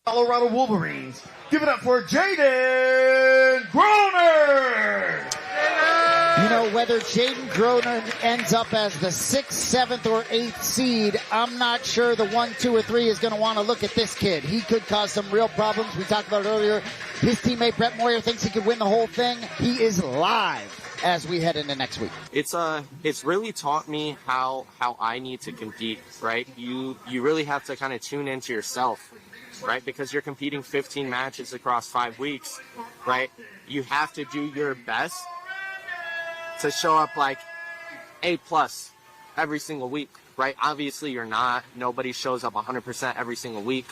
Colorado Wolverines. Give it up for Jaden Groner! You know, whether Jaden Groner ends up as the 6th, 7th, or 8th seed, I'm not sure the 1, 2, or 3 is going to want to look at this kid. He could cause some real problems. We talked about it earlier. His teammate Brett Moyer thinks he could win the whole thing. He is live as we head into next week. It's really taught me how I need to compete, right? You really have to kind of tune into yourself, right? Because you're competing 15 matches across 5 weeks, right? You have to do your best to show up like A+ every single week, right? Obviously you're not. Nobody shows up 100% every single week,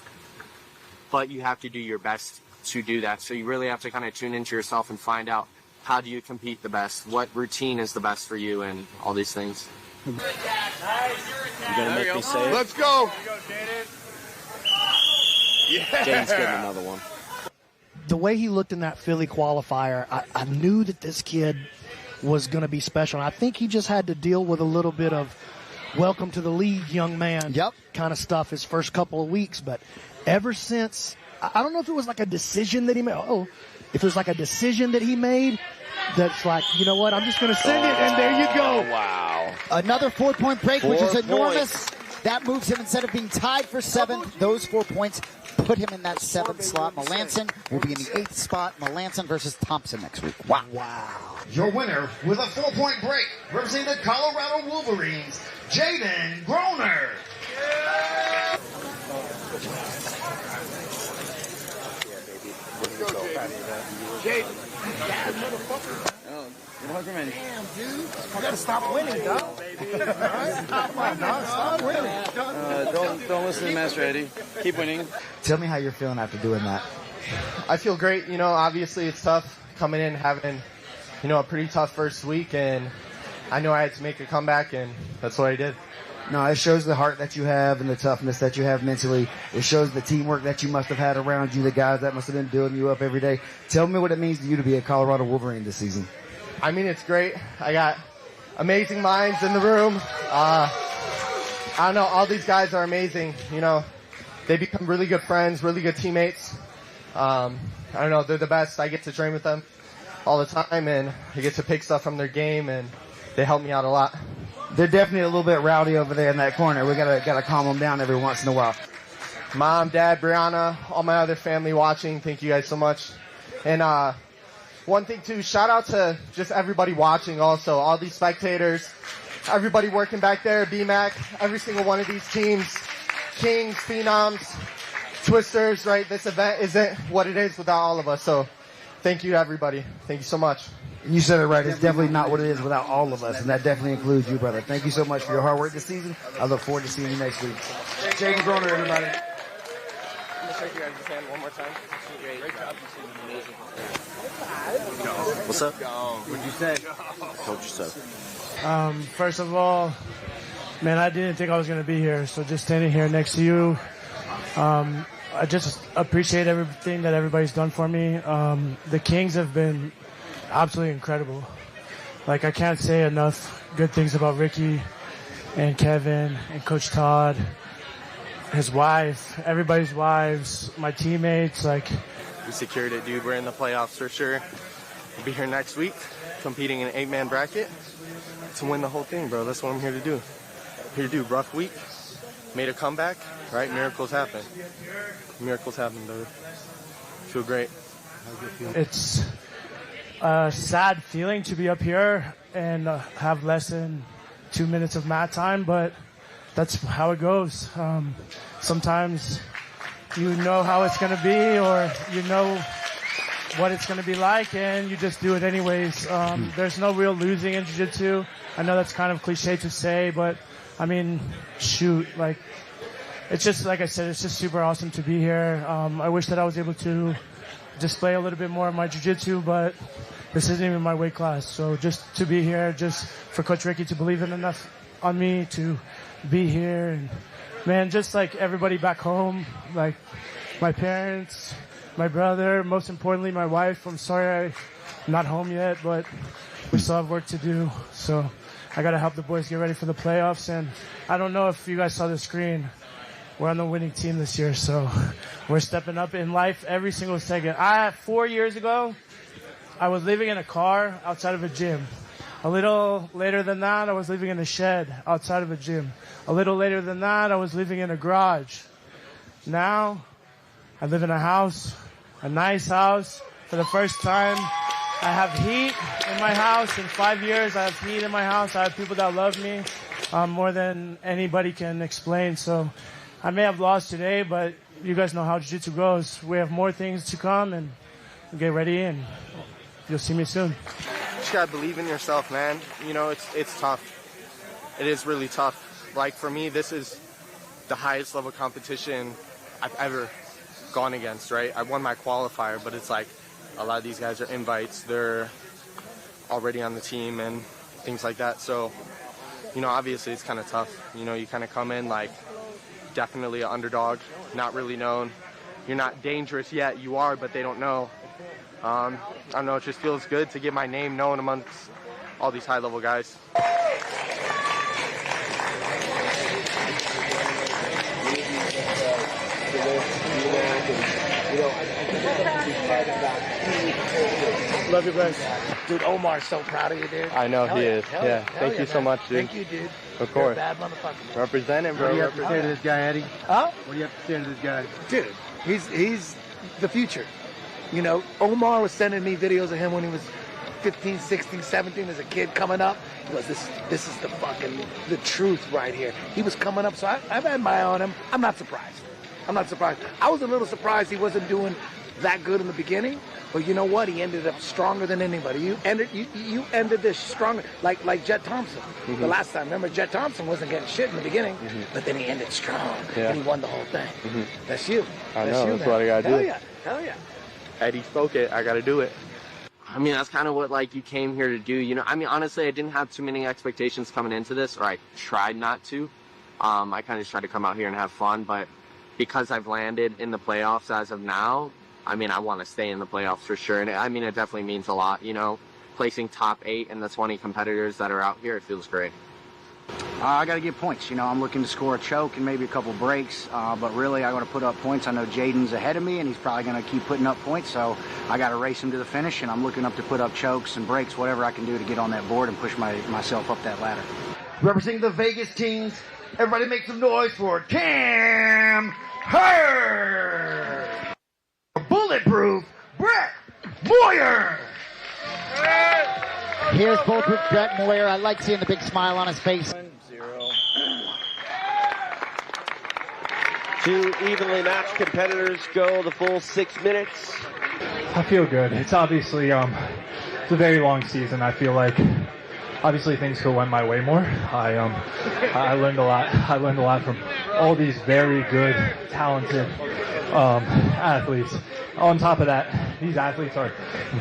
but you have to do your best to do that. So you really have to kind of tune into yourself and find out how do you compete the best, what routine is the best for you, and all these things. You gonna make me say it? Let's go! Yeah. Jaden's getting another one. The way he looked in that Philly qualifier, I knew that this kid was going to be special. And I think he just had to deal with a little bit of welcome to the league, young man, kind of stuff his first couple of weeks. But ever since, I don't know if it was like a decision that he made. If it was like a decision that he made, that's like, you know what, I'm just going to send it, and there you go. Wow. Another 4-point break, which is enormous. That moves him, instead of being tied for 7th, those 4 points put him in that 7th slot. Meansen will be in the 8th spot. Meansen versus Thompson next week. Wow. Your winner with a 4-point break, representing the Colorado Wolverines, Jaden Groner. Jaden. Damn, dude. You gotta stop winning, dog. Stop winning. Don't listen to Master Eddie. Keep winning. Tell me how you're feeling after doing that. I feel great. You know, obviously it's tough coming in, having, a pretty tough first week, and I know I had to make a comeback, and that's what I did. No, it shows the heart that you have and the toughness that you have mentally. It shows the teamwork that you must have had around you, the guys that must have been building you up every day. Tell me what it means to you to be a Colorado Wolverine this season. I mean, it's great. I got amazing minds in the room. I don't know, all these guys are amazing. They become really good friends, really good teammates. I don't know, they're the best. I get to train with them all the time, and I get to pick stuff from their game, and they help me out a lot. They're definitely a little bit rowdy over there in that corner. We gotta calm them down every once in a while. Mom, Dad, Brianna, all my other family watching, thank you guys so much. And one thing too, shout out to just everybody watching also, all these spectators, everybody working back there, BMAC, every single one of these teams, Kings, Phenoms, Twisters, right? This event isn't what it is without all of us. So thank you to everybody. Thank you so much. You said it right. It's definitely not what it is without all of us, and that definitely includes you, brother. Thank you so much for your hard work this season. I look forward to seeing you next week. Jaden Groner, everybody. I'm going to shake you guys' hand one more time. Great job. What's up? What'd you say? Coach yourself. First of all, man, I didn't think I was going to be here, so just standing here next to you, I just appreciate everything that everybody's done for me. The Kings have been absolutely incredible. Like, I can't say enough good things about Ricky and Kevin and Coach Todd, his wife, everybody's wives, my teammates. Like, We secured it, dude. We're in the playoffs for sure. We'll be here next week, competing in an 8-man bracket to win the whole thing, bro. That's what I'm here to do. Here to do. Rough week, made a comeback, right? Miracles happen. Miracles happen, dude. Feel great. it's a sad feeling to be up here and have less than 2 minutes of mat time, but that's how it goes. Sometimes you know how it's going to be, or you know what it's going to be like, and you just do it anyways. There's no real losing in jiu-jitsu. I know that's kind of cliche to say, but I mean, shoot, like, it's just, like I said, it's just super awesome to be here. I wish that I was able to display a little bit more of my jiu-jitsu, but this isn't even my weight class. So just to be here, just for Coach Ricky to believe in enough on me to be here, and man, just like everybody back home, like my parents, my brother, most importantly, my wife. I'm sorry I'm not home yet, but we still have work to do. So I got to help the boys get ready for the playoffs. And I don't know if you guys saw the screen. We're on the winning team this year, so we're stepping up in life every single second. 4 years ago, I was living in a car outside of a gym. A little later than that, I was living in a shed outside of a gym. A little later than that, I was living in a garage. Now, I live in a house, a nice house. For the first time, I have heat in my house. In 5 years, I have heat in my house. I have people that love me more than anybody can explain. So I may have lost today, but you guys know how jiu-jitsu goes. We have more things to come, and get ready, and you'll see me soon. You just gotta believe in yourself, man. You know, it's tough. It is really tough. Like, for me, this is the highest level competition I've ever gone against, right? I won my qualifier, but it's like a lot of these guys are invites. They're already on the team and things like that. So, you know, obviously it's kind of tough. You know, you kind of come in like definitely an underdog, not really known. You're not dangerous yet. You are, but they don't know. I don't know, it just feels good to get my name known amongst all these high-level guys. Love you, guys. Dude, Omar's so proud of you, dude. I know he is. Yeah. Thank you so much, dude. Thank you, dude. Of course. You're a bad motherfucker. Representing, bro. What do you have to say to this guy, Eddie? Huh? What do you have to say to this guy? Dude, he's the future. You know, Omar was sending me videos of him when he was 15, 16, 17 as a kid coming up. He goes, this is the truth right here. He was coming up, so I've had my eye on him. I'm not surprised. I was a little surprised he wasn't doing that good in the beginning, but you know what? He ended up stronger than anybody. You ended this stronger, like Jet Thompson. The last time, remember, Jet Thompson wasn't getting shit in the beginning, but then he ended strong, and he won the whole thing. That's you. I know, that's what I gotta do. Hell yeah. Eddie spoke it, I gotta do it. I mean, that's kind of what, like, you came here to do, you know? I mean, honestly, I didn't have too many expectations coming into this, or I tried not to. I kind of just tried to come out here and have fun, but because I've landed in the playoffs as of now, I mean, I want to stay in the playoffs for sure. And I mean, it definitely means a lot, you know? Placing top 8 in the 20 competitors that are out here, it feels great. I got to get points. You know, I'm looking to score a choke and maybe a couple breaks, but really I want to put up points. I know Jaden's ahead of me, and he's probably going to keep putting up points, so I got to race him to the finish, and I'm looking up to put up chokes and breaks, whatever I can do to get on that board and push myself up that ladder. Representing the Vegas Kings, everybody make some noise for Cam Hurd! Bulletproof Brett Moyer! Here's Bulletproof Brett Moyer. I like seeing the big smile on his face. 1-0. Two evenly matched competitors go the full 6 minutes. I feel good. It's obviously it's a very long season. I feel like obviously things could went my way more. I learned a lot. I learned a lot from all these very good, talented athletes. On top of that, these athletes are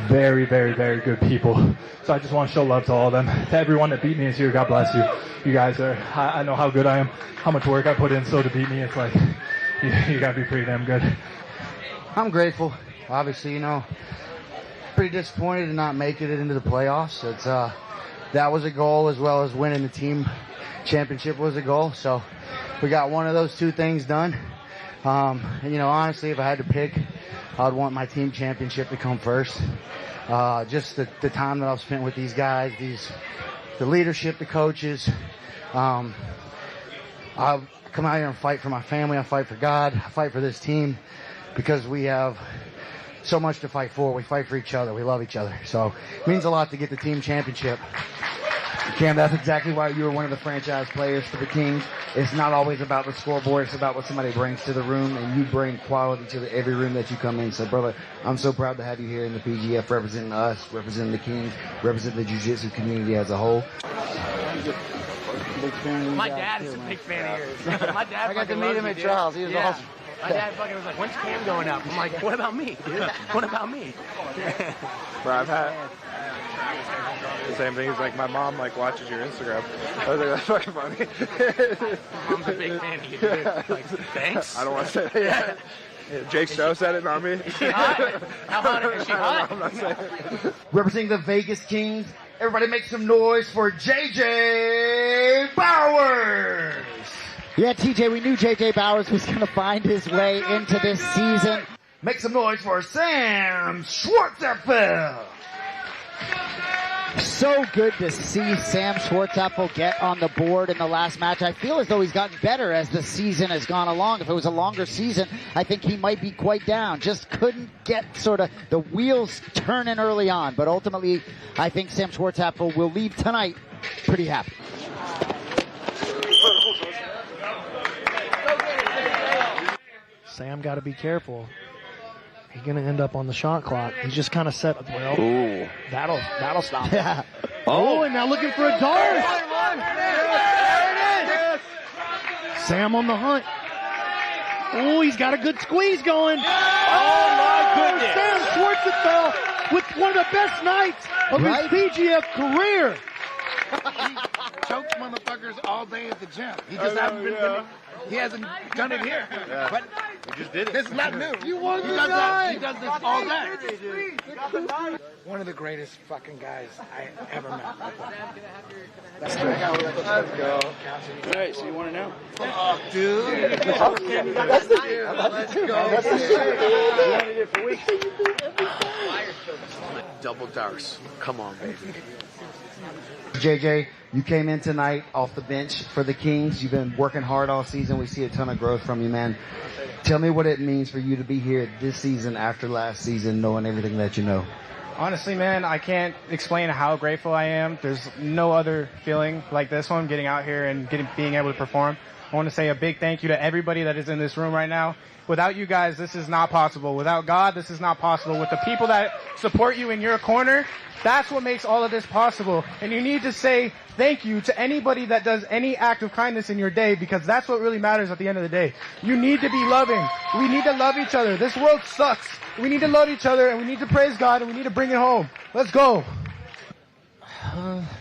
very, very, very good people. So I just want to show love to all of them. To everyone that beat me this year, God bless you. You guys are, I know how good I am, how much work I put in, so to beat me, it's like, you got to be pretty damn good. I'm grateful. Obviously, you know, pretty disappointed to not make it into the playoffs. It's that was a goal, as well as winning the team championship was a goal. So we got one of those two things done. You know, honestly, if I had to pick, I'd want my team championship to come first. Just the time that I've spent with these guys, the leadership, the coaches. I come out here and fight for my family. I fight for God. I fight for this team because we have so much to fight for. We fight for each other. We love each other. So it means a lot to get the team championship. Cam, that's exactly why you were one of the franchise players for the Kings. It's not always about the scoreboard. It's about what somebody brings to the room, and you bring quality to every room that you come in. So, brother, I'm so proud to have you here in the PGF, representing us, representing the Kings, representing the jiu-jitsu community as a whole. My dad is a big fan of yours. My dad I got to meet him at trials. He was awesome. My dad fucking was like, when's Cam going up? I'm like, what about me, dude? What about me? Bro, I've had the same thing. He's like, my mom like watches your Instagram. I was like, that's fucking funny. Mom's a big fan of you, dude. Like, thanks. I don't want to say that. Yeah, Jake Stowe said it, not me. Is she hot? How hot is she hot? I'm not saying. Representing the Vegas Kings, everybody make some noise for JJ Bowers. Yeah, TJ, we knew JJ Bowers was going to find his way into this season. Make some noise for Sam Schwartzapfel. So good to see Sam Schwartzapfel get on the board in the last match. I feel as though he's gotten better as the season has gone along. If it was a longer season, I think he might be quite down. Just couldn't get sort of the wheels turning early on. But ultimately, I think Sam Schwartzapfel will leave tonight pretty happy. Sam got to be careful. He's going to end up on the shot clock. He's just kind of set up well. Ooh. That'll stop Yeah. him. Oh, and now looking for a dart. Sam on the hunt. Oh, he's got a good squeeze going. Oh, my goodness. Sam Schwartzapfel with one of the best nights of his PGF career. He chokes motherfuckers all day at the gym. He just he hasn't done it here. Yeah. But He just did it. this is not new. You won he the does night. He does this all day. One of the greatest fucking guys I ever met. Let's go. All right, so you want to know? Oh, dude. That's the shit. Let's go. That's the shit. You wanted it for weeks. Double darts. Come on, baby. JJ, you came in tonight off the bench for the Kings. You've been working hard all season. We see a ton of growth from you, man. Tell me what it means for you to be here this season after last season, knowing everything that you know. Honestly, man, I can't explain how grateful I am. There's no other feeling like this one, getting out here and being able to perform. I want to say a big thank you to everybody that is in this room right now. Without you guys, this is not possible. Without God, this is not possible. With the people that support you in your corner, that's what makes all of this possible. And you need to say thank you to anybody that does any act of kindness in your day, because that's what really matters at the end of the day. You need to be loving. We need to love each other. This world sucks. We need to love each other, and we need to praise God, and we need to bring it home. Let's go.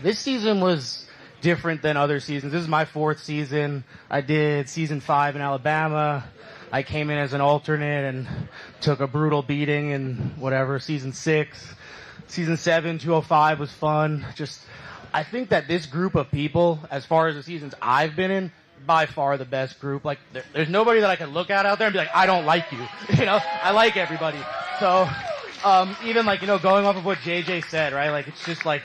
This season was different than other seasons. This is my 4th season. I did season 5 in Alabama. I came in as an alternate and took a brutal beating in season 6. Season 7, 205 was fun. I think that this group of people, as far as the seasons I've been in, by far the best group. Like, there's nobody that I can look at out there and be like, I don't like you. I like everybody. So, even going off of what JJ said, right? Like, it's just like,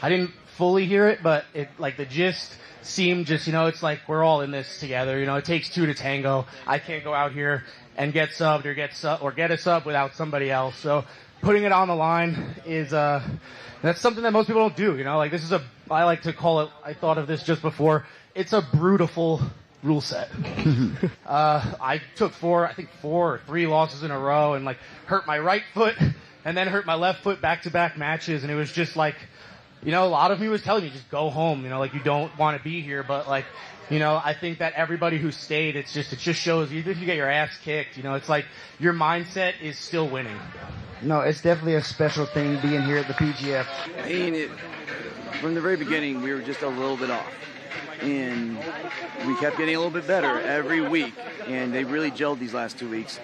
I didn't fully hear it, but the gist seemed it's like we're all in this together. It takes 2 to tango. I can't go out here and get subbed or get a sub without somebody else. So putting it on the line is, that's something that most people don't do. This is I like to call it, I thought of this just before, it's a brutal rule set. I took 4 or 3 losses in a row and hurt my right foot and then hurt my left foot back-to-back matches. And it was just a lot of me was telling me, just go home, you don't want to be here. But I think that everybody who stayed, it just shows you, even if you get your ass kicked, it's like your mindset is still winning. No, it's definitely a special thing being here at the PGF. From the very beginning, we were just a little bit off. And we kept getting a little bit better every week. And they really gelled these last 2 weeks.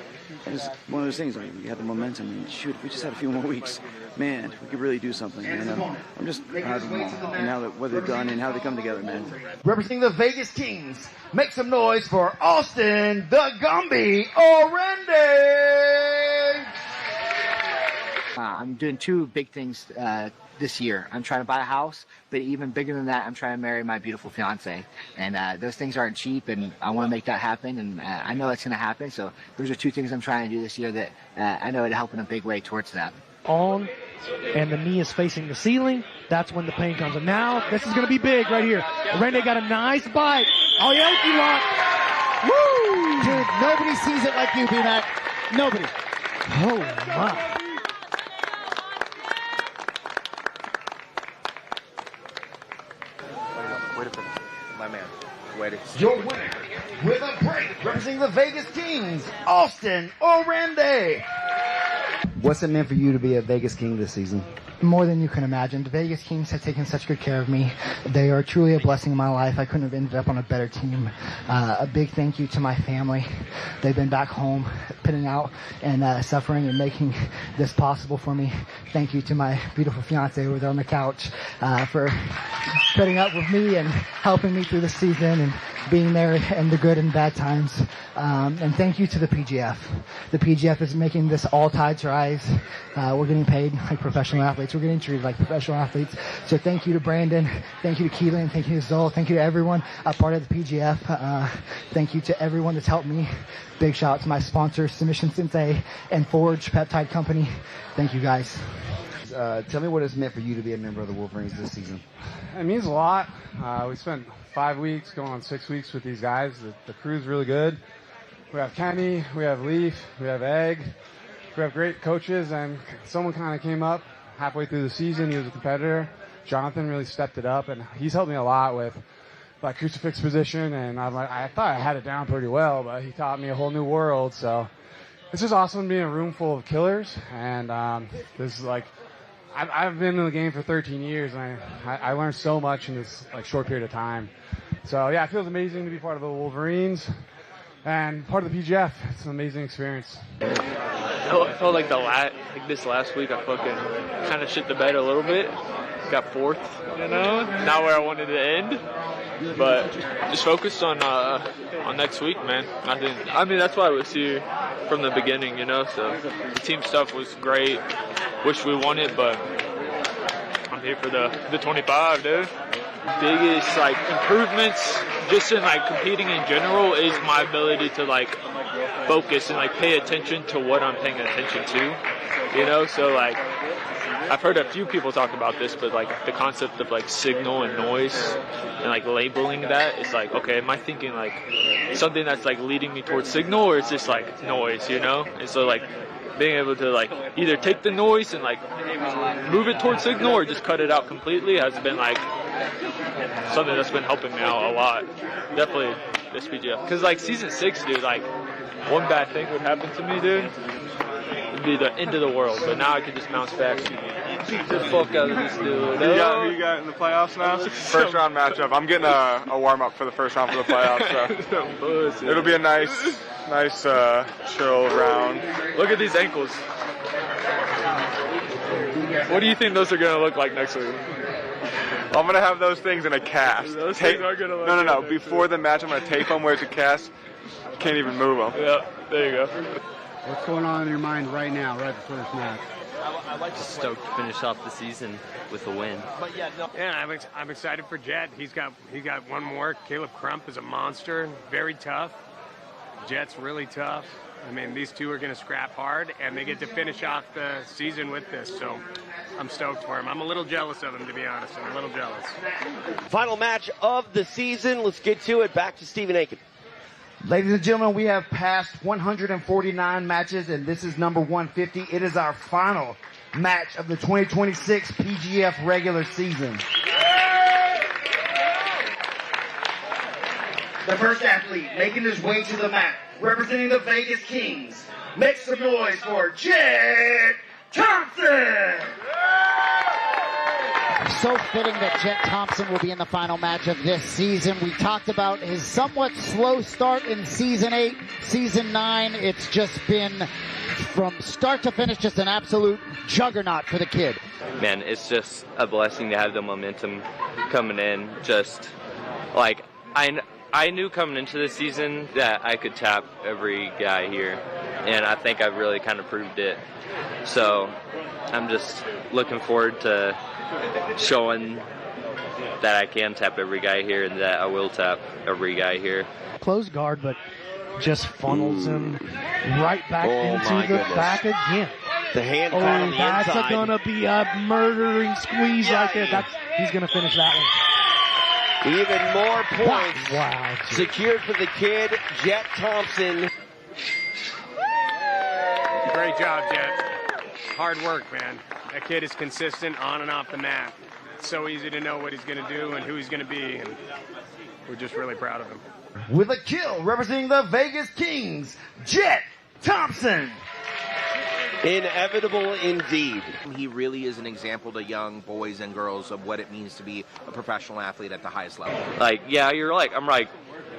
It was one of those things, we had the momentum. And shoot, if we just had a few more weeks, man, we could really do something. And I'm just proud of them all. And now that what they've done and how they come together, man. Representing the Vegas Kings, make some noise for Austin the Gumby Oranday. I'm doing 2 big things this year. I'm trying to buy a house, but even bigger than that, I'm trying to marry my beautiful fiance. And those things aren't cheap, and I want to make that happen, and I know it's going to happen. So those are 2 things I'm trying to do this year that I know it'll help in a big way towards that. On, and the knee is facing the ceiling. That's when the pain comes. And now, this is going to be big right here. Oranday got a nice bite. Oh, yeah, he locked. Woo! Dude, nobody sees it like you, B-Mac. Nobody. Oh, my. My man. Waiting. Your winner with a break, representing the Vegas Kings, Austin Oranday. What's it meant for you to be a Vegas King this season? More than you can imagine. The Vegas Kings have taken such good care of me. They are truly a blessing in my life. I couldn't have ended up on a better team. A big thank you to my family. They've been back home, putting out and suffering and making this possible for me. Thank you to my beautiful fiance over there on the couch for putting up with me and helping me through the season. And being there in the good and bad times. And thank you to the PGF. The PGF is making this all tides rise. We're getting paid like professional athletes. We're getting treated like professional athletes. So thank you to Brandon. Thank you to Keelan. Thank you to Zoe. Thank you to everyone a part of the PGF. Thank you to everyone that's helped me. Big shout out to my sponsors, Submission Sensei and Forge Peptide Company. Thank you guys. Tell me what it's meant for you to be a member of the Wolverines this season. It means a lot. We spent 5 weeks, going on 6 weeks with these guys. The crew's really good. We have Kenny, we have Leaf, we have Egg. We have great coaches, and someone kind of came up halfway through the season. He was a competitor. Jonathan really stepped it up, and he's helped me a lot with like crucifix position, and I thought I had it down pretty well, but he taught me a whole new world. So it's just awesome being in a room full of killers, and this is like, I've been in the game for 13 years, and I learned so much in this like short period of time. So yeah, it feels amazing to be part of the Wolverines and part of the PGF. It's an amazing experience. I felt like this last week I fucking kind of shit the bed a little bit. Got fourth, you know, not where I wanted to end, but just focused on next week, man. I mean that's why I was here from the beginning, you know. So the team stuff was great. Wish we won it, but I'm here for the 25, dude. Biggest like improvements just in like competing in general is my ability to like focus and like pay attention to what I'm paying attention to, you know. So like I've heard a few people talk about this, but like the concept of like signal and noise and like labeling that, it's like, okay, am I thinking like something that's like leading me towards signal, or is this like noise, you know? And so like being able to like either take the noise and like move it towards signal or just cut it out completely has been like something that's been helping me out a lot. Definitely this PGF. Because like season 6, dude, like one bad thing would happen to me, dude, it'd be the end of the world. But now I can just bounce back. Beat the fuck out of this dude. Who you got in the playoffs now? First round matchup. I'm getting a warm up for the first round for the playoffs. So it'll be a nice chill round. Look at these ankles. What do you think those are going to look like next week? Well, I'm going to have those things in a cast. Those things are going to look No. Before the match, I'm going to tape them where it's a cast. Can't even move them. Yeah, there you go. What's going on in your mind right now, right before this match? Just stoked to finish off the season with a win. Yeah, I'm excited for Jet. He's got one more. Caleb Crump is a monster, very tough. Jet's really tough. I mean, these two are going to scrap hard, and they get to finish off the season with this. So I'm stoked for him. I'm a little jealous of him, to be honest. I'm a little jealous. Final match of the season. Let's get to it. Back to Stephen Aiken. Ladies and gentlemen, we have passed 149 matches, and this is number 150. It is our final match of the 2026 PGF regular season. The first athlete making his way to the mat, representing the Vegas Kings. Make some noise for Jaden Thompson! So fitting that Jet Thompson will be in the final match of this season. We talked about his somewhat slow start in Season 8. Season 9, it's just been, from start to finish, just an absolute juggernaut for the kid. Man, it's just a blessing to have the momentum coming in. Just like, I knew coming into the season that I could tap every guy here, and I think I've really kind of proved it. So I'm just looking forward to showing that I can tap every guy here and that I will tap every guy here. Close guard, but just funnels him right back into the back again. The hand caught on the that's inside. going to be a murdering squeeze right there. He's going to finish that one. Even more points wow. secured for the kid, Jet Thompson. Great job, Jet. Hard work, man. That kid is consistent on and off the mat. It's so easy to know what he's going to do and who he's going to be, and we're just really proud of him. With a kill representing the Vegas Kings, Jet Thompson. Inevitable indeed. He really is an example to young boys and girls of what it means to be a professional athlete at the highest level. Like, yeah, you're like, I'm like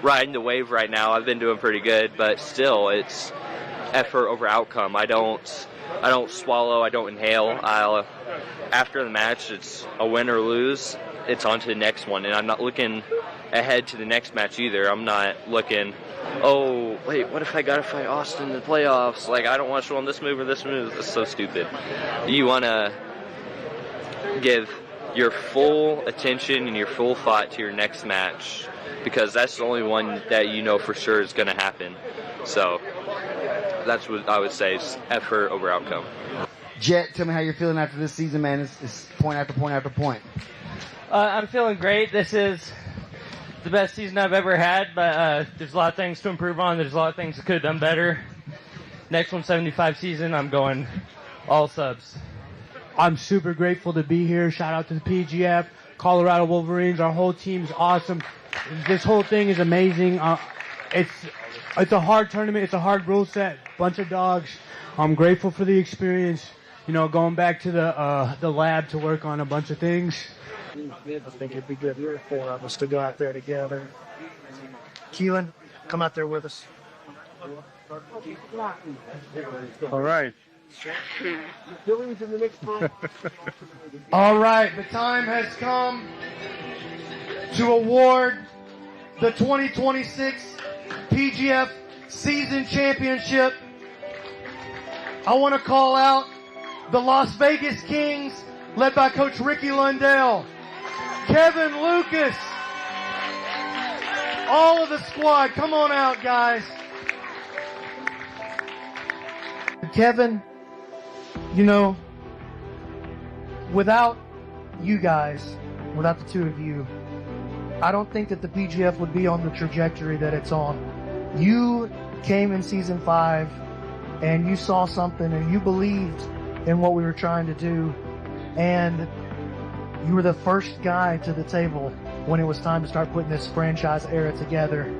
riding the wave right now. I've been doing pretty good, but still, it's effort over outcome. I don't swallow. I don't inhale. After the match, it's a win or lose. It's on to the next one, and I'm not looking ahead to the next match either. I'm not looking, oh, wait, what if I got to fight Austin in the playoffs? Like, I don't want to show him this move or this move. That's so stupid. You want to give your full attention and your full thought to your next match, because that's the only one that you know for sure is going to happen. So that's what I would say is effort over outcome. Jet, tell me how you're feeling after this season, man. It's point after point after point. I'm feeling great. This is the best season I've ever had, but there's a lot of things to improve on. There's a lot of things that could have done better. Next 175 season, I'm going all subs. I'm super grateful to be here. Shout out to the PGF, Colorado Wolverines. Our whole team's awesome. This whole thing is amazing. It's a hard tournament. It's a hard rule set. Bunch of dogs. I'm grateful for the experience. You know, going back to the lab to work on a bunch of things. I think it'd be good for 4 of us to go out there together. Keelan, come out there with us. All right. All right, the time has come to award the 2026 PGF Season Championship. I want to call out the Las Vegas Kings, led by Coach Ricky Lundell, Kevin Lucas, all of the squad. Come on out, guys. Kevin, you know, without you guys, without the 2 of you, I don't think that the PGF would be on the trajectory that it's on. You came in season 5 and you saw something and you believed in what we were trying to do, and you were the first guy to the table when it was time to start putting this franchise era together.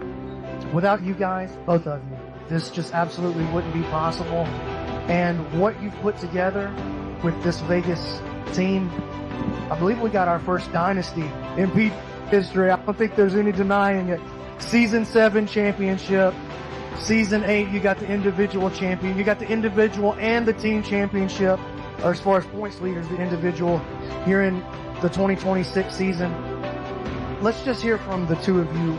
Without you guys, both of you, this just absolutely wouldn't be possible. And what you've put together with this Vegas team, I believe we got our first dynasty in PGF history. I don't think there's any denying it. Season 7 championship. Season 8, you got the individual champion. You got the individual and the team championship, or as far as points leaders, the individual here in the 2026 season. Let's just hear from the 2 of you.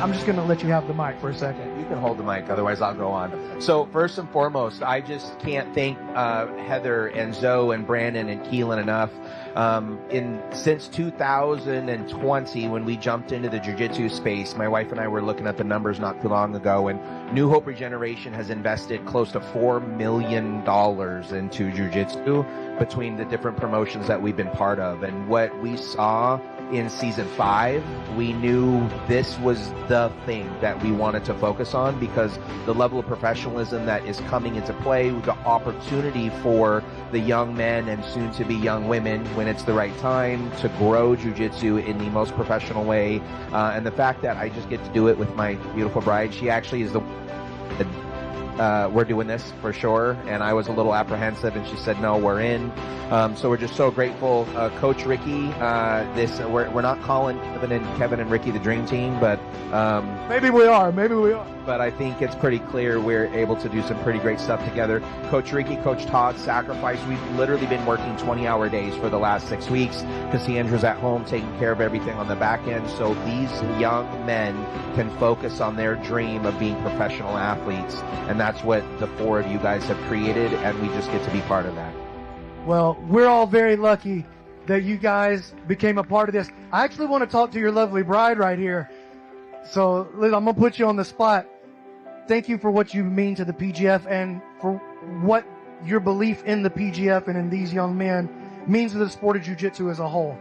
I'm just going to let you have the mic for a second. You can hold the mic, otherwise I'll go on. So first and foremost, I just can't thank Heather and Zoe and Brandon and Keelan enough. Since 2020, when we jumped into the jiu-jitsu space, my wife and I were looking at the numbers not too long ago, and New Hope Regeneration has invested close to $4 million into jiu-jitsu between the different promotions that we've been part of. And what we saw in season 5, we knew this was the thing that we wanted to focus on, because the level of professionalism that is coming into play, the opportunity for the young men and soon to be young women, when it's the right time, to grow jiu-jitsu in the most professional way, and the fact that I just get to do it with my beautiful bride. She actually is we're doing this for sure, and I was a little apprehensive, and she said, no, we're in. So we're just so grateful. Coach Ricky, we're not calling Kevin and Ricky the dream team, but maybe we are. But I think it's pretty clear we're able to do some pretty great stuff together. Coach Ricky, Coach Todd, sacrifice. We've literally been working 20-hour days for the last 6 weeks, because Andrew's at home taking care of everything on the back end, so these young men can focus on their dream of being professional athletes, and that's what the 4 of you guys have created, and we just get to be part of that. Well, we're all very lucky that you guys became a part of this. I actually want to talk to your lovely bride right here. So, Liz, I'm going to put you on the spot. Thank you for what you mean to the PGF, and for what your belief in the PGF and in these young men means to the sport of jiu-jitsu as a whole.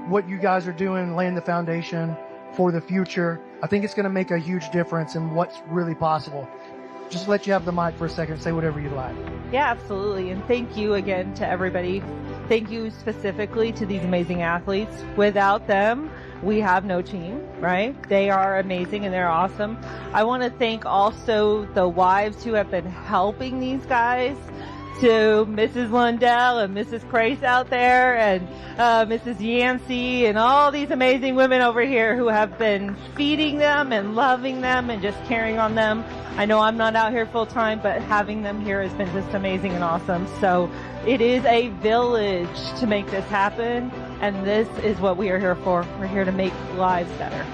What you guys are doing, laying the foundation for the future, I think it's going to make a huge difference in what's really possible. Just let you have the mic for a second. Say whatever you'd like. Yeah, absolutely. And thank you again to everybody. Thank you specifically to these amazing athletes. Without them, we have no team, right? They are amazing and they're awesome. I want to thank also the wives who have been helping these guys, to Mrs. Lundell and Mrs. Crace out there, and Mrs. Yancey, and all these amazing women over here who have been feeding them and loving them and just caring on them. I know I'm not out here full time, but having them here has been just amazing and awesome. So it is a village to make this happen, and this is what we are here for. We're here to make lives better.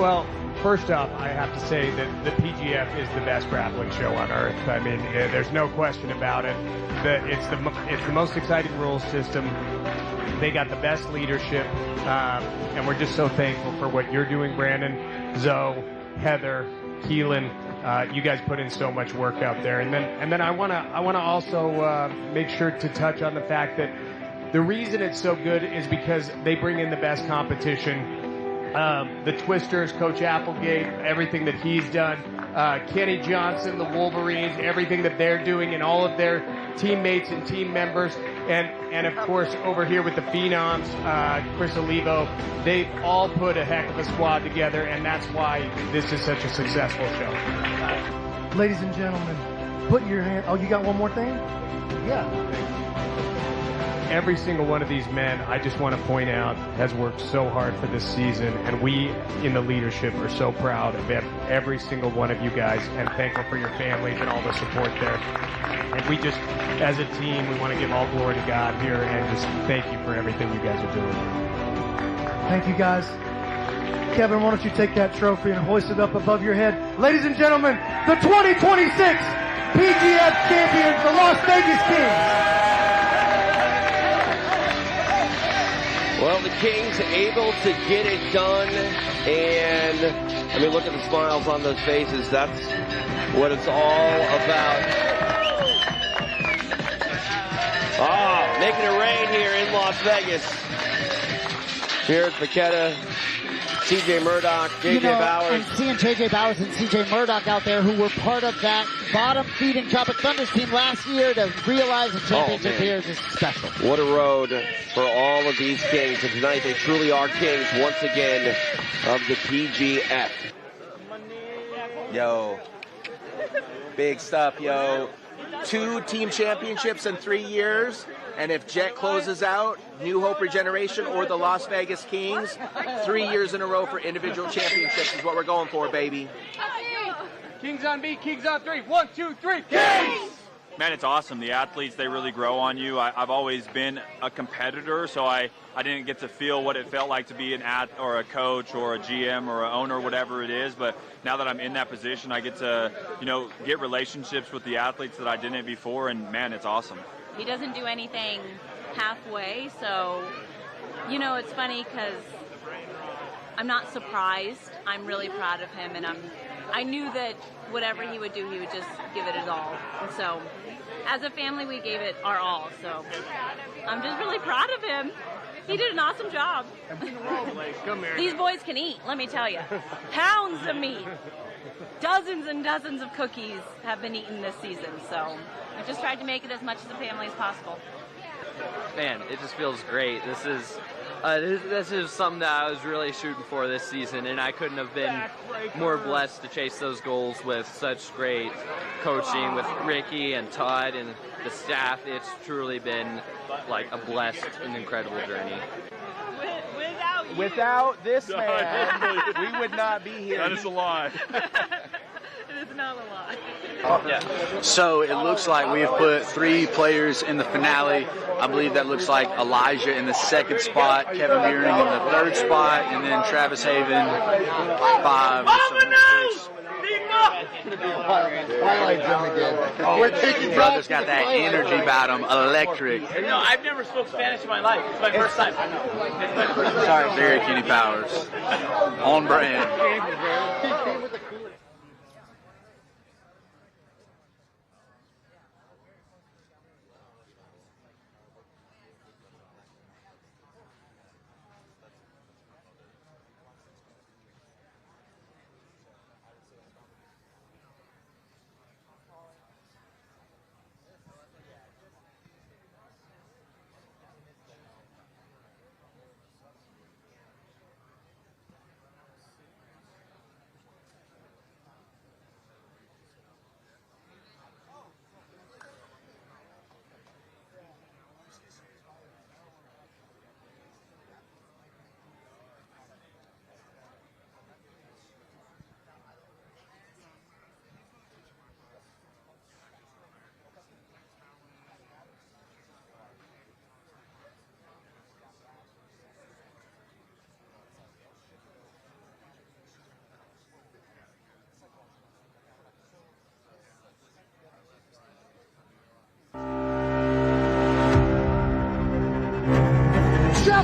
Well, first off, I have to say that the PGF is the best grappling show on earth. I mean, there's no question about it. It's the most exciting rules system. They got the best leadership, and we're just so thankful for what you're doing, Brandon, Zoe, Heather, Keelan. You guys put in so much work out there, and then I wanna also make sure to touch on the fact that the reason it's so good is because they bring in the best competition. The Twisters, Coach Applegate, everything that he's done, Kenny Johnson, the Wolverines, everything that they're doing, and all of their teammates and team members, and of course over here with the Phenoms, Chris Olivo, they've all put a heck of a squad together, and that's why this is such a successful show. Ladies and gentlemen, put your hand. Oh, you got one more thing? Yeah. Every single one of these men, I just want to point out, has worked so hard for this season, and we in the leadership are so proud of every single one of you guys, and thankful for your families and all the support there. And we just, as a team, we want to give all glory to God here, and just thank you for everything you guys are doing. Thank you, guys. Kevin, why don't you take that trophy and hoist it up above your head? Ladies and gentlemen, the 2026 PGF champions, the Las Vegas Kings. Well, the Kings able to get it done, and I mean, look at the smiles on those faces. That's what it's all about. Making it rain here in Las Vegas. Here's Paquetta, CJ Murdoch, JJ Bowers. And seeing JJ Bowers and CJ Murdoch out there who were part of that bottom feeding Tropic Thunder's team last year to realize the championship here is just special. What a road for all of these Kings. And tonight they truly are Kings once again of the PGF. Yo, big stuff, yo. 2 team championships in 3 years. And if Jet closes out, New Hope Regeneration or the Las Vegas Kings, 3 years in a row for individual championships is what we're going for, baby. Kings on B, Kings on 3. 1, 2, 3, Kings! Man, it's awesome. The athletes, they really grow on you. I've always been a competitor, so I didn't get to feel what it felt like to be an or a coach or a GM or an owner, whatever it is. But now that I'm in that position, I get to, get relationships with the athletes that I didn't before, and man, it's awesome. He doesn't do anything halfway, so, it's funny because I'm not surprised. I'm really proud of him, and I knew that whatever he would do, he would just give it his all. And so, as a family, we gave it our all, so I'm just really proud of him. He did an awesome job. These boys can eat, let me tell you. Pounds of meat. Dozens and dozens of cookies have been eaten this season, so we just tried to make it as much as a family as possible. Man, it just feels great. This is something that I was really shooting for this season, and I couldn't have been more blessed to chase those goals with such great coaching with Ricky and Todd and the staff. It's truly been like a blessed and incredible journey. Without this man, we would not be here. That is a lie. It is not a lie. So it looks like we have put 3 players in the finale. I believe that looks like Elijah in the 2nd spot, Kevin Buring in the 3rd spot, and then Travis Haven 5. Highlight them again. We're taking Brother's got that energy about him, electric. I've never spoke Spanish in my life. It's my first time. Sorry, very Kenny Powers. On brand.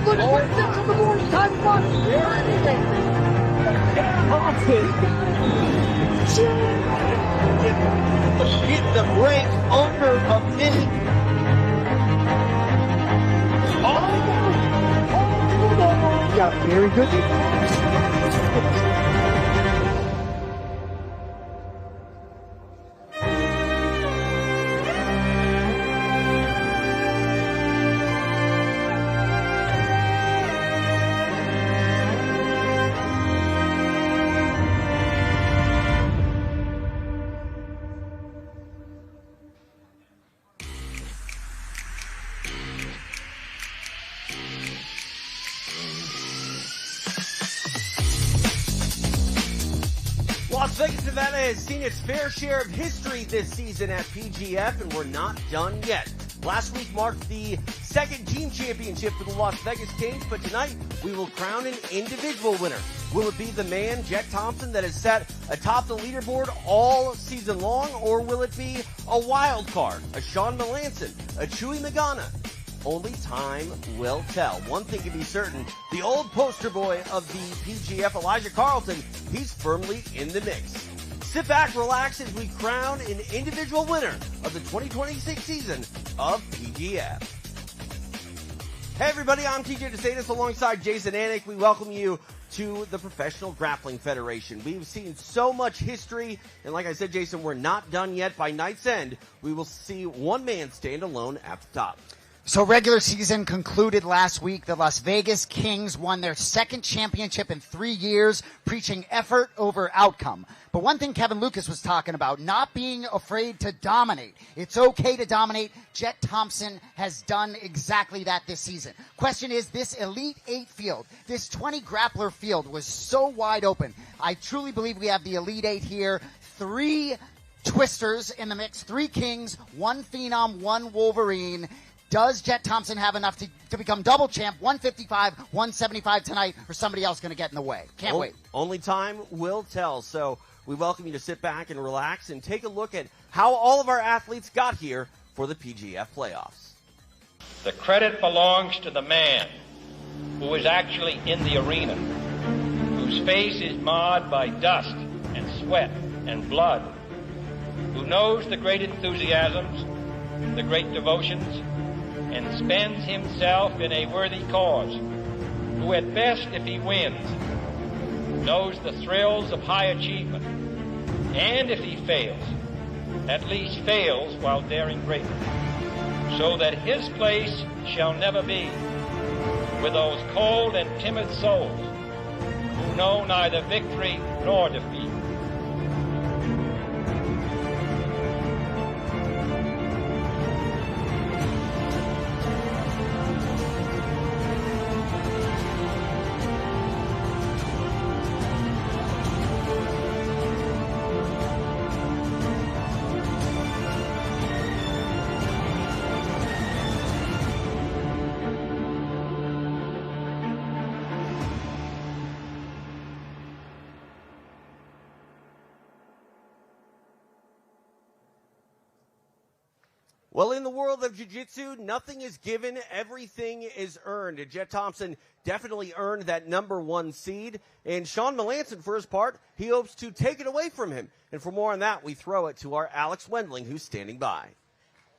looks for 6 on the board. Time clock. Hit the brakes under a minute. Yeah, very good. Las Vegas, Nevada has seen its fair share of history this season at PGF, and we're not done yet. Last week marked the second team championship for the Las Vegas Kings, but tonight we will crown an individual winner. Will it be the man, Jet Thompson, that has sat atop the leaderboard all season long, or will it be a wild card, a Sean Meansen, a Chewy Magna? Only time will tell. One thing can be certain, the old poster boy of the PGF, Elijah Carlton, he's firmly in the mix. Sit back, relax as we crown an individual winner of the 2026 season of PGF. Hey everybody, I'm TJ DeSantis alongside Jason Anik. We welcome you to the Professional Grappling Federation. We've seen so much history, and like I said, Jason, we're not done yet. By night's end, we will see one man stand alone at the top. So regular season concluded last week. The Las Vegas Kings won their second championship in 3 years, preaching effort over outcome. But one thing Kevin Lucas was talking about, not being afraid to dominate. It's okay to dominate. Jet Thompson has done exactly that this season. Question is, this Elite 8 field, this 20 grappler field was so wide open. I truly believe we have the Elite 8 here. 3 twisters in the mix, 3 Kings, 1 Phenom, 1 Wolverine. Does Jet Thompson have enough to become double champ, 155, 175 tonight, or somebody else going to get in the way? Can't wait. Only time will tell. So we welcome you to sit back and relax and take a look at how all of our athletes got here for the PGF playoffs. The credit belongs to the man who is actually in the arena, whose face is marred by dust and sweat and blood, who knows the great enthusiasms, the great devotions, and spends himself in a worthy cause, who at best, if he wins, knows the thrills of high achievement, and if he fails, at least fails while daring greatly, so that his place shall never be with those cold and timid souls who know neither victory nor defeat. Well, in the world of jiu-jitsu, nothing is given, everything is earned. Jet Thompson definitely earned that #1 seed. And Sean Meansen, for his part, he hopes to take it away from him. And for more on that, we throw it to our Alex Wendling, who's standing by.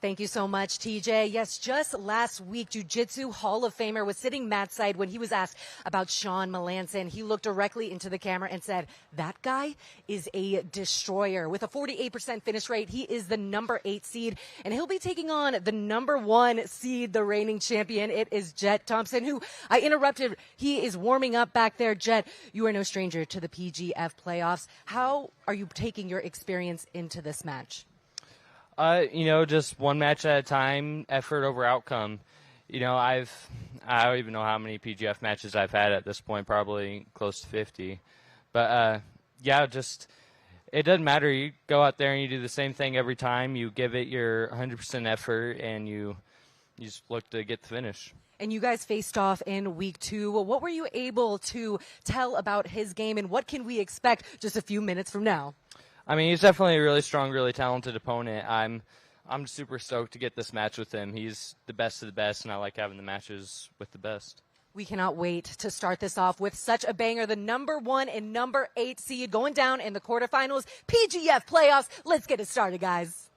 Thank you so much, TJ. Yes, just last week, Jiu-Jitsu Hall of Famer was sitting Matt's side when he was asked about Sean Meansen. He looked directly into the camera and said, that guy is a destroyer. With a 48% finish rate, he is the #8 seed, and he'll be taking on the #1 seed, the reigning champion. It is Jet Thompson, who I interrupted. He is warming up back there. Jet, you are no stranger to the PGF playoffs. How are you taking your experience into this match? Just one match at a time, effort over outcome. I don't even know how many PGF matches I've had at this point, probably close to 50. But, it doesn't matter. You go out there and you do the same thing every time. You give it your 100% effort, and you just look to get the finish. And you guys faced off in week 2. What were you able to tell about his game, and what can we expect just a few minutes from now? He's definitely a really strong, really talented opponent. I'm super stoked to get this match with him. He's the best of the best, and I like having the matches with the best. We cannot wait to start this off with such a banger. The number 1 and number 8 seed going down in the quarterfinals, PGF playoffs. Let's get it started, guys.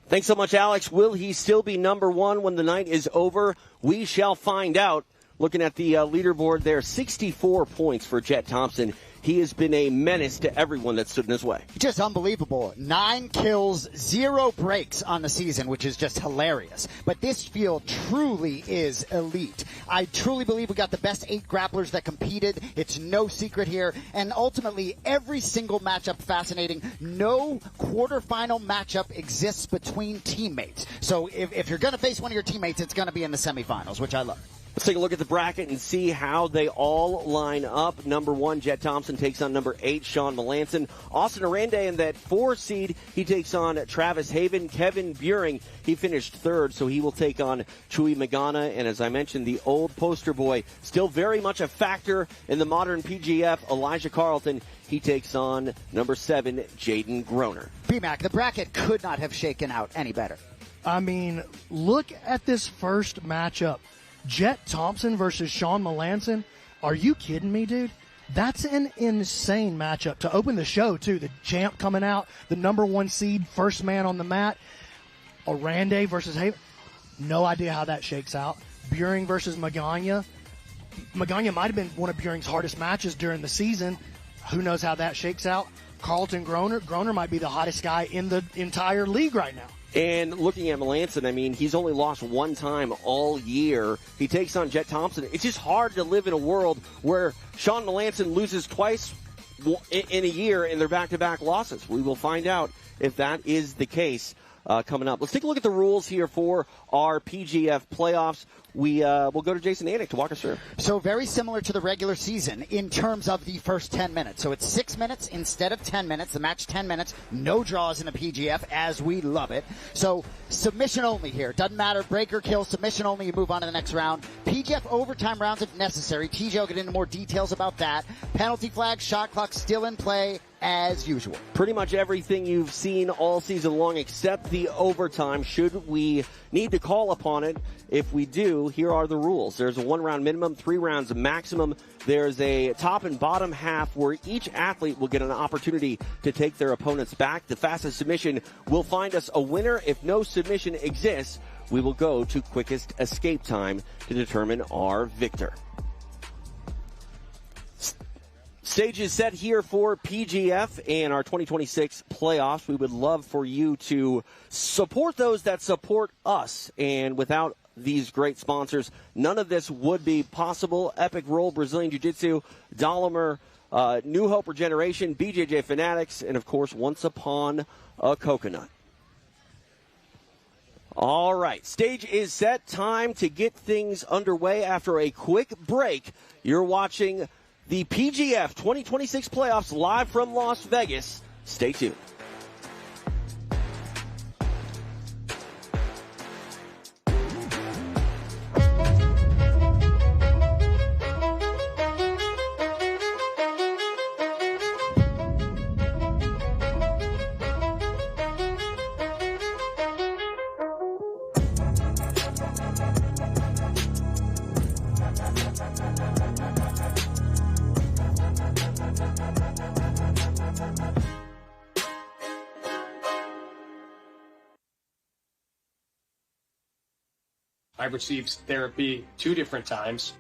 Thanks so much, Alex. Will he still be number 1 when the night is over? We shall find out. Looking at the leaderboard there, 64 points for Jet Thompson. He has been a menace to everyone that stood in his way. Just unbelievable. 9 kills, 0 breaks on the season, which is just hilarious. But this field truly is elite. I truly believe we got the best 8 grapplers that competed. It's no secret here. And ultimately, every single matchup fascinating. No quarterfinal matchup exists between teammates. So if you're going to face one of your teammates, it's going to be in the semifinals, which I love. Let's take a look at the bracket and see how they all line up. Number 1, Jet Thompson takes on number 8, Sean Meansen. Austin Oranday in that 4 seed, he takes on Travis Haven. Kevin Buring, he finished 3rd, so he will take on Chewy Magna. And as I mentioned, the old poster boy, still very much a factor in the modern PGF, Elijah Carlton. He takes on number 7, Jaden Groner. BMAC, the bracket could not have shaken out any better. I mean, look at this first matchup. Jet Thompson versus Sean Meansen. Are you kidding me, dude? That's an insane matchup. To open the show, too, the champ coming out, the number 1 seed, first man on the mat. Oranday versus Haven. No idea how that shakes out. Buring versus Magna. Magna might have been one of Buring's hardest matches during the season. Who knows how that shakes out? Carlton Groner. Groner might be the hottest guy in the entire league right now. And looking at Meansen, I mean, he's only lost 1 time all year. He takes on Jet Thompson. It's just hard to live in a world where Sean Meansen loses twice in a year in their back-to-back losses. We will find out if that is the case coming up. Let's take a look at the rules here for our PGF playoffs. We'll go to Jason Anik to walk us through. So very similar to the regular season in terms of the first 10 minutes. So it's 6 minutes instead of 10 minutes. The match 10 minutes. No draws in the PGF as we love it. So submission only here. Doesn't matter. Break or kill. Submission only. You move on to the next round. PGF overtime rounds if necessary. TJ will get into more details about that. Penalty flag, shot clock still in play as usual. Pretty much everything you've seen all season long except the overtime. Should we need to call upon it? If we do, here are the rules. There's a 1-round minimum, 3 rounds maximum. There's a top and bottom half where each athlete will get an opportunity to take their opponents back. The fastest submission will find us a winner. If no submission exists, we will go to quickest escape time to determine our victor. Stage is set here for PGF and our 2026 playoffs. We would love for you to support those that support us. And without these great sponsors, none of this would be possible. Epic Roll, Brazilian Jiu-Jitsu, Dolomer, New Hope Regeneration, BJJ Fanatics, and of course, Once Upon a Coconut. All right, stage is set. Time to get things underway after a quick break. You're watching the PGF 2026 playoffs live from Las Vegas. Stay tuned. I've received therapy 2 different times.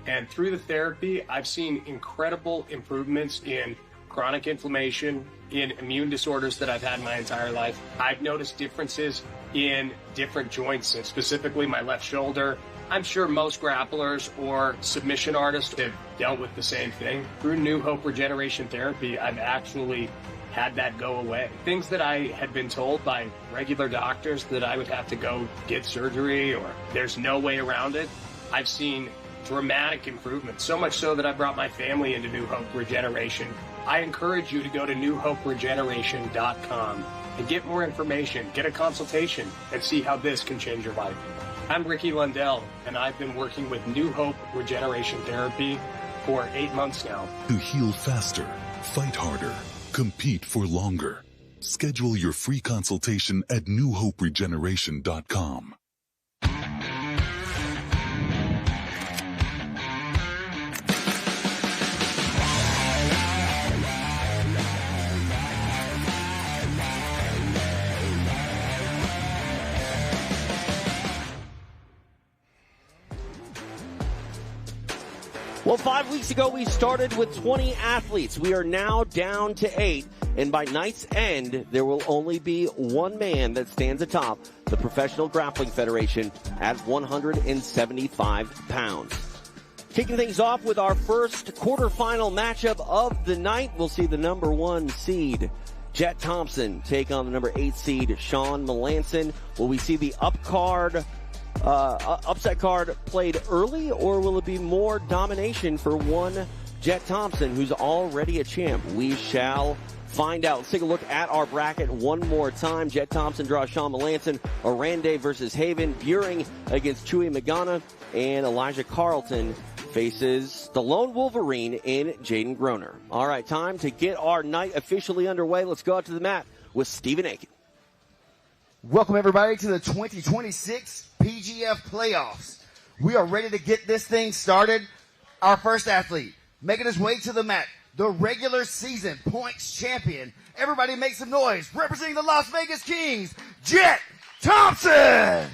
And through the therapy, I've seen incredible improvements in chronic inflammation, in immune disorders that I've had my entire life. I've noticed differences in different joints, and specifically my left shoulder. I'm sure most grapplers or submission artists have dealt with the same thing. Through New Hope Regeneration Therapy, I've actually had that go away. Things that I had been told by regular doctors that I would have to go get surgery or there's no way around it, I've seen dramatic improvements, so much so that I brought my family into New Hope Regeneration. I encourage you to go to newhoperegeneration.com and get more information, get a consultation, and see how this can change your life. I'm Ricky Lundell, and I've been working with New Hope Regeneration Therapy for 8 months now. To heal faster, fight harder, compete for longer. Schedule your free consultation at newhoperegeneration.com. Well, 5 weeks ago, we started with 20 athletes. We are now down to 8. And by night's end, there will only be one man that stands atop the Professional Grappling Federation at 175 pounds. Kicking things off with our first quarterfinal matchup of the night, we'll see the number 1 seed, Jet Thompson, take on the number 8 seed, Sean Meansen. Will we see the upset card played early, or will it be more domination for one Jet Thompson, who's already a champ? We shall find out. Let's take a look at our bracket one more time. Jet Thompson draws Sean Meansen, Oranday versus Haven, Buring against Magna, and Elijah Carlton faces the lone Wolverine in Jaden Groner. All right, time to get our night officially underway. Let's go out to the mat with Stephen Aiken. Welcome, everybody, to the 2026 PGF Playoffs. We are ready to get this thing started. Our first athlete, making his way to the mat, the regular season points champion. Everybody make some noise. Representing the Las Vegas Kings, Jet Thompson!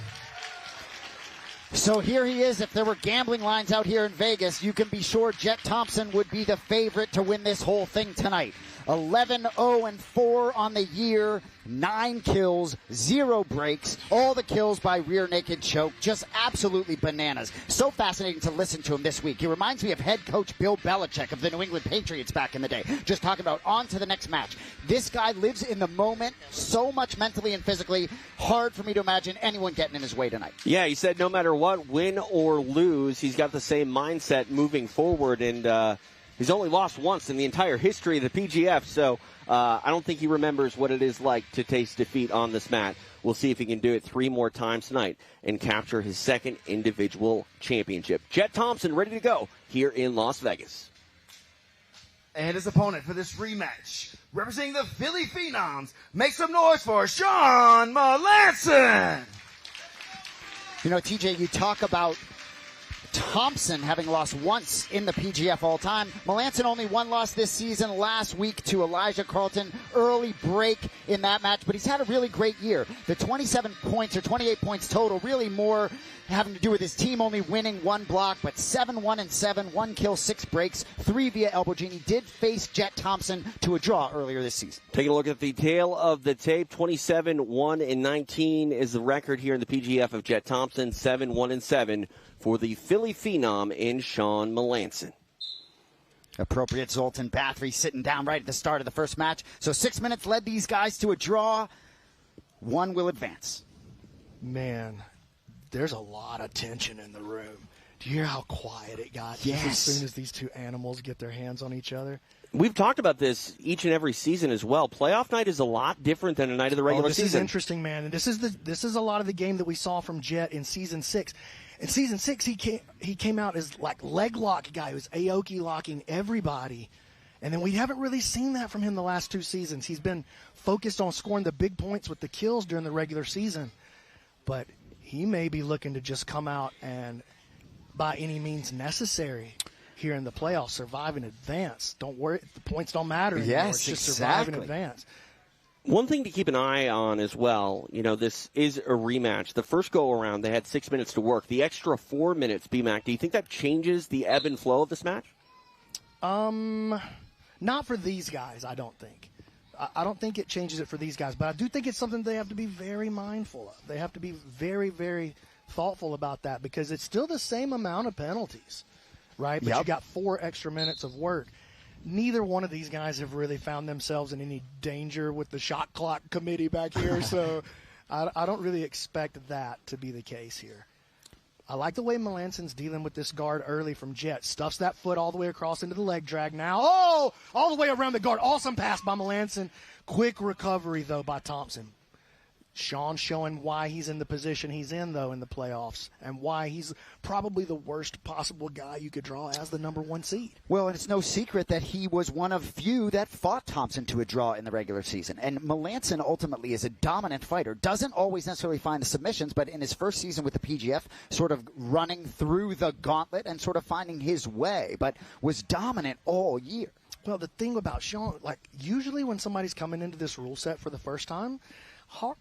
So here he is. If there were gambling lines out here in Vegas, you can be sure Jet Thompson would be the favorite to win this whole thing tonight. 11-0-4 on the year, 9 kills, 0 breaks, all the kills by rear naked choke, just absolutely bananas. So fascinating to listen to him this week. He reminds me of head coach Bill Belichick of the New England Patriots back in the day. Just talking about on to the next match. This guy lives in the moment so much mentally and physically. Hard for me to imagine anyone getting in his way tonight. Yeah, he said no matter what, win or lose, he's got the same mindset moving forward, and he's only lost once in the entire history of the PGF, so I don't think he remembers what it is like to taste defeat on this mat. We'll see if he can do it 3 more times tonight and capture his second individual championship. Jet Thompson ready to go here in Las Vegas. And his opponent for this rematch, representing the Philly Phenoms, make some noise for Sean Meansen! You know, TJ, you talk about Thompson having lost once in the PGF all time. Meansen only 1 loss this season last week to Elijah Carlton. Early break in that match, but he's had a really great year. The 27 points or 28 points total, really more having to do with his team only winning 1 block, but 7-1-7, 1 kill, 6 breaks, 3 via elbow. Gene did face Jet Thompson to a draw earlier this season. Taking a look at the tail of the tape, 27-1-19 is the record here in the PGF of Jet Thompson, 7-1-7 for the Philly Phenom in Sean Meansen. Appropriate Zoltan Bathory sitting down right at the start of the first match. So 6 minutes led these guys to a draw. 1 will advance. Man, there's a lot of tension in the room. Do you hear how quiet it got Yes. as soon as these two animals get their hands on each other? We've talked about this each and every season as well. Playoff night is a lot different than a night of the regular season. This is interesting, man. And this is a lot of the game that we saw from Jet in Season 6. In Season 6, he came out as like leg lock guy who was Aoki locking everybody. And then we haven't really seen that from him the last 2 seasons. He's been focused on scoring the big points with the kills during the regular season. But he may be looking to just come out and, by any means necessary, here in the playoffs, survive and advance. Don't worry, the points don't matter anymore. Yes, it's just exactly. survive and advance. One thing to keep an eye on as well, you know, this is a rematch. The first go-around, they had 6 minutes to work. The extra 4 minutes, B-Mac, do you think that changes the ebb and flow of this match? Not for these guys, I don't think. I don't think it changes it for these guys, but I do think it's something they have to be very mindful of. They have to be very, very thoughtful about that because it's still the same amount of penalties, right? But you got 4 extra minutes of work. Neither one of these guys have really found themselves in any danger with the shot clock committee back here, so I don't really expect that to be the case here. I like the way Meansen's dealing with this guard early from Jet. Stuffs that foot all the way across into the leg drag now. Oh, all the way around the guard. Awesome pass by Meansen. Quick recovery, though, by Thompson. Sean showing why he's in the position he's in, though, in the playoffs, and why he's probably the worst possible guy you could draw as the number 1 seed. Well, and it's no secret that he was one of few that fought Thompson to a draw in the regular season. And Meansen ultimately is a dominant fighter. Doesn't always necessarily find the submissions, but in his first season with the PGF, sort of running through the gauntlet and sort of finding his way, but was dominant all year. Well, the thing about Sean, like, usually when somebody's coming into this rule set for the first time,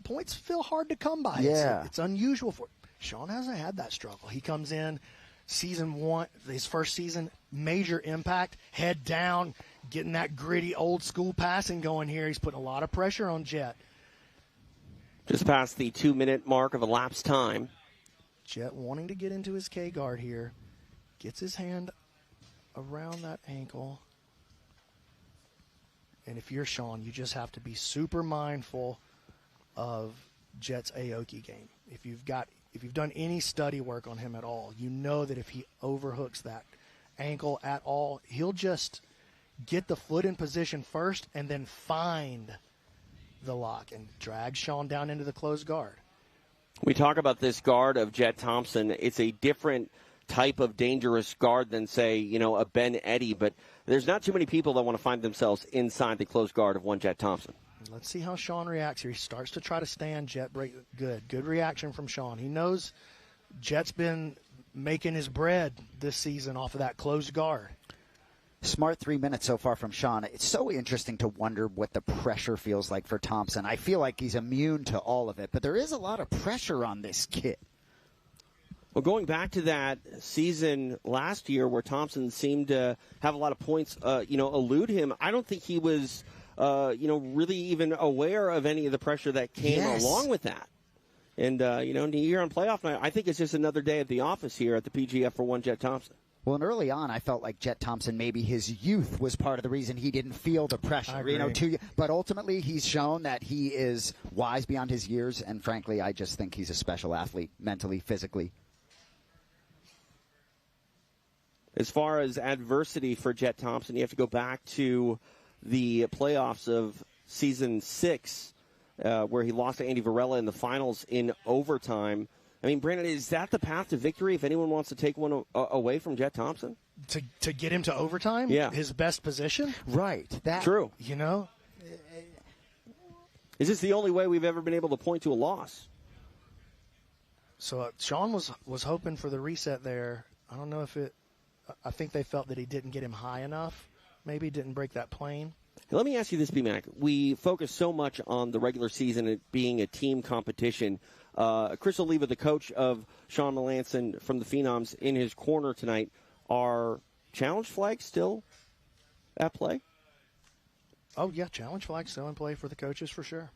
points feel hard to come by. Yeah. It's unusual for Sean hasn't had that struggle. He comes in season 1, his first season, major impact, head down, getting that gritty old school passing going here. He's putting a lot of pressure on Jet. Just past the 2-minute mark of elapsed time. Jet wanting to get into his K-guard here. Gets his hand around that ankle. And if you're Sean, you just have to be super mindful of Jet's Aoki game. If you've done any study work on him at all, you know that if he overhooks that ankle at all, he'll just get the foot in position first and then find the lock and drag Sean down into the closed guard. We talk about this guard of Jet Thompson. It's a different type of dangerous guard than, say, a Ben Eddy, but there's not too many people that want to find themselves inside the closed guard of one Jet Thompson. Let's see how Sean reacts here. He starts to try to stand Jet break. Good reaction from Sean. He knows Jet's been making his bread this season off of that closed guard. Smart 3 minutes so far from Sean. It's so interesting to wonder what the pressure feels like for Thompson. I feel like he's immune to all of it, but there is a lot of pressure on this kid. Well, going back to that season last year where Thompson seemed to have a lot of points, elude him, I don't think he was, really even aware of any of the pressure that came along with that. And, here on playoff night, I think it's just another day at the office here at the PGF for one Jet Thompson. Well, and early on, I felt like Jet Thompson, maybe his youth was part of the reason he didn't feel the pressure. But ultimately, he's shown that he is wise beyond his years, and frankly, I just think he's a special athlete, mentally, physically. As far as adversity for Jet Thompson, you have to go back to the playoffs of season 6, where he lost to Andy Varela in the finals in overtime. I mean, Brandon, is that the path to victory if anyone wants to take one away from Jet Thompson? To get him to overtime? Yeah. His best position? Right. True. Is this the only way we've ever been able to point to a loss? So Sean was hoping for the reset there. I don't know if I think they felt that he didn't get him high enough. Maybe didn't break that plane. Let me ask you this, B-Mac. We focus so much on the regular season, it being a team competition. Chris Oliva, the coach of Sean Meansen from the Phenoms, in his corner tonight. Are challenge flags still at play? Oh, yeah, challenge flags still in play for the coaches for sure.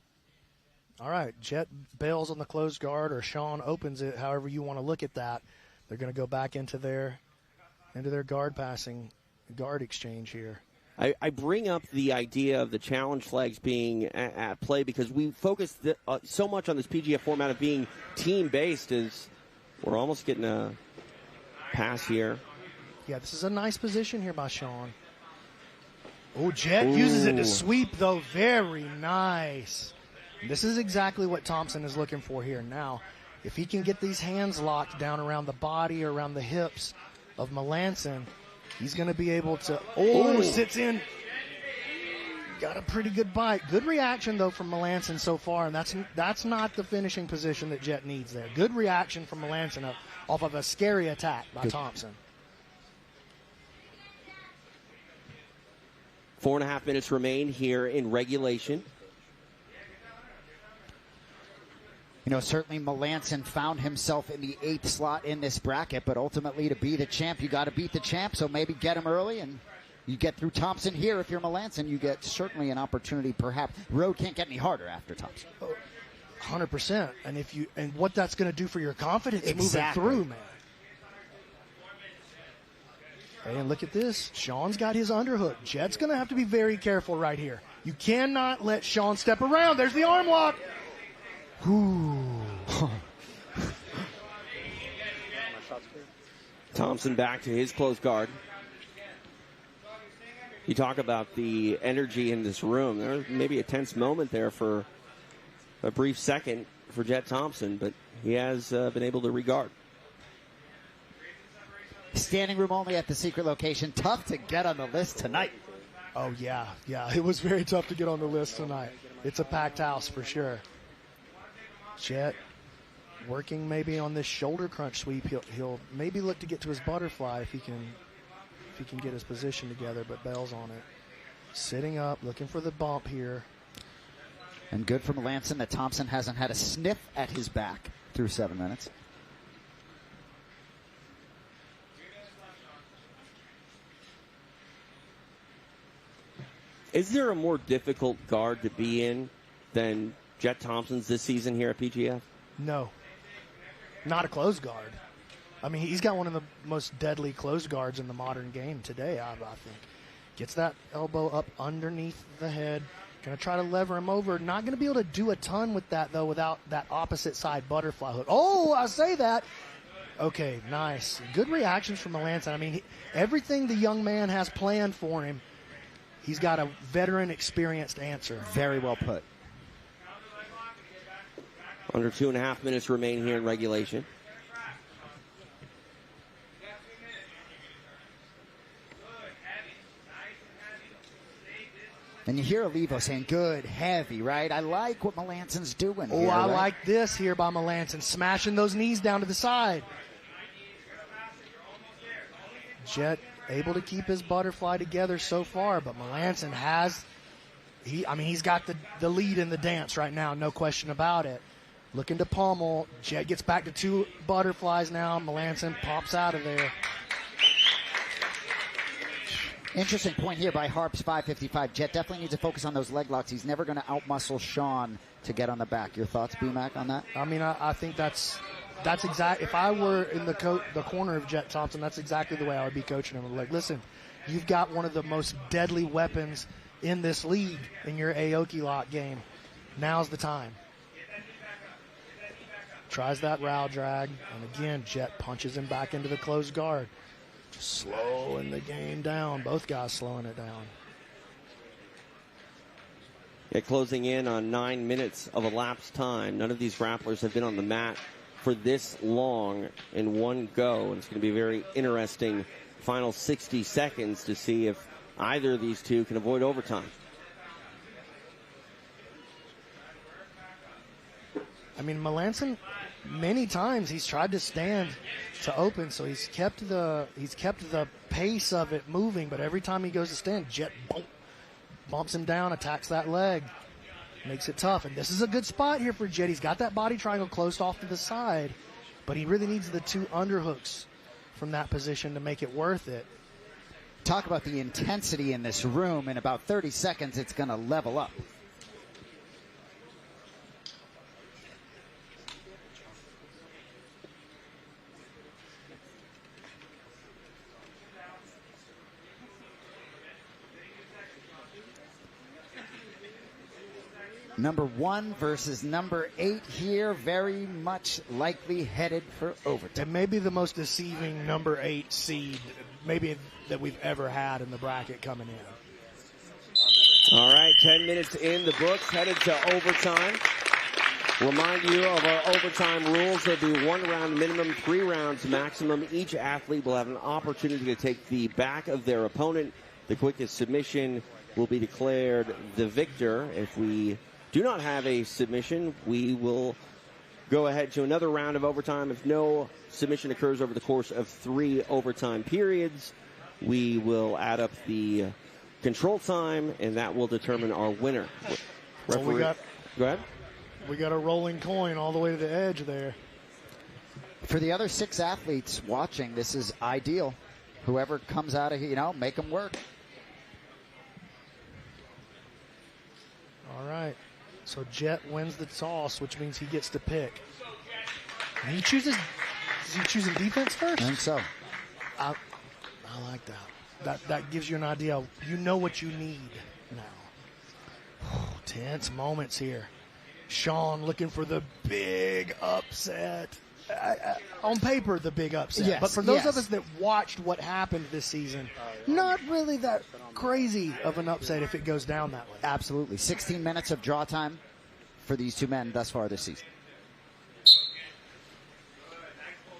All right, Jet bails on the closed guard or Sean opens it, however you want to look at that. They're going to go back into their guard exchange here. I bring up the idea of the challenge flags being at play because we focus so much on this PGF format of being team-based as we're almost getting a pass here. Yeah, this is a nice position here by Sean. Oh, Jet uses it to sweep, though. Very nice. This is exactly what Thompson is looking for here. Now, if he can get these hands locked down around the body or around the hips of Meansen, he's going to be able to... sits in. Got a pretty good bite. Good reaction, though, from Meansen so far, and that's not the finishing position that Jet needs there. Good reaction from Meansen off of a scary attack by Thompson. 4.5 minutes remain here in regulation. Certainly Meansen found himself in the 8th slot in this bracket, but ultimately to be the champ, you got to beat the champ, so maybe get him early, and you get through Thompson here. If you're Meansen, you get certainly an opportunity, perhaps. Road can't get any harder after Thompson. 100%. And what that's going to do for your confidence moving through, man. And look at this. Sean's got his underhook. Jet's going to have to be very careful right here. You cannot let Sean step around. There's the arm lock. Ooh. Thompson back to his close guard. You talk about the energy in this room. There was maybe a tense moment there for a brief second for Jet Thompson, but he has been able to regard. Standing room only at the secret location. Tough to get on the list tonight. Oh, yeah. It was very tough to get on the list tonight. It's a packed house for sure. Jet working maybe on this shoulder crunch sweep. He'll maybe look to get to his butterfly if he can get his position together, but bails on it. Sitting up, looking for the bump here. And good for Meansen that Thompson hasn't had a sniff at his back through 7 minutes. Is there a more difficult guard to be in than Jet Thompson's this season here at PGF? No. Not a closed guard. I mean, he's got one of the most deadly closed guards in the modern game today, I think. Gets that elbow up underneath the head. Going to try to lever him over. Not going to be able to do a ton with that, though, without that opposite side butterfly hook. Oh, I say that. Okay, nice. Good reactions from Meansen. I mean, everything the young man has planned for him, he's got a veteran, experienced answer. Very well put. Under 2.5 minutes remain here in regulation. And you hear Olivo saying, good, heavy, right? I like what Melansen's doing here, I like this here by Meansen, smashing those knees down to the side. Jet able to keep his butterfly together so far, but Meansen has, he's got the lead in the dance right now, no question about it. Looking to pummel. Jet gets back to 2 butterflies now. Meansen pops out of there. Interesting point here by Harps 555. Jet definitely needs to focus on those leg locks. He's never going to outmuscle Sean to get on the back. Your thoughts, B-Mac, on that? I mean, I think that's exact. If I were in the corner of Jet Thompson, that's exactly the way I would be coaching him. Like, listen, you've got one of the most deadly weapons in this league in your Aoki lock game. Now's the time. Tries that row drag, and again, Jet punches him back into the closed guard. Just slowing the game down. Both guys slowing it down. Yeah, closing in on 9 minutes of elapsed time. None of these grapplers have been on the mat for this long in one go, and it's going to be a very interesting final 60 seconds to see if either of these two can avoid overtime. I mean, Meansen, many times he's tried to stand to open, so he's kept the pace of it moving, but every time he goes to stand, Jet bumps him down, attacks that leg, makes it tough. And this is a good spot here for Jet. He's got that body triangle closed off to the side, but he really needs the 2 underhooks from that position to make it worth it. Talk about the intensity in this room. In about 30 seconds, it's going to level up. Number 1 versus number 8 here, very much likely headed for overtime. It may be the most deceiving number 8 seed maybe that we've ever had in the bracket coming in. All right, 10 minutes in the books, headed to overtime. Remind you of our overtime rules. There'll be 1 round minimum, 3 rounds maximum. Each athlete will have an opportunity to take the back of their opponent. The quickest submission will be declared the victor. If we do not have a submission, we will go ahead to another round of overtime. If no submission occurs over the course of 3 overtime periods, we will add up the control time, and that will determine our winner. Well, go ahead. We got a rolling coin all the way to the edge there. For the other 6 athletes watching, this is ideal. Whoever comes out of here, make them work. All right. So Jet wins the toss, which means he gets to pick. And is he choosing defense first? I think so. I like that. That gives you an idea. You know what you need now. Tense moments here. Sean looking for the big upset. On paper, the big upset. Yes, but for those of us that watched what happened this season, not really that crazy of an upset if it goes down that way. Absolutely. 16 minutes of draw time for these 2 men thus far this season.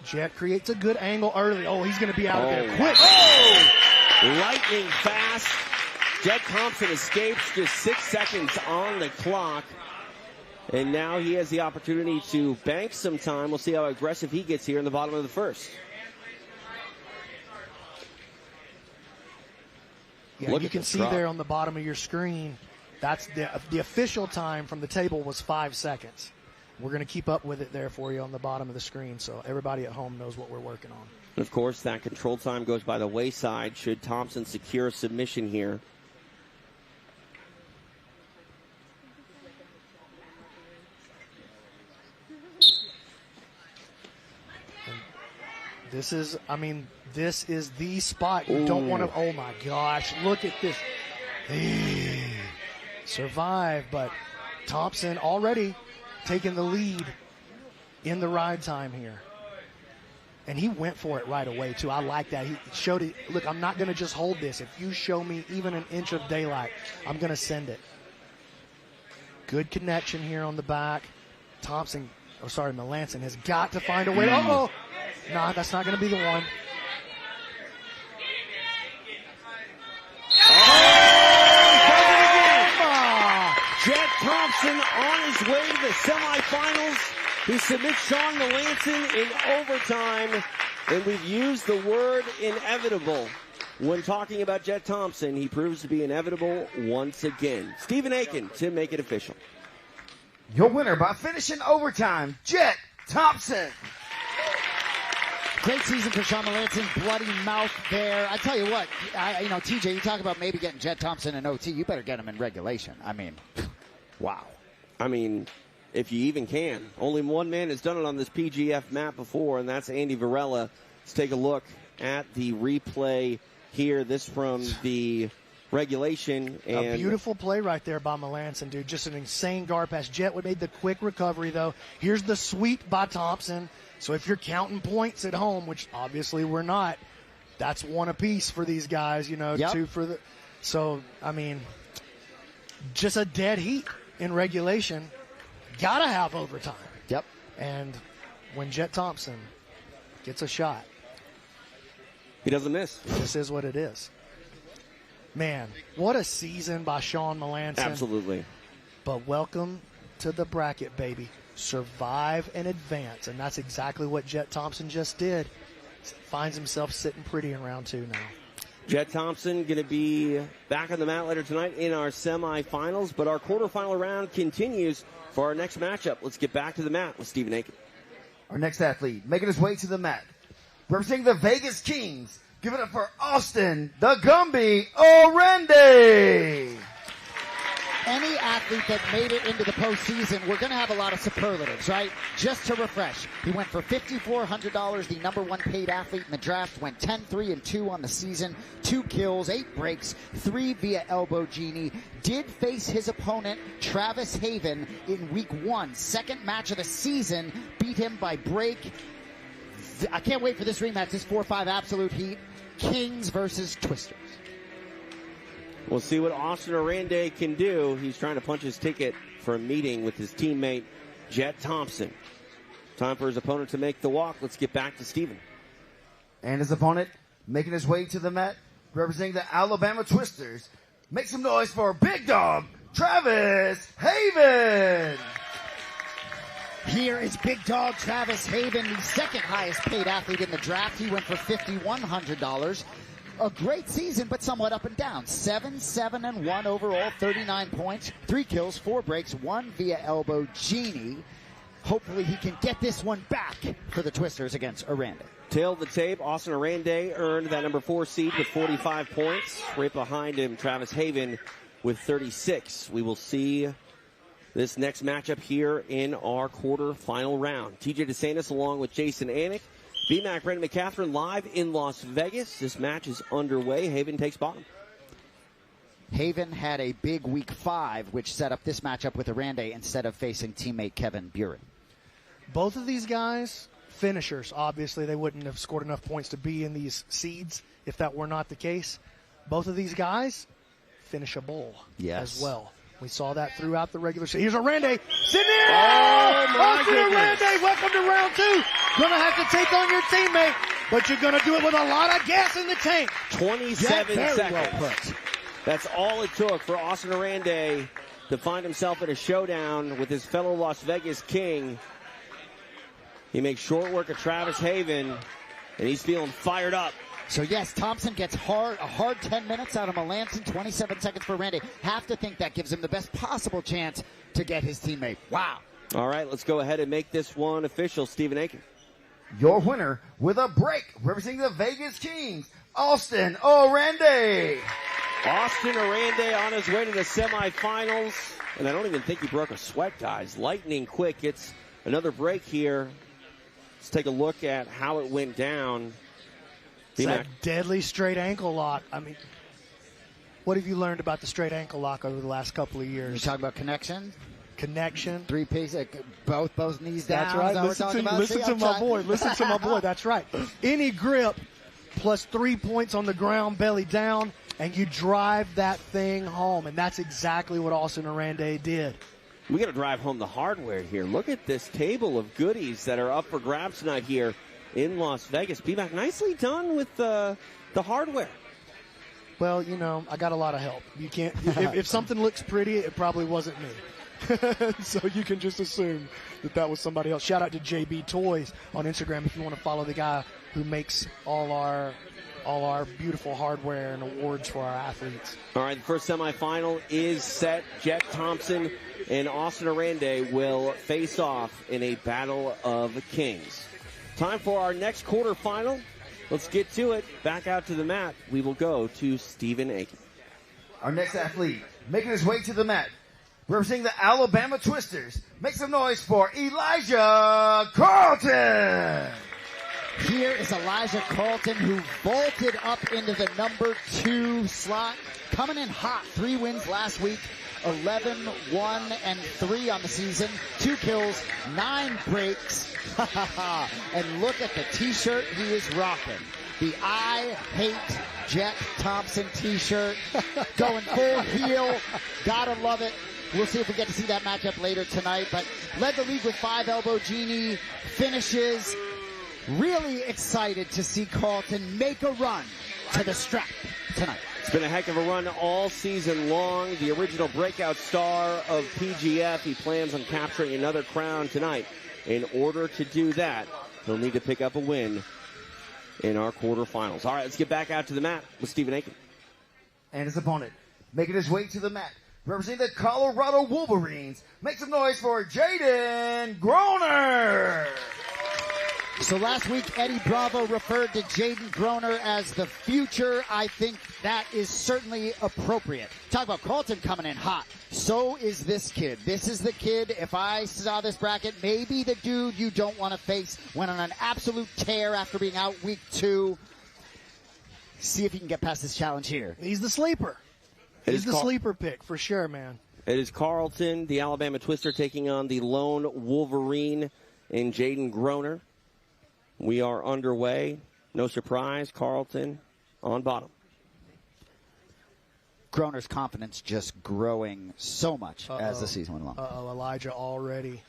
Jet creates a good angle early. Oh, he's going to be out of there quick. Oh! Lightning fast. Jet Thompson escapes, just 6 seconds on the clock. And now he has the opportunity to bank some time. We'll see how aggressive he gets here in the bottom of the first. Yeah, you can see there on the bottom of your screen, that's the official time from the table was 5 seconds. We're going to keep up with it there for you on the bottom of the screen, so everybody at home knows what we're working on. And of course, that control time goes by the wayside should Thompson secure a submission here. This is the spot. You don't want to, oh my gosh, look at this. Survive, but Thompson already taking the lead in the ride time here. And he went for it right away, too. I like that. He showed it. Look, I'm not going to just hold this. If you show me even an inch of daylight, I'm going to send it. Good connection here on the back. Meansen has got to find a way. Uh-oh. Nah, that's not going to be the one. Jet Thompson on his way to the semifinals. He submits Sean Meansen in overtime. And we've used the word inevitable when talking about Jet Thompson. He proves to be inevitable once again. Stephen Aiken to make it official. Your winner by finishing overtime, Jet Thompson. Great season for Sean Meansen. Bloody mouth there. I tell you what, TJ, you talk about maybe getting Jet Thompson in OT. You better get him in regulation. I mean, wow. I mean, if you even can. Only one man has done it on this PGF map before, and that's Andy Varela. Let's take a look at the replay here. This from the regulation. And a beautiful play right there by Meansen, dude. Just an insane guard pass. Jet would made the quick recovery, though. Here's the sweep by Thompson. So if you're counting points at home, which obviously we're not, that's one apiece for these guys, Yep. two for the. So, I mean, just a dead heat in regulation. Gotta have overtime. Yep. And when Jet Thompson gets a shot, he doesn't miss. This is what it is. Man, what a season by Sean Meansen. Absolutely. But welcome to the bracket, baby. Survive and advance. And that's exactly what Jet Thompson just did. Finds himself sitting pretty in round 2 now. Jet Thompson going to be back on the mat later tonight in our semifinals, but our quarterfinal round continues for our next matchup. Let's get back to the mat with Stephen Aiken. Our next athlete making his way to the mat, representing the Vegas Kings. Give it up for Austin, the Gumby, Oranday. Any athlete that made it into the postseason, we're going to have a lot of superlatives, right? Just to refresh, he went for $5,400, the number 1 paid athlete in the draft, went 10-3-2 on the season, 2 kills, 8 breaks, 3 via elbow genie, did face his opponent, Travis Haven, in week 1, second match of the season, beat him by break. I can't wait for this rematch, this 4-5 absolute heat, Kings versus Twisters. We'll see what Austin Oranday can do. He's trying to punch his ticket for a meeting with his teammate, Jet Thompson. Time for his opponent to make the walk. Let's get back to Steven. And his opponent making his way to the mat, representing the Alabama Twisters. Make some noise for Big Dog, Travis Haven. Here is Big Dog Travis Haven, the second highest paid athlete in the draft. He went for $5,100. A great season, but somewhat up and down. 7-7-1 overall, 39 points, 3 kills, 4 breaks, 1 via elbow genie. Hopefully he can get this one back for the Twisters against Oranday. Tail of the tape, Austin Oranday earned that number 4 seed with 45 points. Right behind him, Travis Haven with 36. We will see this next matchup here in our quarterfinal round. TJ DeSantis along with Jason Anik. BMAC Brandon McCaffrey live in Las Vegas. This match is underway. Haven takes bottom. Haven had a big week 5, which set up this matchup with Oranday instead of facing teammate Kevin Buring. Both of these guys, finishers. Obviously, they wouldn't have scored enough points to be in these seeds if that were not the case. Both of these guys finishable as well. We saw that throughout the regular season. Here's Oranday sitting in. Austin Oranday, welcome to round 2. Going to have to take on your teammate, but you're going to do it with a lot of gas in the tank. 27 seconds. Well put. That's all it took for Austin Oranday to find himself in a showdown with his fellow Las Vegas King. He makes short work of Travis Haven, and he's feeling fired up. So, yes, Thompson gets a hard 10 minutes out of Meansen, 27 seconds for Oranday. Have to think that gives him the best possible chance to get his teammate. Wow. All right, let's go ahead and make this one official. Stephen Aiken. Your winner with a break, representing the Vegas Kings, Austin Oranday. Austin Oranday on his way to the semifinals. And I don't even think he broke a sweat, guys. Lightning quick. It's another break here. Let's take a look at how it went down. It's that deadly straight ankle lock. I mean, what have you learned about the straight ankle lock over the last couple of years? You talking about connection? Connection. 3 pieces, both knees down. That's right. Listen to my boy. Listen to my boy. That's right. Any grip plus 3 points on the ground, belly down, and you drive that thing home. And that's exactly what Austin Oranday did. We got to drive home the hardware here. Look at this table of goodies that are up for grabs tonight here in Las Vegas. B-Mac, nicely done with the hardware. Well, you know, I got a lot of help. You can't. If something looks pretty, it probably wasn't me. So you can just assume that was somebody else. Shout out to JB Toys on Instagram if you want to follow the guy who makes all our beautiful hardware and awards for our athletes. All right, the first semifinal is set. Jet Thompson and Austin Oranday will face off in a battle of kings. Time for our next quarterfinal. Let's get to it. Back out to the mat. We will go to Stephen Aiken. Our next athlete making his way to the mat, representing the Alabama Twisters. Make some noise for Elijah Carlton. Here is Elijah Carlton, who vaulted up into the number 2 slot, coming in hot. 3 wins last week, 11, 1, and 3 on the season. 2 kills, 9 breaks. And look at the t-shirt he is rocking. The I Hate Jet Thompson t-shirt. Going full heel. Gotta love it. We'll see if we get to see that matchup later tonight. But led the league with 5 elbow genie finishes. Really excited to see Carlton make a run to the strap tonight. It's been a heck of a run all season long. The original breakout star of PGF. He plans on capturing another crown tonight. In order to do that, he'll need to pick up a win in our quarterfinals. All right, let's get back out to the mat with Stephen Aiken. And his opponent making his way to the mat, representing the Colorado Wolverines. Make some noise for Jaden Groner. So last week, Eddie Bravo referred to Jaden Groner as the future. I think that is certainly appropriate. Talk about Carlton coming in hot. So is this kid. This is the kid, if I saw this bracket, maybe the dude you don't want to face. Went on an absolute tear after being out week 2. See if he can get past this challenge here. He's the sleeper. He's the sleeper pick for sure, man. It is Carlton, the Alabama Twister, taking on the lone Wolverine in Jaden Groner. We are underway. No surprise, Carlton on bottom. Groner's confidence just growing so much as the season went along. Elijah already.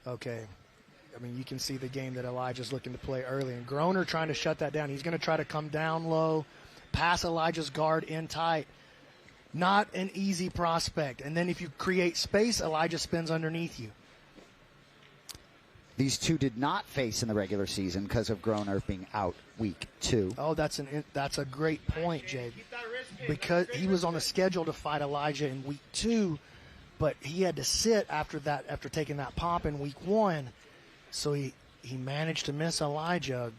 Okay. I mean, you can see the game that Elijah's looking to play early. And Groner trying to shut that down. He's going to try to come down low, pass Elijah's guard in tight. Not an easy prospect. And then if you create space, Elijah spins underneath you. These two did not face in the regular season because of Groner being out week 2. Oh, that's a great point, Jay. Because he was on the schedule to fight Elijah in week 2, but he had to sit after taking that pop in week 1. So he managed to miss Elijah.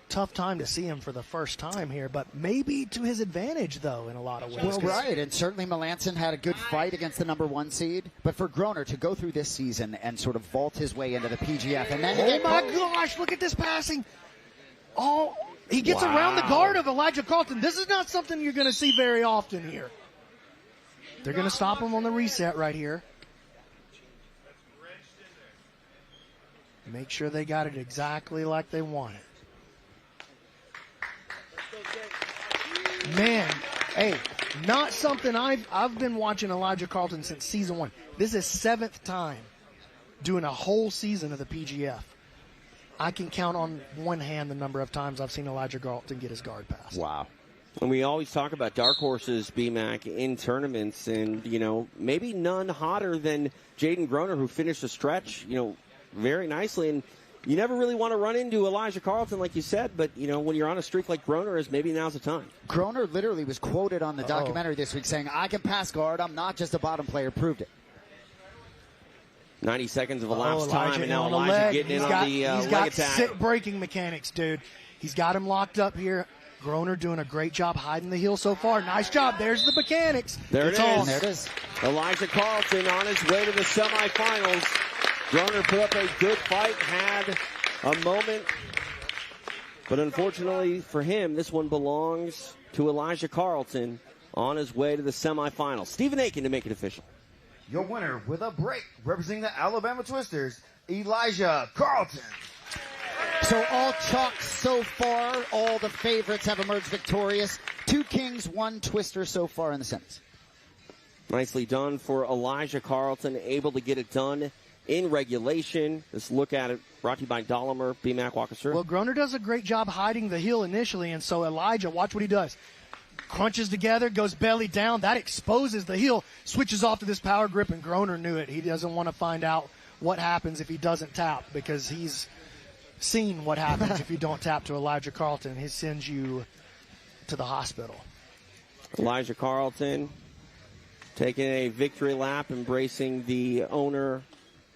Tough time to see him for the first time here, but maybe to his advantage, though, in a lot of ways. Well, right, and certainly Meansen had a good fight against the number 1 seed, but for Groner to go through this season and sort of vault his way into the PGF, and then oh my gosh, look at this passing! Oh, he gets around the guard of Elijah Carlton. This is not something you're going to see very often here. They're going to stop him on the reset right here. Make sure they got it exactly like they want it. Man, hey, not something I've been watching Elijah Carlton since season 1. This is 7th time doing a whole season of the PGF. I can count on one hand the number of times I've seen Elijah Carlton get his guard passed. Wow. And we always talk about dark horses, BMAC, in tournaments, and, maybe none hotter than Jaden Groner, who finished the stretch, very nicely. And you never really want to run into Elijah Carlton, like you said, but, when you're on a streak like Groner is, maybe now's the time. Groner literally was quoted on the documentary this week saying, I can pass guard, I'm not just a bottom player, proved it. 90 seconds of elapsed time, and now Elijah getting in on the leg attack. He's got sick breaking mechanics, dude. He's got him locked up here. Groner doing a great job hiding the heel so far. Nice job. There's the mechanics. There it is. There it is. Elijah Carlton on his way to the semifinals. Groner put up a good fight, had a moment. But unfortunately for him, this one belongs to Elijah Carlton on his way to the semifinals. Stephen Aiken to make it official. Your winner with a break, representing the Alabama Twisters, Elijah Carlton. So all chalk so far. All the favorites have emerged victorious. 2 kings, 1 twister so far in the semis. Nicely done for Elijah Carlton, able to get it done in regulation. Let's look at it. Brought to you by Dolomer. B-Mac, walk us through. Well, Groner does a great job hiding the heel initially, and so Elijah, watch what he does. Crunches together, goes belly down. That exposes the heel, switches off to this power grip, and Groner knew it. He doesn't want to find out what happens if he doesn't tap, because he's seen what happens if you don't tap to Elijah Carlton. He sends you to the hospital. Elijah Carlton taking a victory lap, embracing the owner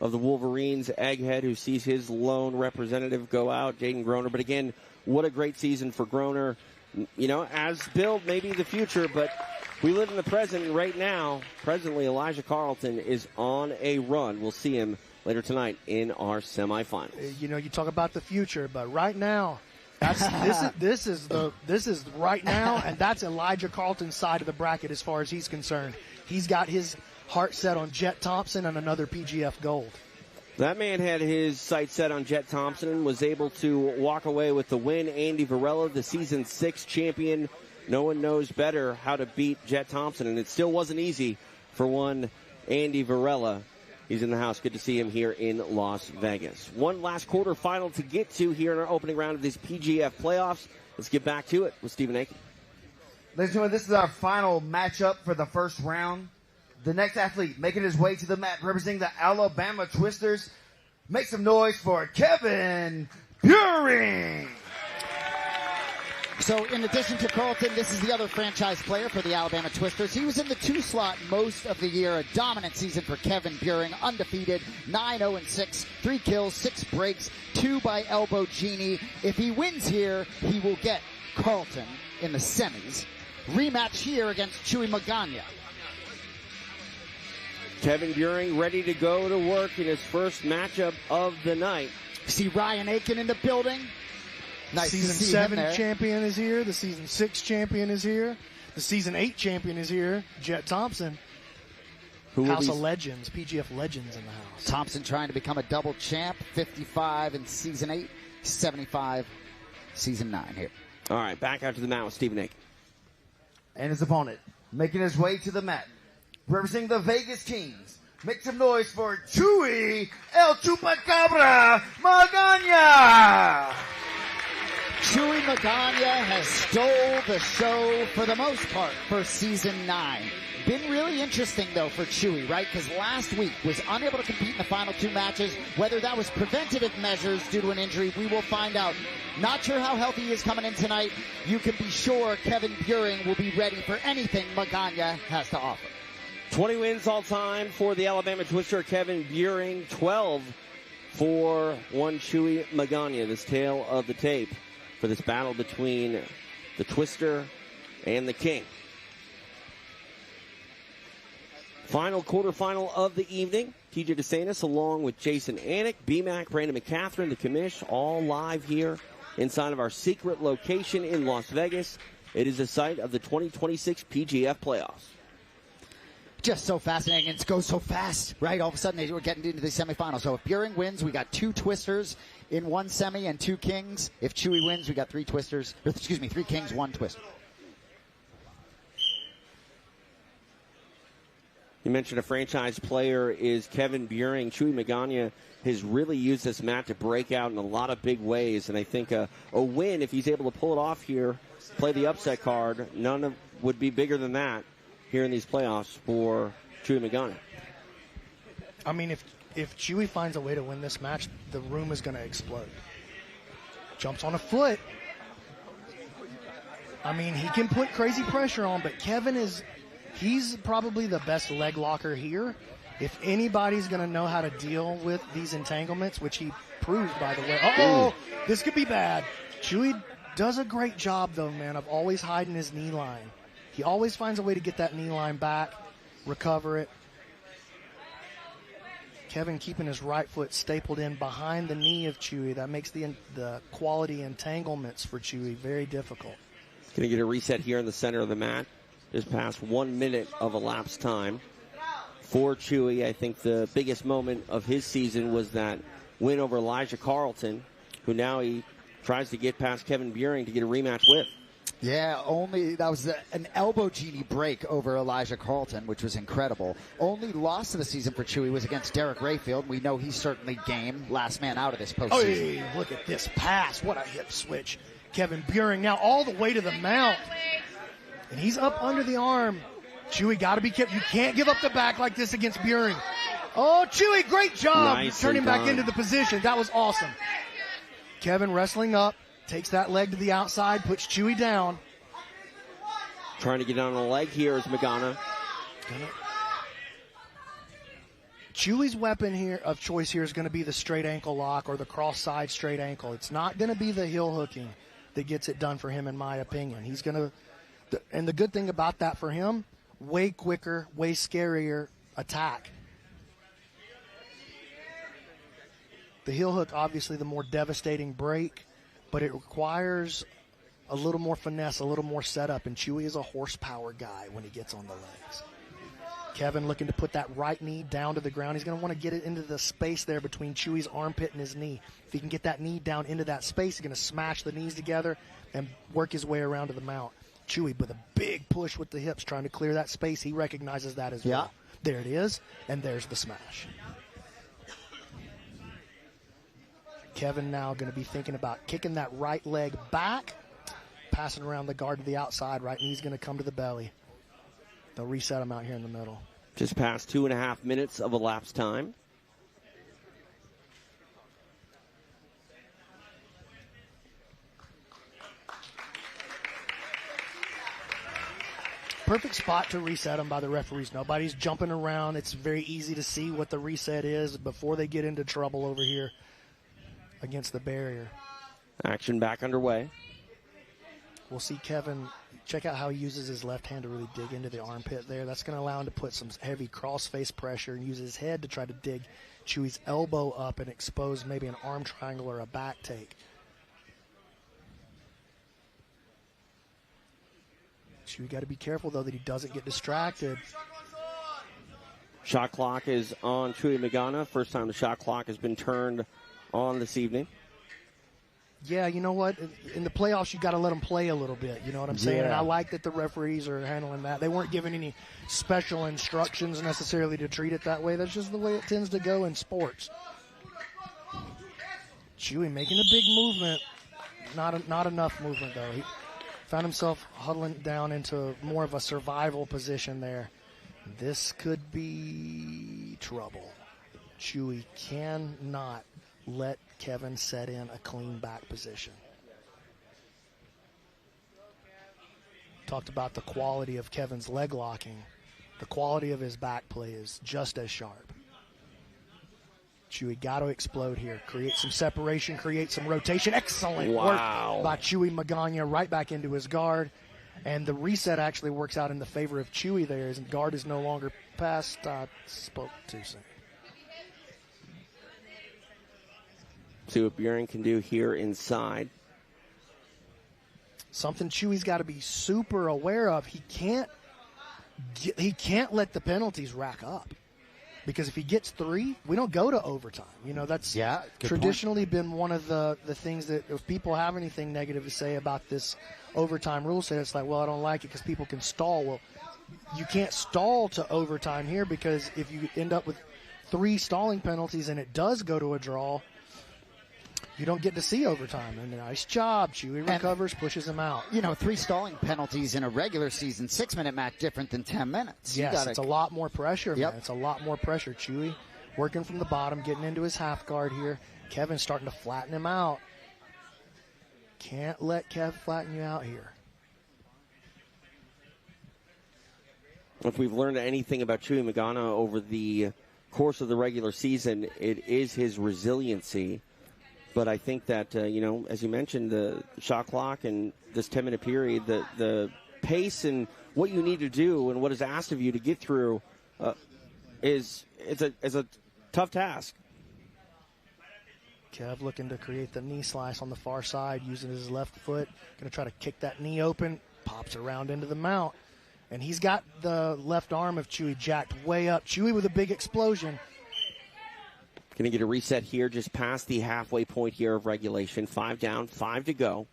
of the Wolverines, Egghead, who sees his lone representative go out, Jaden Groner. But again, what a great season for Groner. You know, as build maybe the future, but we live in the present right now. Presently, Elijah Carlton is on a run. We'll see him later tonight in our semifinals. You know, you talk about the future, but right now, this is right now, and that's Elijah Carlton's side of the bracket as far as he's concerned. He's got his heart set on Jet Thompson and another PGF Gold. That man had his sights set on Jet Thompson and was able to walk away with the win. Andy Varela, the season 6 champion. No one knows better how to beat Jet Thompson, and it still wasn't easy for one Andy Varela. He's in the house. Good to see him here in Las Vegas. One last quarterfinal to get to here in our opening round of these PGF playoffs. Let's get back to it with Stephen Aiken. Ladies and gentlemen, this is our final matchup for the first round. The next athlete making his way to the mat, representing the Alabama Twisters. Make some noise for Kevin Buring. So in addition to Carlton, this is the other franchise player for the Alabama Twisters. He was in the 2 slot most of the year. A dominant season for Kevin Buring. Undefeated, 9-0-6, 3 kills, 6 breaks, 2 by elbow genie. If he wins here, he will get Carlton in the semis. Rematch here against Chewy Magna. Kevin Buring ready to go to work in his first matchup of the night. See Ryan Aiken in the building. Nice Season to see 7 him there. champion is here. The Season 6 champion is here. The Season 8 champion is here. Jet Thompson. House of Legends. PGF Legends in the house. Thompson trying to become a double champ. 55 in Season 8. 75 Season 9 here. All right, back out to the mat with Stephen Aiken. And his opponent making his way to the mat, representing the Vegas Kings. Make some noise for Chewy El Chupacabra Magna. Chewy Magna has stole the show for the most part for Season 9. Been really interesting, though, for Chewy, right? Because last week was unable to compete in the final 2 matches. Whether that was preventative measures due to an injury, we will find out. Not sure how healthy he is coming in tonight. You can be sure Kevin Buring will be ready for anything Magna has to offer. 20 wins all time for the Alabama Twister, Kevin Buring. 12 for one Chewy Magna. This tale of the tape for this battle between the Twister and the King. Final quarterfinal of the evening. TJ DeSantis along with Jason Anik, B-Mac, Brandon McCatherine, the commish, all live here inside of our secret location in Las Vegas. It is the site of the 2026 PGF playoffs. Just so fascinating. It goes so fast, right? All of a sudden, we're getting into the semifinals. So if Buring wins, we got 2 Twisters in 1 semi and 2 Kings. If Chewy wins, we got 3 Twisters. 3 Kings, 1 Twister. You mentioned a franchise player is Kevin Buring. Chewy Magna has really used this mat to break out in a lot of big ways, and I think a win, if he's able to pull it off here, play the upset card, would be bigger than that here in these playoffs for Chewy Magna. I mean, if Chewy finds a way to win this match, the room is going to explode. Jumps on a foot. I mean, he can put crazy pressure on, but Kevin he's probably the best leg locker here. If anybody's going to know how to deal with these entanglements, which he proved, by the way. Uh-oh, this could be bad. Chewy does a great job, though, man, of always hiding his knee line. He always finds a way to get that knee line back, recover it. Kevin keeping his right foot stapled in behind the knee of Chewy. That makes the quality entanglements for Chewy very difficult. Going to get a reset here in the center of the mat. Just past 1 minute of elapsed time for Chewy. I think the biggest moment of his season was that win over Elijah Carlton, who now he tries to get past Kevin Buring to get a rematch with. Yeah, that was an elbow genie break over Elijah Carlton, which was incredible. Only loss of the season for Chewy was against Derek Rayfield. We know he's certainly game, last man out of this postseason. Oh, hey, look at this pass. What a hip switch. Kevin Buring now all the way to the mount. And he's up under the arm. Chewy got to be careful. You can't give up the back like this against Buring. Oh, Chewy, great job turning back into the position. That was awesome. Kevin wrestling up. Takes that leg to the outside, puts Chewy down. Trying to get on the leg here is Magna. Chewy's weapon here of choice here is going to be the straight ankle lock or the cross side straight ankle. It's not going to be the heel hooking that gets it done for him, in my opinion. He's going to, and the good thing about that for him, way quicker, way scarier attack. The heel hook, obviously, the more devastating break, but it requires a little more finesse, a little more setup, and Chewy is a horsepower guy when he gets on the legs. Kevin looking to put that right knee down to the ground. He's going to want to get it into the space there between Chewy's armpit and his knee. If he can get that knee down into that space, he's going to smash the knees together and work his way around to the mount. Chewy with a big push with the hips, trying to clear that space. He recognizes that as well. There it is, and there's the smash. Kevin now going to be thinking about kicking that right leg back, passing around the guard to the outside. Right knee's going to come to the belly. They'll reset him out here in the middle. Just past 2.5 minutes of elapsed time. Perfect spot to reset him by the referees. Nobody's jumping around. It's very easy to see what the reset is before they get into trouble over here against the barrier. Action back underway. We'll see Kevin, check out how he uses his left hand to really dig into the armpit there. That's going to allow him to put some heavy cross-face pressure and use his head to try to dig Chewy's elbow up and expose maybe an arm triangle or a back take. Chewy got to be careful, though, that he doesn't get distracted. Shot clock is on Chewy Magana. First time the shot clock has been turned on this evening. Yeah, you know what? In the playoffs, you got to let them play a little bit. You know what I'm saying? Yeah. And I like that the referees are handling that. They weren't given any special instructions necessarily to treat it that way. That's just the way it tends to go in sports. Chewy making a big movement. Not enough movement, though. He found himself huddling down into more of a survival position there. This could be trouble. Chewy cannot let Kevin set in a clean back position. Talked about the quality of Kevin's leg locking. The quality of his back play is just as sharp. Chewy got to explode here. Create some separation, create some rotation. Excellent work by Chewy Magana right back into his guard. And the reset actually works out in the favor of Chewy there. His guard is no longer past. Spoke too soon. See what Buring can do here inside. Something Chewy's got to be super aware of. He can't let the penalties rack up. Because if he gets 3, we don't go to overtime. You know, that's traditionally been one of the things that if people have anything negative to say about this overtime rule set, it's like, well, I don't like it because people can stall. Well, you can't stall to overtime here because if you end up with 3 stalling penalties and it does go to a draw, you don't get to see overtime. And nice job. Chewy recovers, pushes him out. You know, 3 stalling penalties in a regular season 6-minute match different than 10 minutes. Yes, it's a lot more pressure, man. It's a lot more pressure. Chewy working from the bottom, getting into his half guard here. Kevin's starting to flatten him out. Can't let Kev flatten you out here. If we've learned anything about Chewy Magana over the course of the regular season, it is his resiliency. But I think that, you know, as you mentioned, the shot clock and this 10-minute period, the pace and what you need to do and what is asked of you to get through is a tough task. Kev looking to create the knee slice on the far side, using his left foot. Going to try to kick that knee open. Pops around into the mount. And he's got the left arm of Chewy jacked way up. Chewy with a big explosion. Going to get a reset here just past the halfway point here of regulation. 5 down, 5 to go.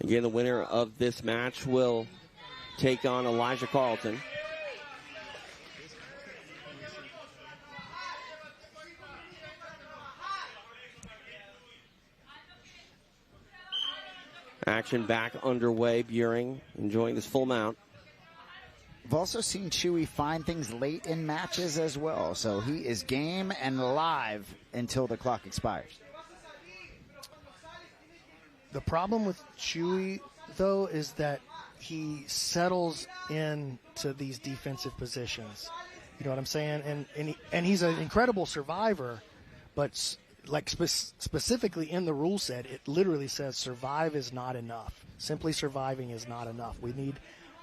Again, the winner of this match will take on Elijah Carlton. Action back underway. Buring enjoying this full mount. I've also seen Chewy find things late in matches as well, so he is game and live until the clock expires. The problem with Chewy, though, is that he settles into these defensive positions. You know what I'm saying? And he's an incredible survivor, but like specifically in the rule set, it literally says survive is not enough. Simply surviving is not enough. We need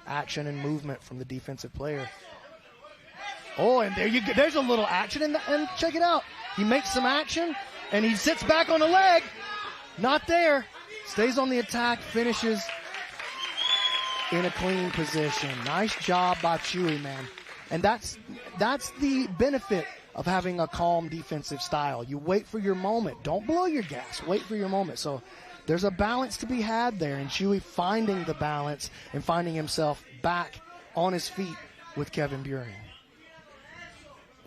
action and movement from the defensive player. Oh, and there you go. There's a little action, and check it out. He makes some action, and he sits back on the leg. Not there. Stays on the attack, finishes in a clean position. Nice job by Chewy, man. And that's the benefit of having a calm defensive style. You wait for your moment. Don't blow your gas. Wait for your moment. So there's a balance to be had there, and Chewy finding the balance and finding himself back on his feet with Kevin Buring.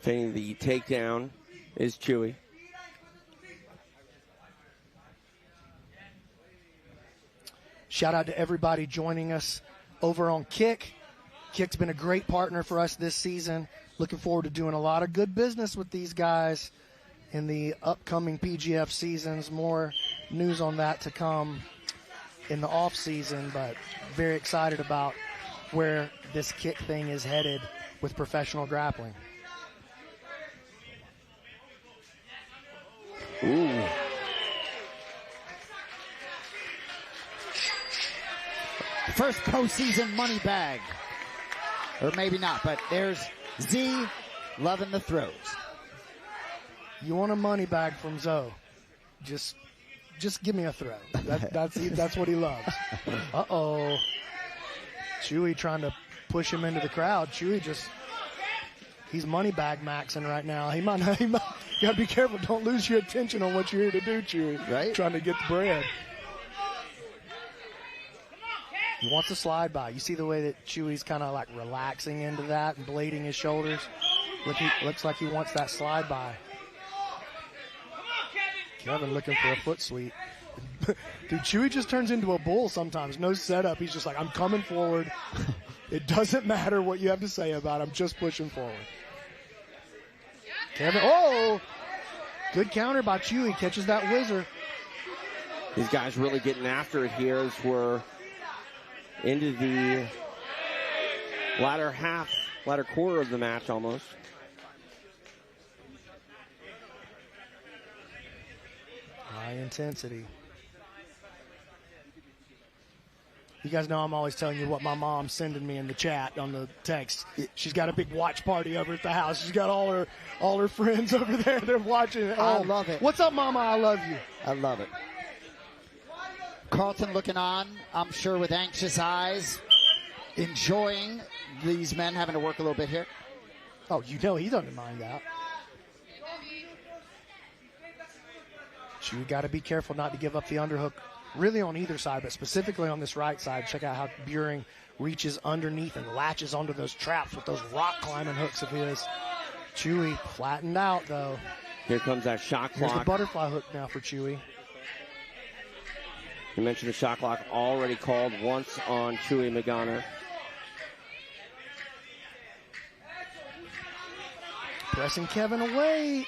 Taking the takedown is Chewy. Shout out to everybody joining us over on Kick. Kick's been a great partner for us this season. Looking forward to doing a lot of good business with these guys in the upcoming PGF seasons. More news on that to come in the off season, but very excited about where this Kick thing is headed with professional grappling. Ooh. First postseason money bag. Or maybe not, but there's Z loving the throws. You want a money bag from Zoe? Just give me a throw. That's what he loves. Uh-oh. Chewy trying to push him into the crowd. Chewy he's money bag maxing right now. He might you gotta be careful. Don't lose your attention on what you're here to do, Chewy. Right? Trying to get the bread. He wants a slide by. You see the way that Chewy's kind of like relaxing into that and blading his shoulders? Looks like he wants that slide by. Kevin looking for a foot sweep. Dude, Chewy just turns into a bull sometimes. No setup. He's just like, I'm coming forward. It doesn't matter what you have to say about it. I'm just pushing forward. Kevin, oh! Good counter by Chewy. Catches that whizzer. These guys really getting after it here as we're into the latter quarter of the match almost. High intensity. You guys know I'm always telling you what my mom's sending me in the chat on the text. She's got a big watch party over at the house. She's got all her friends over there. They're watching it. I love it. What's up, Mama? I love you. I love it. Carlton looking on, I'm sure with anxious eyes, enjoying these men having to work a little bit here. Oh, you know he doesn't mind that. You got to be careful not to give up the underhook, really on either side, but specifically on this right side. Check out how Buring reaches underneath and latches onto those traps with those rock climbing hooks of his. Chewy flattened out, though. Here comes that shot clock. Here's the butterfly hook now for Chewy. You mentioned the shot clock already called once on Chewy Magna. Pressing Kevin away.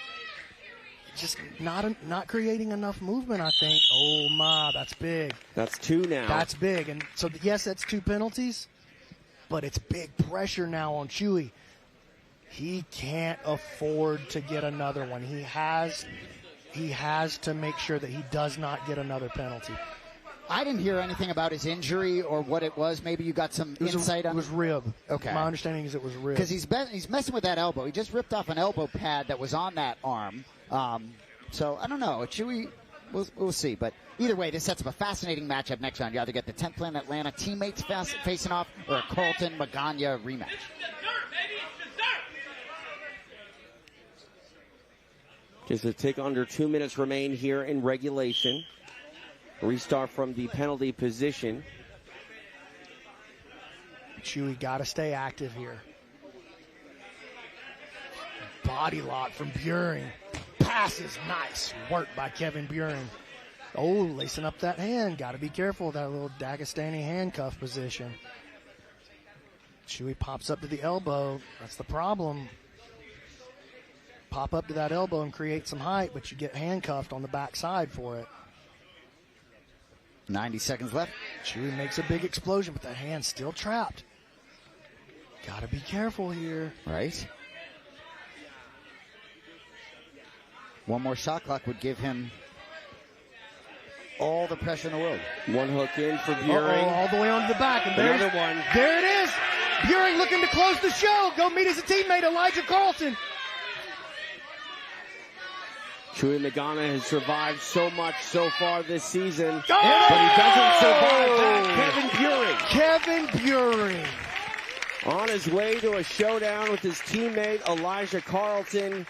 Just not creating enough movement, I think. Oh, my, that's big. That's 2 now. That's big. And so, yes, that's 2 penalties, but it's big pressure now on Chewy. He can't afford to get another one. He has to make sure that he does not get another penalty. I didn't hear anything about his injury or what it was. Maybe you got some insight on it. It was rib. Okay. My understanding is it was rib. Because he's messing with that elbow. He just ripped off an elbow pad that was on that arm. So I don't know. Chewy, we'll see. But either way, this sets up a fascinating matchup next round. You either get the 10th Planet Atlanta teammates facing off or a Carlton Magna rematch. Just a tick under 2 minutes remain here in regulation. Restart from the penalty position. Chewy got to stay active here. Body lock from Buring. Pass is nice. Work by Kevin Buring. Oh, lacing up that hand. Got to be careful of that little Dagestani handcuff position. Chewy pops up to the elbow. That's the problem. Pop up to that elbow and create some height, but you get handcuffed on the backside for it. 90 seconds left. Chewy makes a big explosion, but that hand's still trapped. Got to be careful here. Right. One more shot clock would give him all the pressure in the world. One hook in for Buring. All the way onto the back. And another one. There it is. Buring looking to close the show. Go meet his teammate, Elijah Carlton. Chewy Magana has survived so much so far this season, but he doesn't survive that. Kevin Buring. On his way to a showdown with his teammate, Elijah Carlton.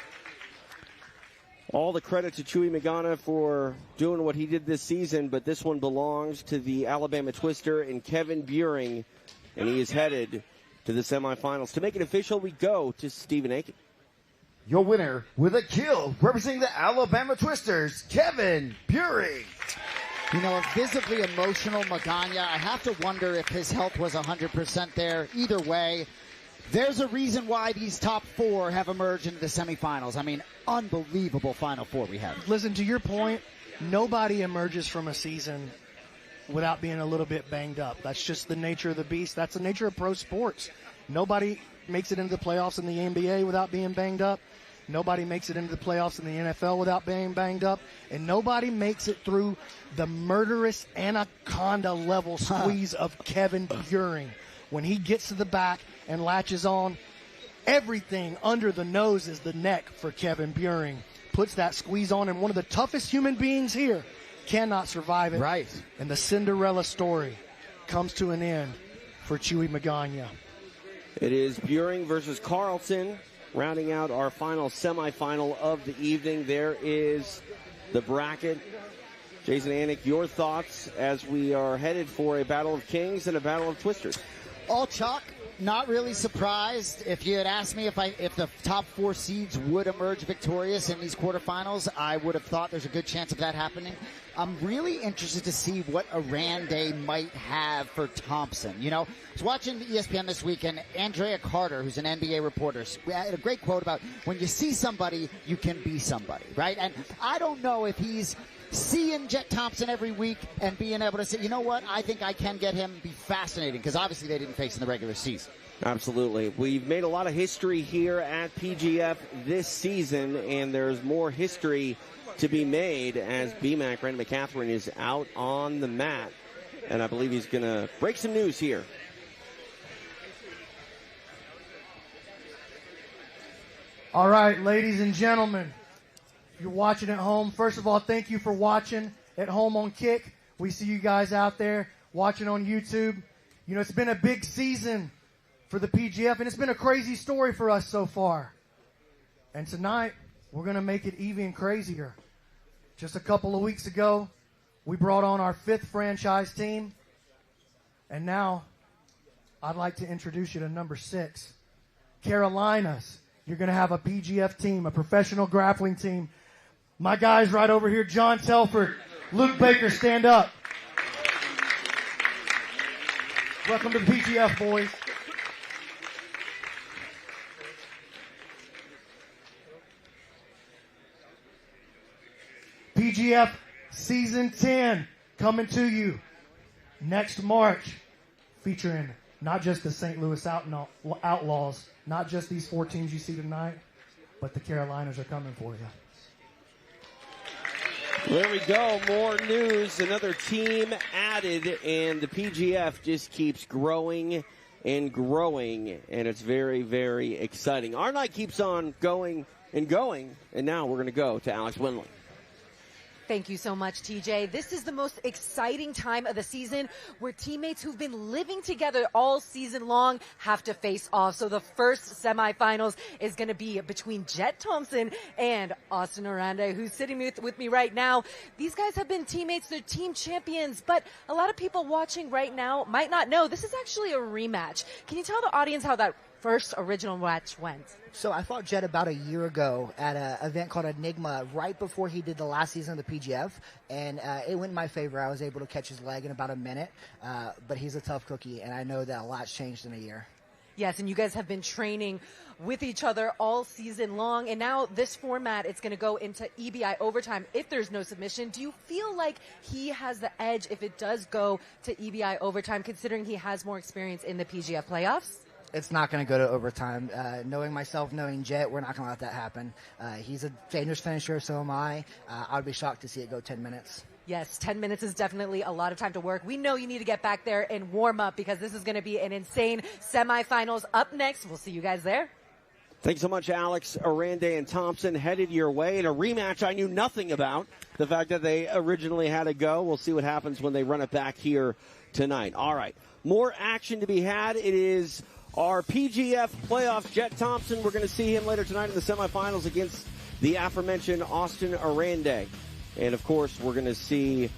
All the credit to Chewy Magana for doing what he did this season, but this one belongs to the Alabama Twister and Kevin Buring, and he is headed to the semifinals. To make it official, we go to Stephen Aiken. Your winner with a kill, representing the Alabama Twisters, Kevin Buring. You know, a visibly emotional Magana. I have to wonder if his health was 100% there. Either way, there's a reason why these top four have emerged into the semifinals. I mean, unbelievable Final Four we have. Listen, to your point, nobody emerges from a season without being a little bit banged up. That's just the nature of the beast. That's the nature of pro sports. Nobody makes it into the playoffs in the NBA without being banged up. Nobody makes it into the playoffs in the NFL without being banged up. And nobody makes it through the murderous anaconda-level squeeze of Kevin Buring. When he gets to the back and latches on, everything under the nose is the neck for Kevin Buring. Puts that squeeze on, and one of the toughest human beings here cannot survive it. Right. And the Cinderella story comes to an end for Chewy Magana. It is Buring versus Carlton, rounding out our final semifinal of the evening. There is the bracket. Jason Anik, your thoughts as we are headed for a battle of kings and a battle of twisters? All chalk. Not really surprised. If you had asked me if the top four seeds would emerge victorious in these quarterfinals, I would have thought there's a good chance of that happening. I'm really interested to see what Oranday might have for Thompson. You know, I was watching ESPN this week, and Andrea Carter, who's an NBA reporter, had a great quote about when you see somebody, you can be somebody, right? And I don't know if he's seeing Jet Thompson every week and being able to say, you know what, I think I can get him, be fascinating, because obviously they didn't face in the regular season. Absolutely. We've made a lot of history here at PGF this season, and there's more history to be made as BMAC, Brandon McCaffrey, is out on the mat, and I believe he's going to break some news here. All right, ladies and gentlemen. If you're watching at home, first of all, thank you for watching at home on Kick. We see you guys out there watching on YouTube. You know, it's been a big season for the PGF, and it's been a crazy story for us so far. And tonight, we're going to make it even crazier. Just a couple of weeks ago, we brought on our 5th franchise team. And now, I'd like to introduce you to number 6, Carolinas. You're going to have a PGF team, a professional grappling team. My guys right over here, John Telford, Luke Baker, stand up. Welcome to the PGF, boys. PGF Season 10 coming to you next March, featuring not just the St. Louis Outlaws, not just these 4 teams you see tonight, but the Carolinas are coming for you. There we go. More news. Another team added, and the PGF just keeps growing and growing, and it's very, very exciting. Our night keeps on going and going, and now we're going to go to Alex Winley. Thank you so much, TJ. This is the most exciting time of the season where teammates who've been living together all season long have to face off. So the first semifinals is going to be between Jet Thompson and Austin Oranday, who's sitting with me right now. These guys have been teammates. They're team champions, but a lot of people watching right now might not know this is actually a rematch. Can you tell the audience how that first original match went? So I fought Jet about a year ago at an event called Enigma right before he did the last season of the PGF, and it went in my favor. I was able to catch his leg in about a minute, but he's a tough cookie, and I know that a lot's changed in a year. Yes, and you guys have been training with each other all season long, and now this format, it's going to go into EBI overtime if there's no submission. Do you feel like he has the edge if it does go to EBI overtime, considering he has more experience in the PGF playoffs? It's not going to go to overtime. Knowing myself, knowing Jet, we're not going to let that happen. He's a dangerous finisher, so am I. I would be shocked to see it go 10 minutes. Yes, 10 minutes is definitely a lot of time to work. We know you need to get back there and warm up because this is going to be an insane semifinals. Up next, we'll see you guys there. Thanks so much, Alex. Oranday and Thompson headed your way in a rematch I knew nothing about. The fact that they originally had to go. We'll see what happens when they run it back here tonight. All right, more action to be had. It is our PGF playoffs. Jet Thompson, we're going to see him later tonight in the semifinals against the aforementioned Austin Oranday. And, of course, we're going to see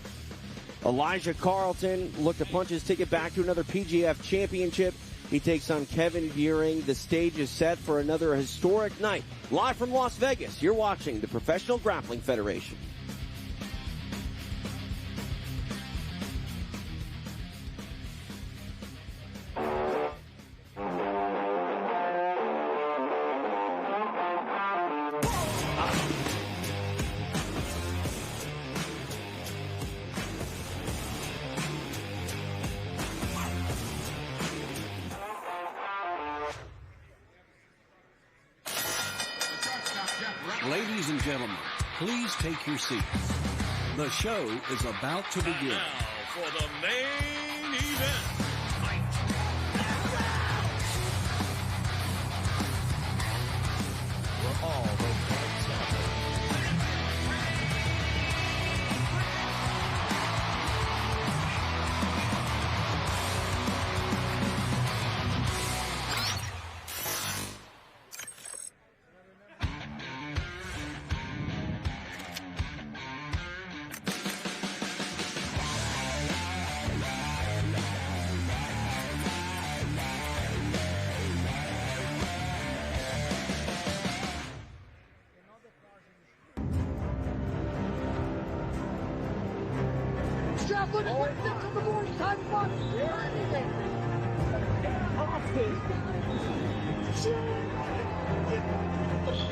Elijah Carlton look to punch his ticket back to another PGF championship. He takes on Kevin Buring. The stage is set for another historic night. Live from Las Vegas, you're watching the Professional Grappling Federation. Ladies and gentlemen, please take your seats. The show is about to begin. Now for the main event. We're all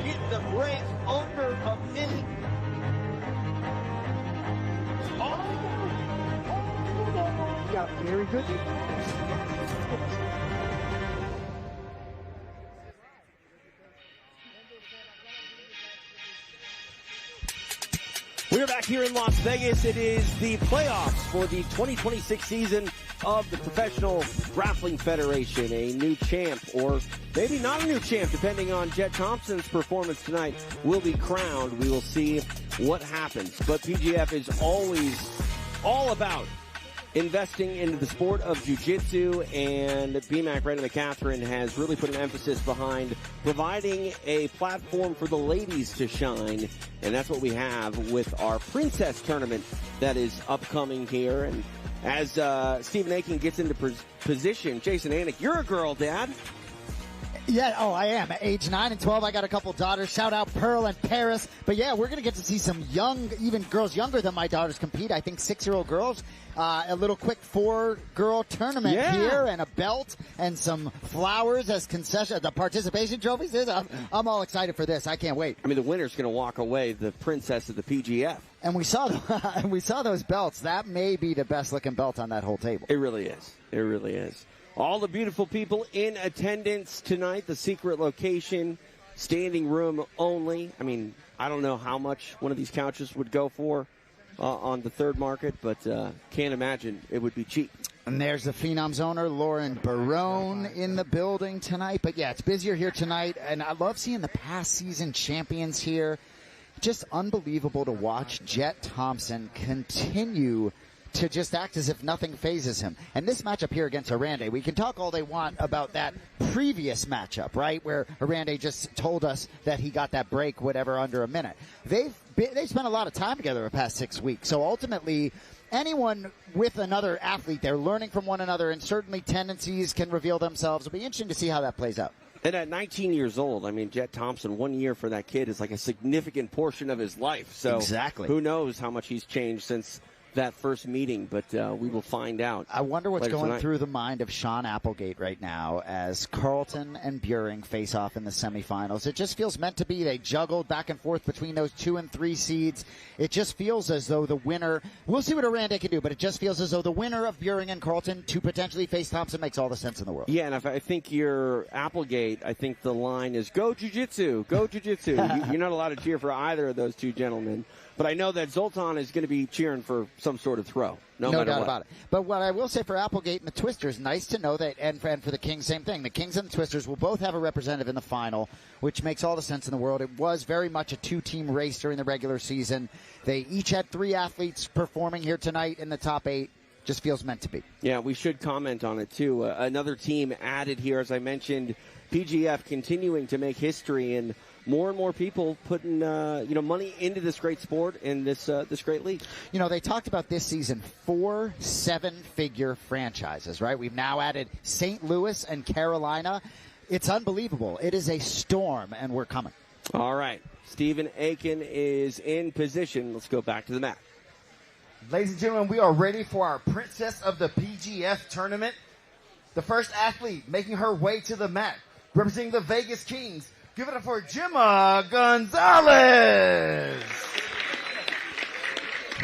Get the break under a minute. Yeah, very good. We're back here in Las Vegas. It is the playoffs for the 2026 season of the Professional Grappling Federation. A new champ, or maybe not a new champ, depending on Jet Thompson's performance tonight, will be crowned. We will see what happens. But PGF is always all about investing into the sport of jiu-jitsu, and BMAC Brandon McCatherine has really put an emphasis behind providing a platform for the ladies to shine, and that's what we have with our Princess tournament that is upcoming here. And as Stephen Aiken gets into position, Jason Anik, you're a girl, Dad. Yeah, I am. At age 9 and 12, I got a couple daughters. Shout out Pearl and Paris. But yeah, we're going to get to see some young, even girls younger than my daughters compete. I think 6-year-old girls. A little quick 4-girl tournament here, and a belt and some flowers as concession. The participation trophies. I'm all excited for this. I can't wait. I mean, the winner's going to walk away the princess of the PGF. And we saw those belts. That may be the best looking belt on that whole table. It really is. It really is. All the beautiful people in attendance tonight. The secret location, standing room only. I mean, I don't know how much one of these couches would go for. on the third market, but can't imagine it would be cheap. And there's the Phenom's owner, Lauren Barone, in the building tonight. But yeah, it's busier here tonight, and I love seeing the past season champions here. Just unbelievable to watch Jet Thompson continue to just act as if nothing phases him. And this matchup here against Oranday, we can talk all they want about that previous matchup, right, where Oranday just told us that he got that break, whatever, under a minute. They've spent a lot of time together the past 6 weeks. So ultimately, anyone with another athlete, they're learning from one another, and certainly tendencies can reveal themselves. It'll be interesting to see how that plays out. And at 19 years old, I mean, Jet Thompson, 1 year for that kid is like a significant portion of his life. So exactly. Who knows how much he's changed since that first meeting, but we will find out. I wonder what's going tonight. through the mind of Sean Applegate right now as Carlton and Buring face off in the semifinals. It just feels meant to be. They juggled back and forth between those 2 and 3 seeds. It just feels as though the winner, we'll see what Oranday can do, but it just feels as though the winner of Buring and Carlton to potentially face Thompson makes all the sense in the world. Yeah, and if I think you're Applegate, I think the line is go jiu-jitsu, go jiu-jitsu. You're not allowed to cheer for either of those two gentlemen. But I know that Zoltan is going to be cheering for some sort of throw. No matter doubt what. about it. But what I will say for Applegate and the Twisters, nice to know that, and for the Kings, same thing. The Kings and the Twisters will both have a representative in the final, which makes all the sense in the world. It was very much a 2-team race during the regular season. They each had 3 athletes performing here tonight in the top 8. Just feels meant to be. Yeah, we should comment on it, too. Another team added here, as I mentioned, PGF continuing to make history, and more and more people putting money into this great sport and this great league. You know, they talked about this season 4 7-figure franchises, right? We've now added St. Louis and Carolina. It's unbelievable. It is a storm, and we're coming. All right. Stephen Aiken is in position. Let's go back to the mat. Ladies and gentlemen, we are ready for our Princess of the PGF tournament. The first athlete making her way to the mat, representing the Vegas Kings. Give it up for Gemma Gonzalez.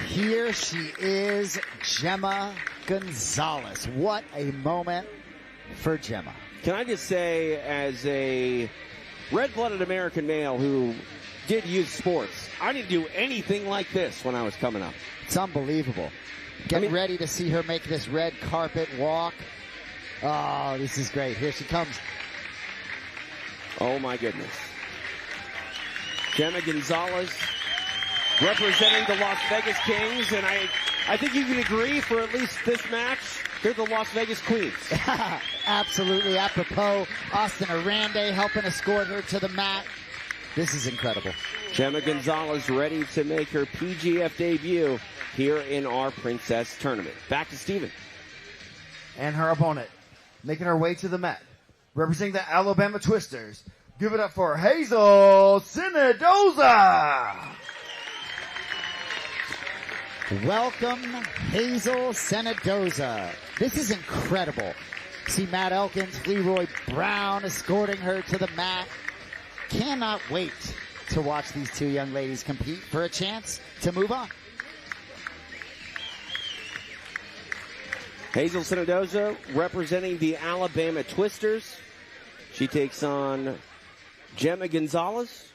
Here she is, Gemma Gonzalez. What a moment for Gemma. Can I just say, as a red-blooded American male who did youth sports, I didn't do anything like this when I was coming up. It's unbelievable. Get ready to see her make this red carpet walk. Oh, this is great. Here she comes. Oh, my goodness. Gemma Gonzalez representing the Las Vegas Kings, and I think you can agree for at least this match, they're the Las Vegas Queens. Absolutely apropos. Austin Oranday helping escort her to the mat. This is incredible. Gemma Gonzalez ready to make her PGF debut here in our Princess tournament. Back to Steven. And her opponent making her way to the mat, representing the Alabama Twisters. Give it up for Hazel Sinadoza. Welcome, Hazel Sinadoza. This is incredible. See Matt Elkins, Leroy Brown escorting her to the mat. Cannot wait to watch these two young ladies compete for a chance to move on. Hazel Sinadoza representing the Alabama Twisters. She takes on Gemma Gonzalez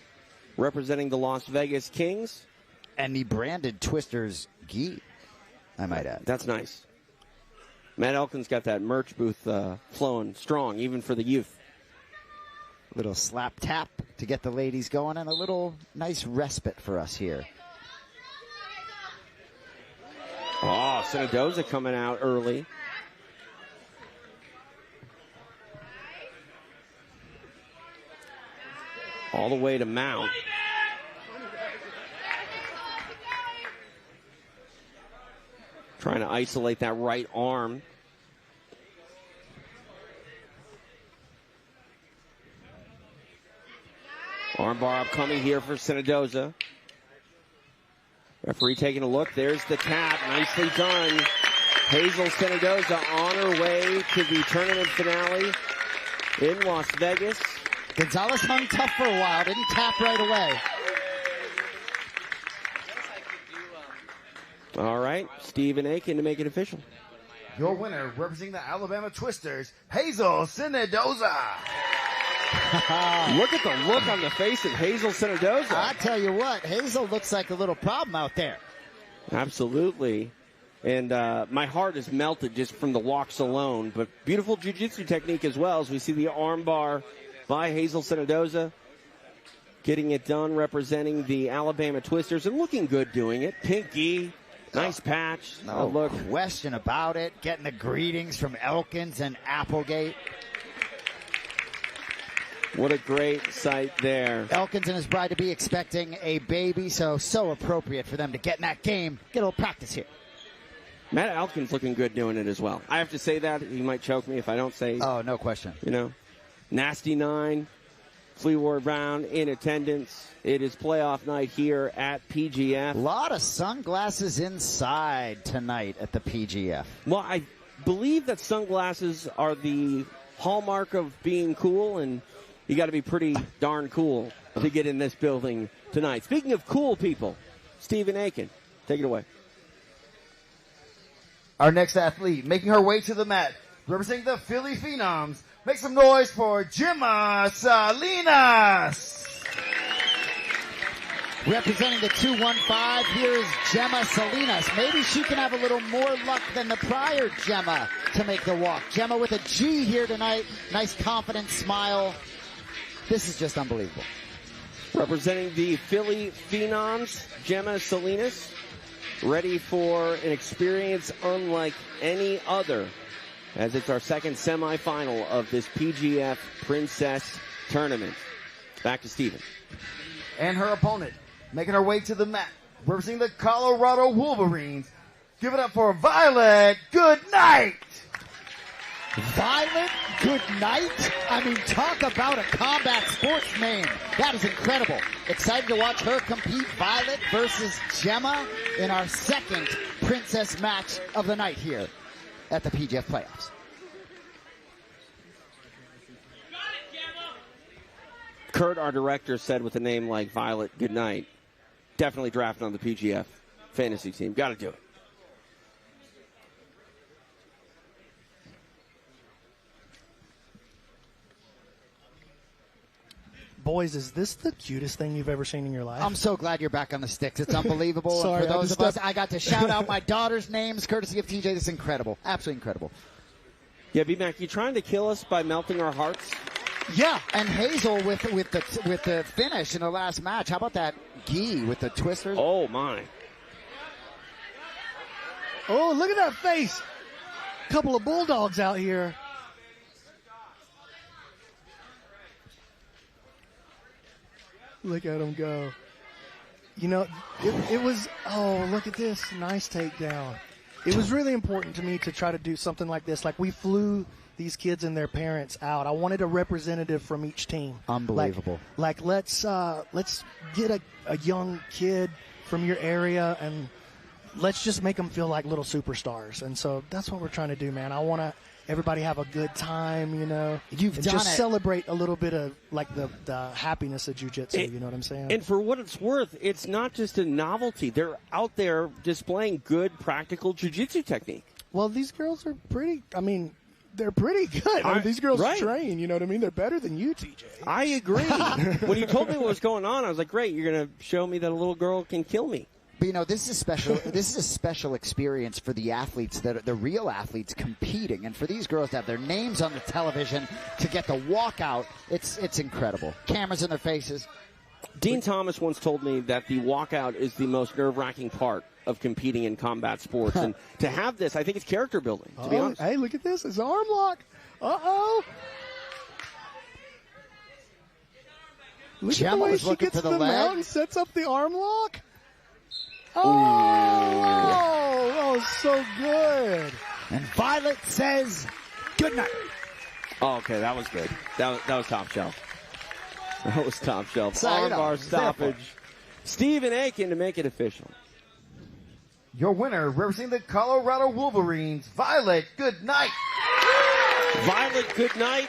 representing the Las Vegas Kings. And the branded Twisters gi, I might add. That's nice. Matt Elkins got that merch booth flowing strong, even for the youth. Little slap tap to get the ladies going, and a little nice respite for us here. Oh, Sinadoza coming out early. All the way to mount. Trying to isolate that right arm. Armbar upcoming here for Sinadoza. Referee taking a look. There's the tap. Nicely done. Hazel Sinadoza on her way to the tournament finale in Las Vegas. Gonzalez hung tough for a while. Didn't tap right away. All right. Stephen Aiken to make it official. Your winner, representing the Alabama Twisters, Hazel Sinadoza. Look at the look on the face of Hazel Sinadoza. I tell you what, Hazel looks like a little problem out there. Absolutely. And my heart is melted just from the walks alone. But beautiful jiu-jitsu technique as well, as we see the arm bar by Hazel Senadoza. Getting it done, representing the Alabama Twisters, and looking good doing it. Pink gi, nice patch. No look. question about it. Getting the greetings from Elkins and Applegate. What a great sight there. Elkins and his bride-to-be expecting a baby, so appropriate for them to get in that game. Get a little practice here. Matt Elkins looking good doing it as well. I have to say that. He might choke me if I don't say. Oh, no question. You know, Nasty 9. Fleetwood Brown in attendance. It is playoff night here at PGF. A lot of sunglasses inside tonight at the PGF. Well, I believe that sunglasses are the hallmark of being cool, and you got to be pretty darn cool to get in this building tonight. Speaking of cool people, Stephen Aiken, take it away. Our next athlete making her way to the mat, representing the Philly Phenoms. Make some noise for Gemma Salinas. Representing the 215, here is Gemma Salinas. Maybe she can have a little more luck than the prior Gemma to make the walk. Gemma with a G here tonight. Nice confident smile. This is just unbelievable. Representing the Philly Phenoms, Gemma Salinas. Ready for an experience unlike any other, as it's our second semifinal of this PGF Princess tournament. Back to Steven. And her opponent, making her way to the mat, representing the Colorado Wolverines. Give it up for Violet Goodnight. Violet Goodnight? I mean, talk about a combat sports name. That is incredible. Excited to watch her compete. Violet versus Gemma in our second Princess match of the night here at the PGF playoffs. Kurt, our director, said with a name like Violet Goodnight, definitely drafting on the PGF fantasy team. Got to do it. Boys, is this the cutest thing you've ever seen in your life? I'm so glad you're back on the sticks. It's unbelievable. Sorry, for those of us, I got to shout out my daughter's names, courtesy of TJ. This is incredible. Absolutely incredible. Yeah, B-Mac, you trying to kill us by melting our hearts? Yeah, and Hazel with the finish in the last match. How about that gi with the twisters? Oh, my. Oh, look at that face. Couple of bulldogs out here. Look at him go. You know, it was, oh, look at this. Nice takedown. It was really important to me to try to do something like this. Like, we flew these kids and their parents out. I wanted a representative from each team. Unbelievable. Like let's get a young kid from your area and let's just make them feel like little superstars. And so that's what we're trying to do, man. I want to everybody have a good time, you know. You've and done just it. Celebrate a little bit of like the happiness of jiu-jitsu, you know what I'm saying? And for what it's worth, it's not just a novelty. They're out there displaying good, practical jiu-jitsu technique. Well, these girls are pretty, I mean, they're pretty good. I mean, these girls train, you know what I mean? They're better than you, TJ. I agree. When you told me what was going on, I was like, great, you're going to show me that a little girl can kill me. But, you know, this is special. This is a special experience for the athletes, that are the real athletes competing, and for these girls to have their names on the television, to get the walkout, it's incredible. Cameras in their faces. Dean Thomas once told me that the walkout is the most nerve-wracking part of competing in combat sports, and to have this, I think it's character building, to be honest. Hey, look at this. It's arm lock. Uh-oh. Look at the way she gets to the mount and sets up the arm lock. Oh, so good. And Violet says, good night. Oh, okay, that was good. That was top shelf. That was top shelf. Sorry, Armbar stoppage. Stephen Aiken to make it official. Your winner, representing the Colorado Wolverines, Violet Goodnight. Violet Goodnight,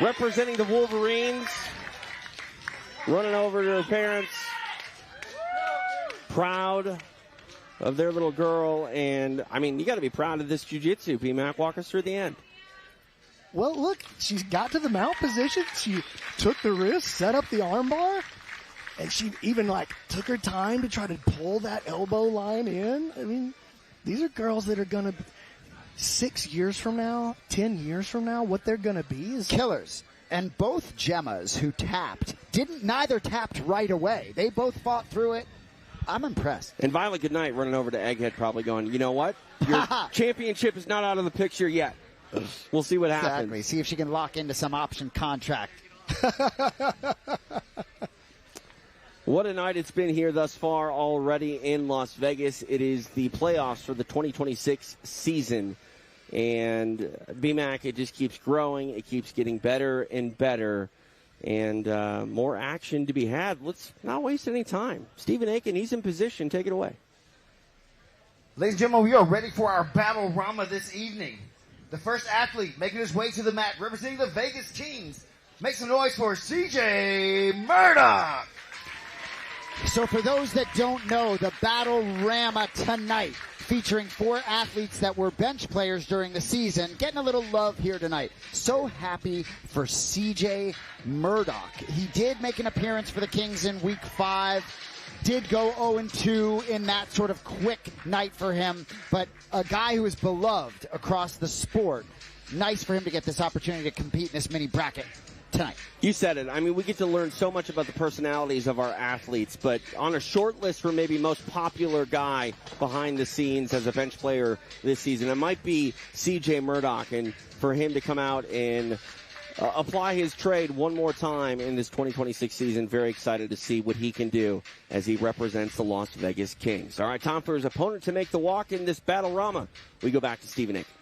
representing the Wolverines, running over to her parents, proud of their little girl. And, I mean, you got to be proud of this jiu-jitsu, P-Mac. Walk us through the end. Well, look, she got to the mount position. She took the wrist, set up the armbar. And she even, like, took her time to try to pull that elbow line in. I mean, these are girls that are going to, 6 years from now, 10 years from now, what they're going to be is killers. And both Gemmas who tapped neither tapped right away. They both fought through it. I'm impressed. And Violet Goodnight running over to Egghead probably going, you know what? Your championship is not out of the picture yet. We'll see what happens. Exactly. See if she can lock into some option contract. What a night it's been here thus far already in Las Vegas. It is the playoffs for the 2026 season. And BMAC, it just keeps growing. It keeps getting better and better. And more action to be had. Let's not waste any time. Stephen Aiken, he's in position. Take it away. Ladies and gentlemen, we are ready for our battlerama this evening. The first athlete making his way to the mat, representing the Vegas Kings. Make some noise for CJ Murdoch. So for those that don't know, the battlerama tonight, featuring 4 athletes that were bench players during the season, getting a little love here tonight. So happy for CJ Murdoch. He did make an appearance for the Kings in week 5. Did go 0-2 in that sort of quick night for him, but a guy who is beloved across the sport. Nice for him to get this opportunity to compete in this mini bracket tonight. You said it. I mean, we get to learn so much about the personalities of our athletes, but on a short list for maybe most popular guy behind the scenes as a bench player this season, it might be CJ Murdoch, and for him to come out and apply his trade one more time in this 2026 season, very excited to see what he can do as he represents the Las Vegas Kings. All right, time for his opponent to make the walk in this battlerama. We go back to Stephen Aiken.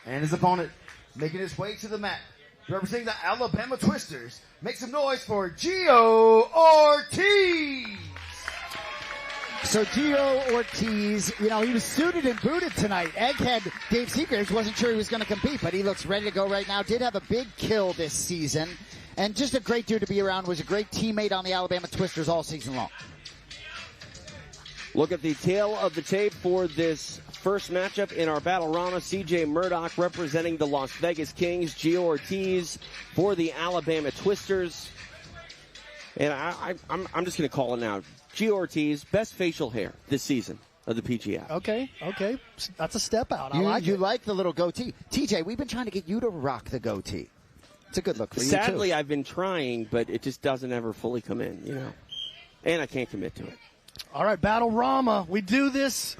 And his opponent making his way to the mat, representing the Alabama Twisters. Make some noise for Gio Ortiz. So Gio Ortiz, you know, he was suited and booted tonight. Egghead Dave Seagraves wasn't sure he was going to compete, but he looks ready to go right now. Did have a big kill this season. And just a great dude to be around. Was a great teammate on the Alabama Twisters all season long. Look at the tail of the tape for this first matchup in our battlerama. CJ Murdoch representing the Las Vegas Kings. Gio Ortiz for the Alabama Twisters. And I'm just going to call it now. Gio Ortiz, best facial hair this season of the PGF. Okay. That's a step out. You like the little goatee. TJ, we've been trying to get you to rock the goatee. It's a good look for you, too. Sadly, I've been trying, but it just doesn't ever fully come in, you know. And I can't commit to it. All right, battlerama. We do this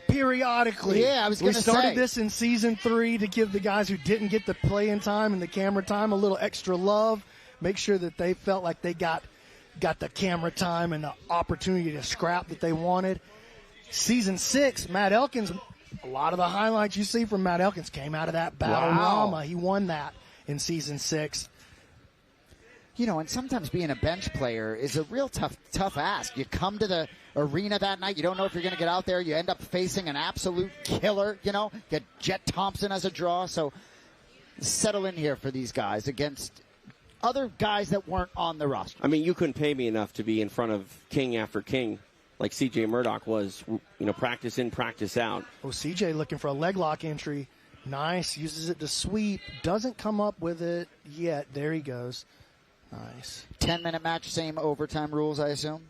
periodically. Yeah, I was going to say. We started this in season 3 to give the guys who didn't get the play-in time and the camera time a little extra love. Make sure that they felt like they got the camera time and the opportunity to scrap that they wanted. Season 6, Matt Elkins, a lot of the highlights you see from Matt Elkins came out of that battlerama. Wow. He won that in season 6. You know, and sometimes being a bench player is a real tough ask. You come to the arena that night, you don't know if you're going to get out there, you end up facing an absolute killer, you know, get Jet Thompson as a draw. So settle in here for these guys against other guys that weren't on the roster. I mean, you couldn't pay me enough to be in front of king after king like CJ Murdoch was, you know, practice in, practice out. Oh, CJ looking for a leg lock entry. Nice. Uses it to sweep. Doesn't come up with it yet. There he goes. Nice. 10-minute match, same overtime rules, I assume?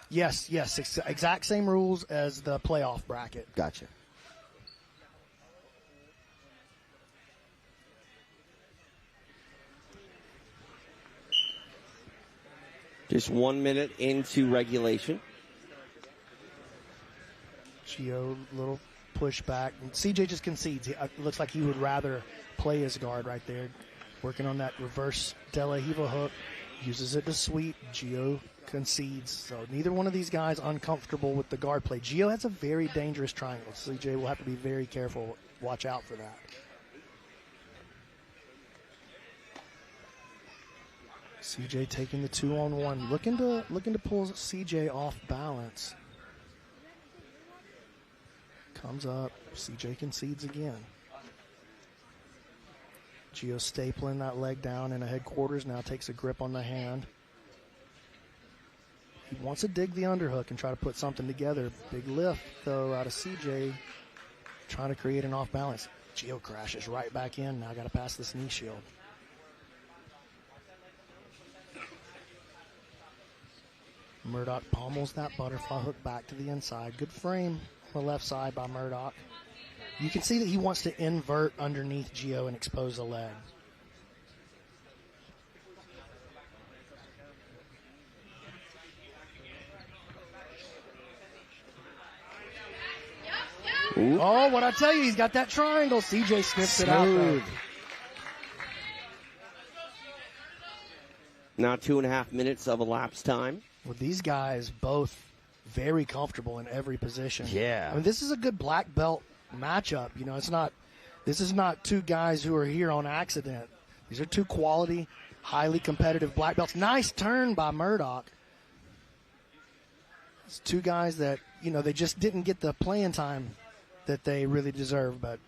Yes. Exact same rules as the playoff bracket. Gotcha. Just 1 minute into regulation. Gio, little pushback. CJ just concedes. It looks like he would rather play his guard right there. Working on that reverse De La Hiva hook. Uses it to sweep. Gio concedes. So neither one of these guys uncomfortable with the guard play. Gio has a very dangerous triangle. CJ will have to be very careful. Watch out for that. CJ taking the 2-on-1. Looking to pull CJ off balance. Comes up. CJ concedes again. Gio stapling that leg down in a headquarters. Now takes a grip on the hand. He wants to dig the underhook and try to put something together. Big lift, though, out of CJ. Trying to create an off balance. Gio crashes right back in. Now got to pass this knee shield. Murdoch pommels that butterfly hook back to the inside. Good frame on the left side by Murdoch. You can see that he wants to invert underneath Gio and expose the leg. Ooh. Oh, what I tell you, he's got that triangle. CJ sniffs it out, though. Now 2.5 minutes of elapsed time. Well, these guys both very comfortable in every position. Yeah. I mean, this is a good black belt matchup. You know, this is not two guys who are here on accident. These are two quality, highly competitive black belts. Nice turn by Murdoch. It's two guys that, you know, they just didn't get the playing time that they really deserve. But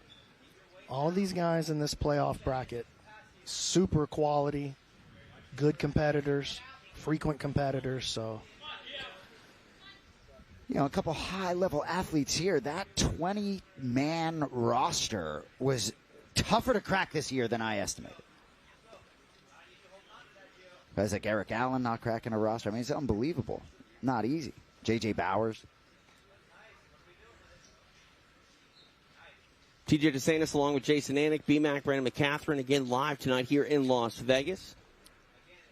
all of these guys in this playoff bracket, super quality, good competitors, frequent competitors. So, you know, a couple high-level athletes here. That 20-man roster was tougher to crack this year than I estimated. Guys like Eric Allen not cracking a roster. I mean, it's unbelievable. Not easy. J.J. Bowers. TJ DeSantis along with Jason Anik, B-Mac, Brandon McCatherine, again live tonight here in Las Vegas.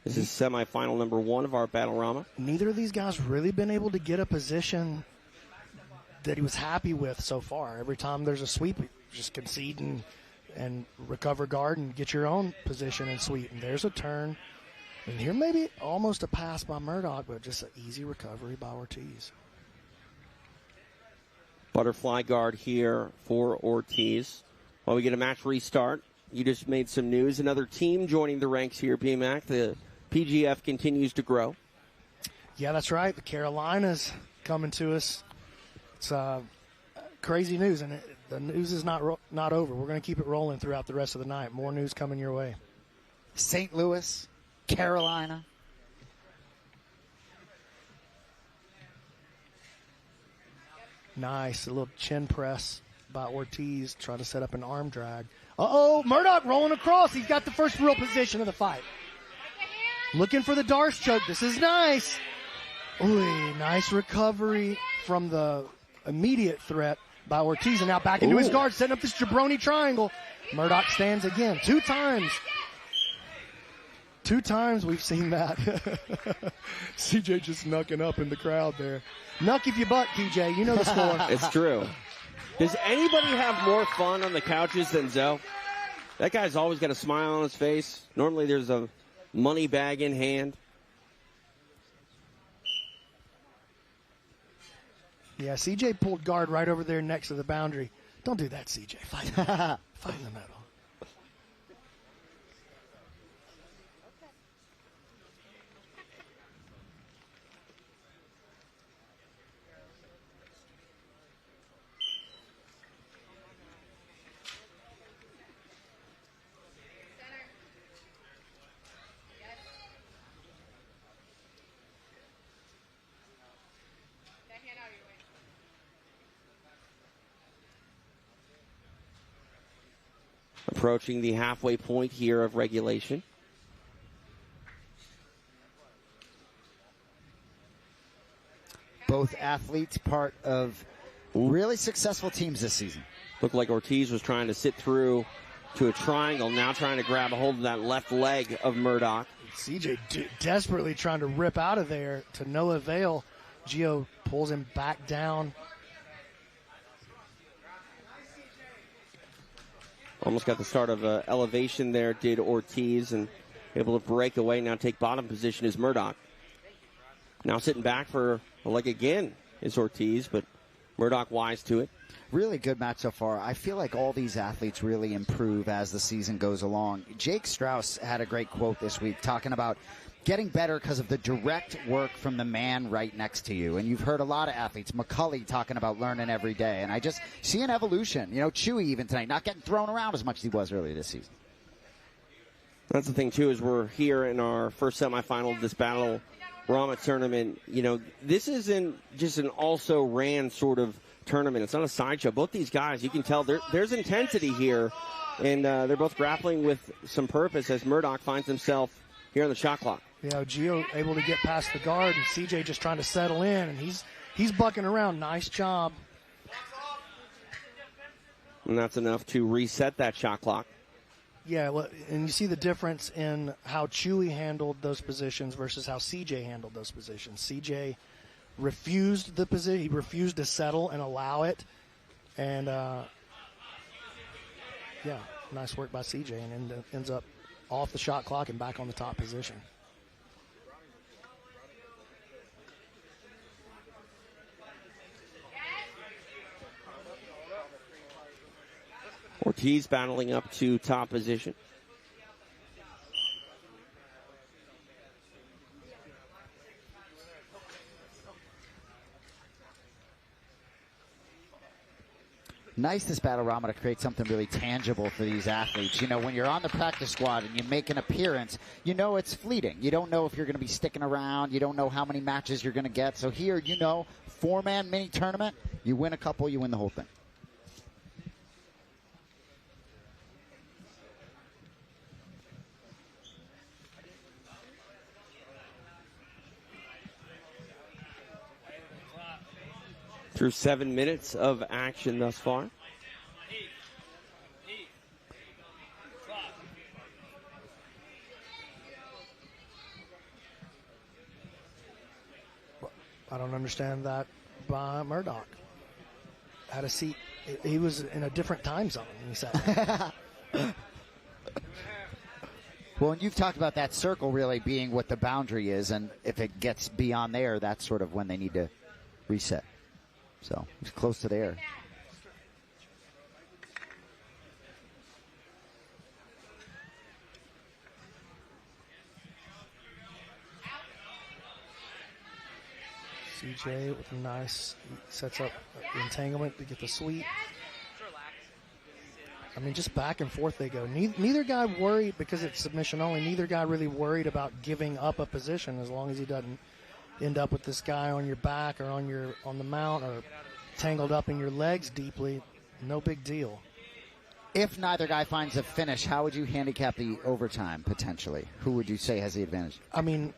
This is semifinal number 1 of our Battlerama. Neither of these guys really been able to get a position that he was happy with so far. Every time there's a sweep, just concede and recover guard and get your own position and sweep. And there's a turn. And here maybe almost a pass by Murdoch, but just an easy recovery by Ortiz. Butterfly guard here for Ortiz. While we get a match restart, you just made some news. Another team joining the ranks here, B-Mac. The PGF continues to grow. Yeah, that's right. The Carolinas coming to us. It's crazy news, and the news is not over. We're going to keep it rolling throughout the rest of the night. More news coming your way. St. Louis, Carolina. Nice. A little chin press by Ortiz, trying to set up an arm drag. Uh-oh, Murdoch rolling across. He's got the first real position of the fight. Looking for the Darce choke. This is nice. Ooh, nice recovery from the immediate threat by Ortiz. And now back into his guard, setting up this jabroni triangle. Murdoch stands again. 2 times. 2 times we've seen that. CJ just knucking up in the crowd there. Knuck if you buck, TJ. You know the score. It's true. Does anybody have more fun on the couches than Zoe? That guy's always got a smile on his face. Normally there's a money bag in hand. Yeah, CJ pulled guard right over there next to the boundary. Don't do that, CJ. Fight in the middle. Approaching the halfway point here of regulation. Both athletes part of really successful teams this season. Looked like Ortiz was trying to sit through to a triangle, now trying to grab a hold of that left leg of Murdoch. CJ desperately trying to rip out of there to no avail. Gio pulls him back down. Almost got the start of elevation there, did Ortiz, and able to break away, now take bottom position is Murdoch. Now sitting back for a leg again is Ortiz, but Murdoch wise to it. Really good match so far. I feel like all these athletes really improve as the season goes along. Jake Strauss had a great quote this week talking about getting better because of the direct work from the man right next to you. And you've heard a lot of athletes, McCulley talking about learning every day. And I just see an evolution. You know, Chewy even tonight, not getting thrown around as much as he was earlier this season. That's the thing, too, is we're here in our first semifinal of this Battlerama tournament. You know, this isn't just an also-ran sort of tournament. It's not a sideshow. Both these guys, you can tell there's intensity here. And they're both grappling with some purpose as Murdoch finds himself here on the shot clock. You know, Gio able to get past the guard, and CJ just trying to settle in, and he's bucking around. Nice job. And that's enough to reset that shot clock. Yeah, well, and you see the difference in how Chewy handled those positions versus how CJ handled those positions. CJ refused the position. He refused to settle and allow it. And, yeah, nice work by CJ, and ends up off the shot clock and back on the top position. Ortiz battling up to top position. Nice, this battlerama, to create something really tangible for these athletes. You know, when you're on the practice squad and you make an appearance, you know it's fleeting. You don't know if you're going to be sticking around. You don't know how many matches you're going to get. So here, you know, 4-man mini tournament, you win a couple, you win the whole thing. Through 7 minutes of action thus far. I don't understand that by Murdoch. Had a seat. He was in a different time zone, he said. Well, and you've talked about that circle really being what the boundary is, and if it gets beyond there, that's sort of when they need to reset. So it's close to there. CJ with a nice, sets up the entanglement to get the sweep. I mean, just back and forth they go. Neither guy worried, because it's submission only, neither guy really worried about giving up a position, as long as he doesn't end up with this guy on your back or on the mount or tangled up in your legs deeply. No big deal. If neither guy finds a finish, how would you handicap the overtime potentially? Who would you say has the advantage? I mean,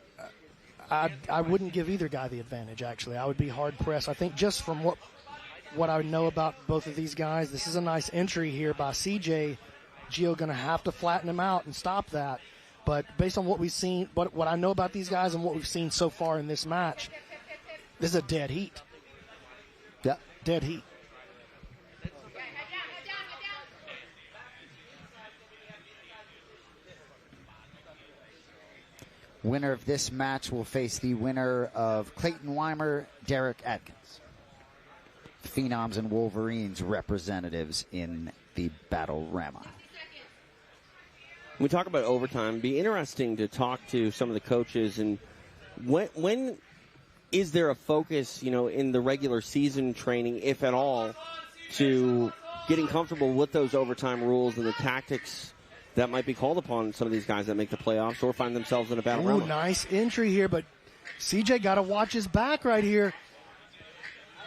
I wouldn't give either guy the advantage, actually. I would be hard pressed. I think just from what I know about both of these guys, this is a nice entry here by CJ. Gio going to have to flatten him out and stop that. But based on what we've seen, what I know about these guys and what we've seen so far in this match, this is a dead heat. Yeah. Dead heat. Winner of this match will face the winner of Clayton Wymer, Derek Atkins. Phenoms and Wolverines representatives in the battlerama. When we talk about overtime, it'd be interesting to talk to some of the coaches. And when is there a focus, in the regular season training, if at all, to getting comfortable with those overtime rules and the tactics that might be called upon some of these guys that make the playoffs or find themselves in a battle round? Nice entry here, but CJ got to watch his back right here.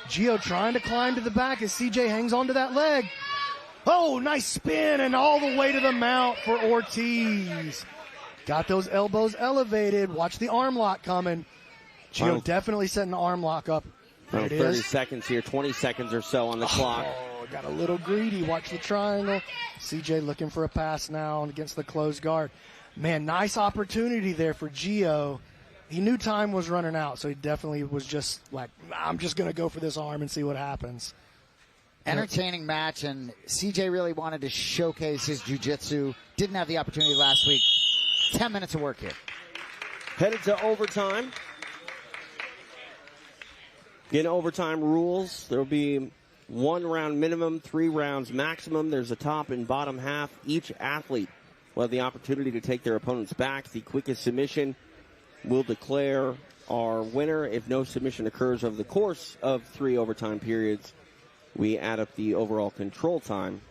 Gio trying to climb to the back as CJ hangs onto that leg. Oh, nice spin and all the way to the mount for Ortiz. Got those elbows elevated. Watch the arm lock coming. Gio definitely setting the arm lock up. There it 30 is. seconds here, 20 seconds or so on the clock. Got a little greedy. Watch the triangle. CJ looking for a pass now against the closed guard. Man, nice opportunity there for Gio. He knew time was running out, so he definitely was just like, I'm just going to go for this arm and see what happens. Entertaining match, and CJ really wanted to showcase his jiu-jitsu. Didn't have the opportunity last week. 10 minutes of work here. Headed to overtime. In overtime rules, there will be 1 round minimum, 3 rounds maximum. There's a top and bottom half. Each athlete will have the opportunity to take their opponent's back. The quickest submission will declare our winner. If no submission occurs over the course of 3 overtime periods, we add up the overall control time.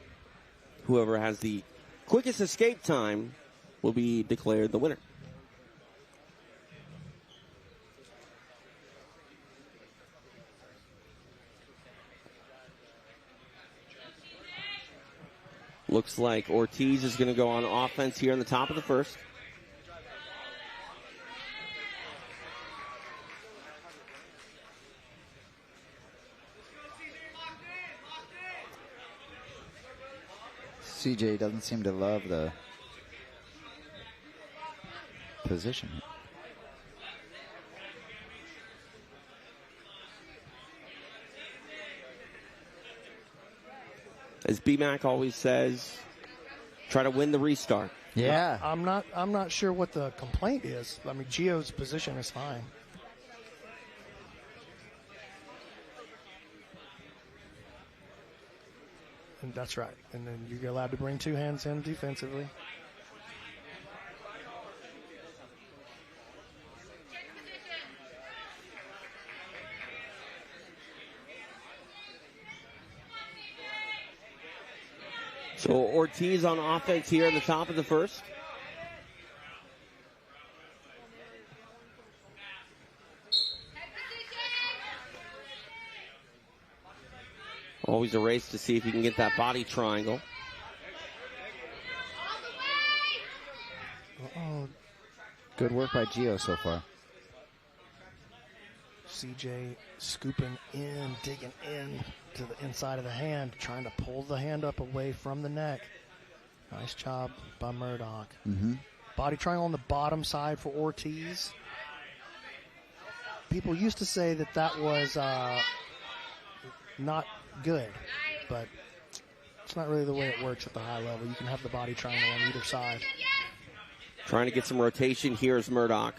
Whoever has the quickest escape time will be declared the winner. Looks like Ortiz is going to go on offense here in the top of the first. CJ doesn't seem to love the position. As B-Mac always says, try to win the restart. Yeah. I'm not sure what the complaint is. I mean, Gio's position is fine. And that's right. And then you're allowed to bring two hands in defensively. So Ortiz on offense here in the top of the first. Always a race to see if you can get that body triangle. Uh-oh. Good work by Gio so far. CJ scooping in, digging in to the inside of the hand, trying to pull the hand up away from the neck. Nice job by Murdoch. Body triangle on the bottom side for Ortiz. People used to say that that was not good, but it's not really the way it works at the high level. You can have the body triangle on either side. Trying to get some rotation here is Murdoch.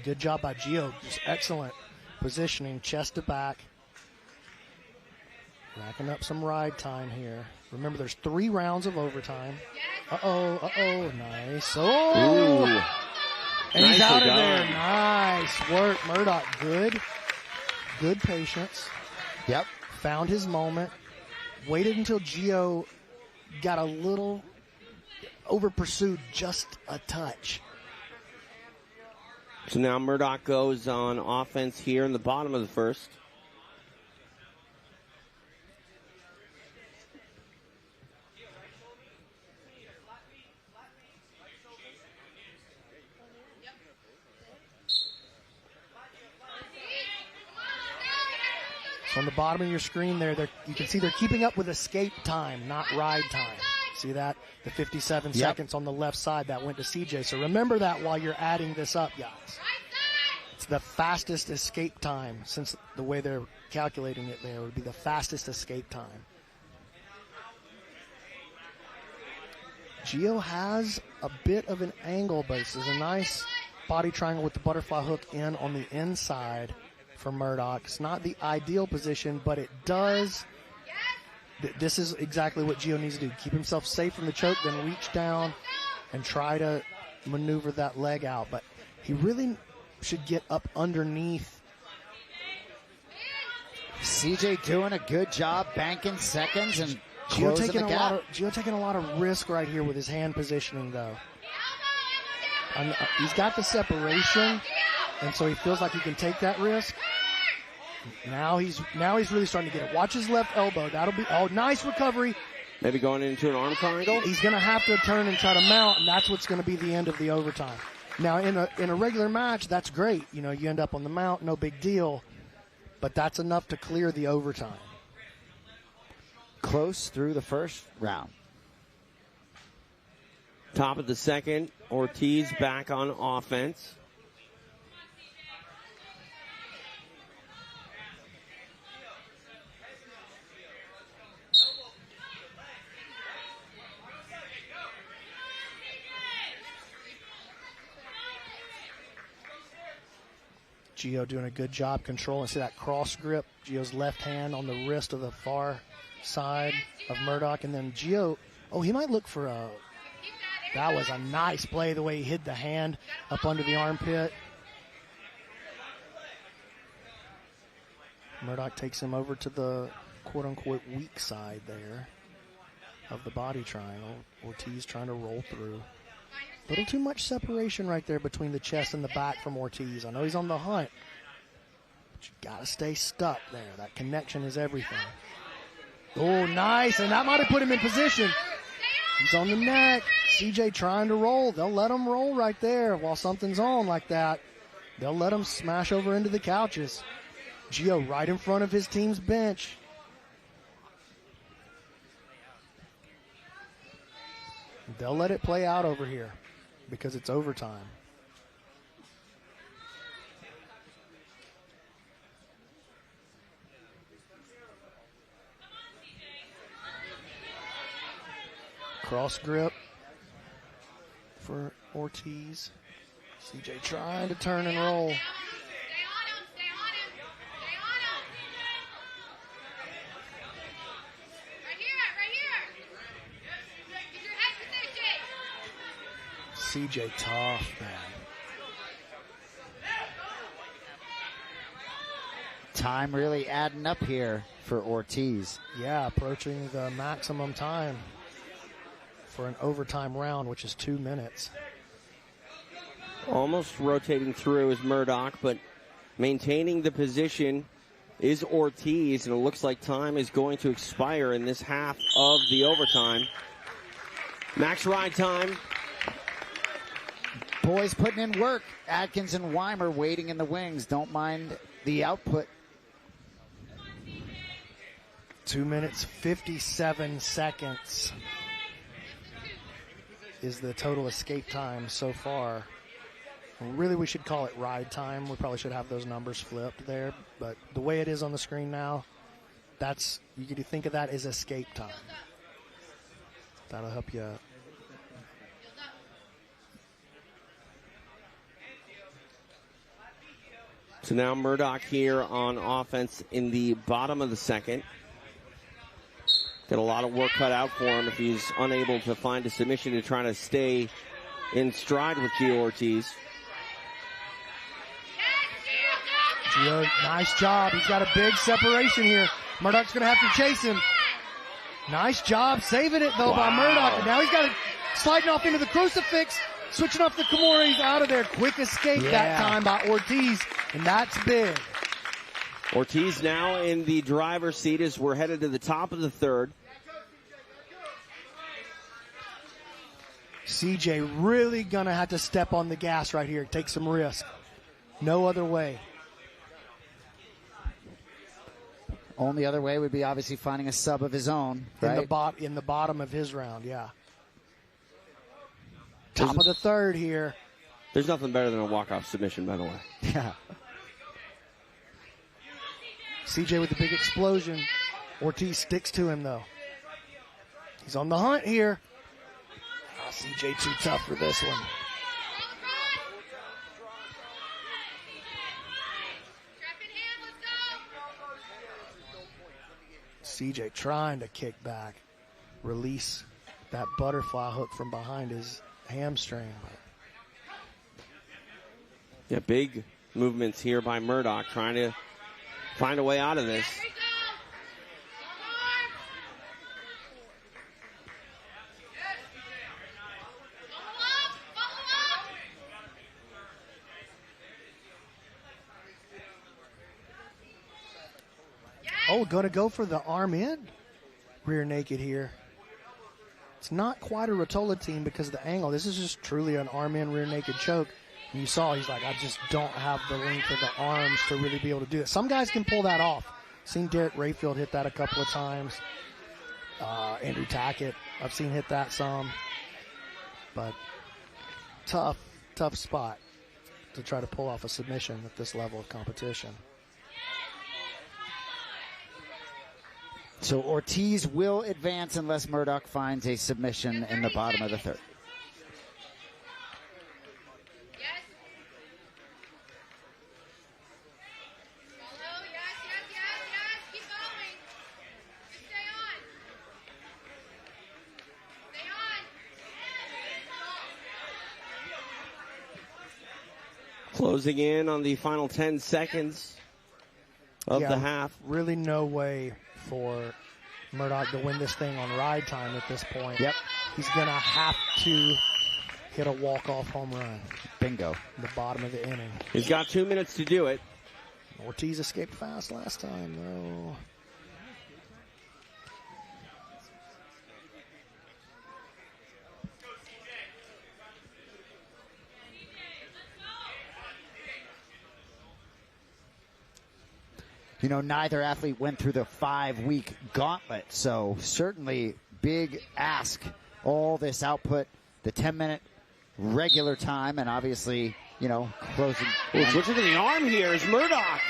Good job by Gio. Just excellent positioning, chest to back. Racking up some ride time here. Remember, there's 3 rounds of overtime. Nice. Oh! Ooh. And he's Nicely out of done. there. Nice work, Murdoch. Good patience. Yep. Found his moment. Waited until Gio got a little over-pursued, just a touch. So now Murdoch goes on offense here in the bottom of the first. So on the bottom of your screen there, you can see they're keeping up with escape time, not ride time. See that? The 57 seconds on the left side, that went to CJ. So remember that while you're adding this up, guys. It's the fastest escape time, since the way they're calculating it there would be the fastest escape time. Gio has a bit of an angle, but this is a nice body triangle with the butterfly hook in on the inside for Murdoch. It's not the ideal position, but it does. This is exactly what Gio needs to do. Keep himself safe from the choke, then reach down and try to maneuver that leg out. But he really should get up underneath. CJ doing a good job banking seconds and Gio closing taking the gap. Gio taking a lot of risk right here with his hand positioning, though. He's got the separation, and so he feels like he can take that risk. Now he's really starting to get it. Watch his left elbow. That'll be nice recovery. Maybe going into an arm triangle. He's going to have to turn and try to mount, and that's what's going to be the end of the overtime. Now in a regular match, that's great. You know, you end up on the mount, no big deal. But that's enough to clear the overtime. Close through the first round. Top of the second, Ortiz back on offense. Gio doing a good job controlling. See that cross grip? Gio's left hand on the wrist of the far side of Murdoch. And then Gio, he might look for that was a nice play, the way he hid the hand up under the armpit. Murdoch takes him over to the quote-unquote weak side there of the body triangle. Ortiz trying to roll through. A little too much separation right there between the chest and the back from Ortiz. I know he's on the hunt, but you got to stay stuck there. That connection is everything. Oh, nice, and that might have put him in position. He's on the neck. CJ trying to roll. They'll let him roll right there while something's on like that. They'll let him smash over into the couches. Gio right in front of his team's bench. They'll let it play out over here because it's overtime. Cross grip for Ortiz. CJ trying to turn and roll. CJ tough, man. Time really adding up here for Ortiz. Yeah, approaching the maximum time for an overtime round, which is 2 minutes. Almost rotating through is Murdoch, but maintaining the position is Ortiz, and it looks like time is going to expire in this half of the overtime. Max ride time. Boys putting in work. Atkins and Wymer waiting in the wings. Don't mind the output. 2 minutes, 57 seconds is the total escape time so far. Really, we should call it ride time. We probably should have those numbers flipped there, but the way it is on the screen now, that's, you can think of that as escape time. That'll help you. So now Murdoch here on offense in the bottom of the second. Got a lot of work cut out for him if he's unable to find a submission to try to stay in stride with Gio Ortiz. Gio, nice job. He's got a big separation here. Murdoch's going to have to chase him. Nice job saving it, though, by Murdoch. And now he's got it sliding off into the crucifix, switching off the Kimura. Out of there. Quick escape that time by Ortiz, and that's big. Ortiz now in the driver's seat as we're headed to the top of the third. CJ really going to have to step on the gas right here, take some risk. No other way. Only other way would be obviously finding a sub of his own, right? In the bottom of his round, yeah. Top of the third here. There's nothing better than a walk-off submission, by the way. Yeah. CJ with the big explosion. Ortiz sticks to him, though. He's on the hunt here. Oh, CJ too tough for this one. CJ trying to kick back, release that butterfly hook from behind his hamstring. Yeah, big movements here by Murdoch, trying to find a way out of this. Oh, going to go for the arm in. Rear naked here. It's not quite a Rotola team because of the angle. This is just truly an arm in, rear naked choke. And you saw he's like, I just don't have the length of the arms to really be able to do it. Some guys can pull that off. Seen Derek Rayfield hit that a couple of times. Andrew Tackett, I've seen hit that some. But tough spot to try to pull off a submission at this level of competition. So Ortiz will advance unless Murdoch finds a submission in the bottom of the third. Closing in on the final 10 seconds of the half. Really no way for Murdoch to win this thing on ride time at this point. Yep. He's going to have to hit a walk-off home run. Bingo. The bottom of the inning. He's got 2 minutes to do it. Ortiz escaped fast last time, though. You know, neither athlete went through the 5-week gauntlet, so certainly big ask all this output, the 10-minute regular time, and obviously, you know, closing. Switching to the arm here is Murdoch.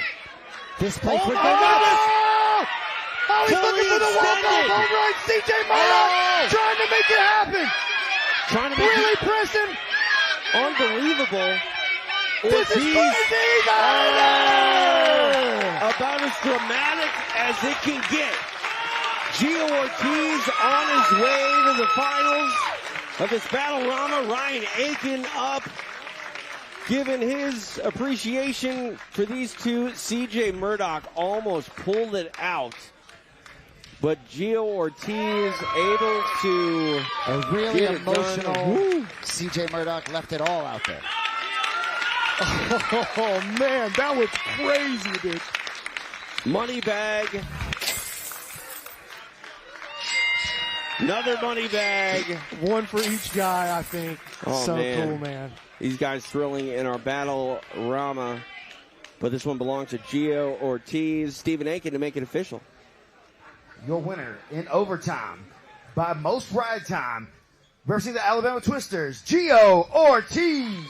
This place would go Oh, he's looking for the walk-off home run. CJ Murdoch trying to make it happen. Trying to make really it pressing. Unbelievable. This is crazy. About as dramatic as it can get. Gio Ortiz on his way to the finals of this Battlerama. Ryan Aiken up, giving his appreciation for these two. CJ Murdoch almost pulled it out, but Gio Ortiz able to a really get it emotional. done. CJ Murdoch left it all out there. Oh man, that was crazy, dude. Money bag. Another money bag. One for each guy, I think. Oh, so man. cool, man. These guys thrilling in our Battlerama. But this one belongs to Gio Ortiz. Stephen Aiken to make it official. Your winner in overtime by most ride time, representing the Alabama Twisters, Gio Ortiz.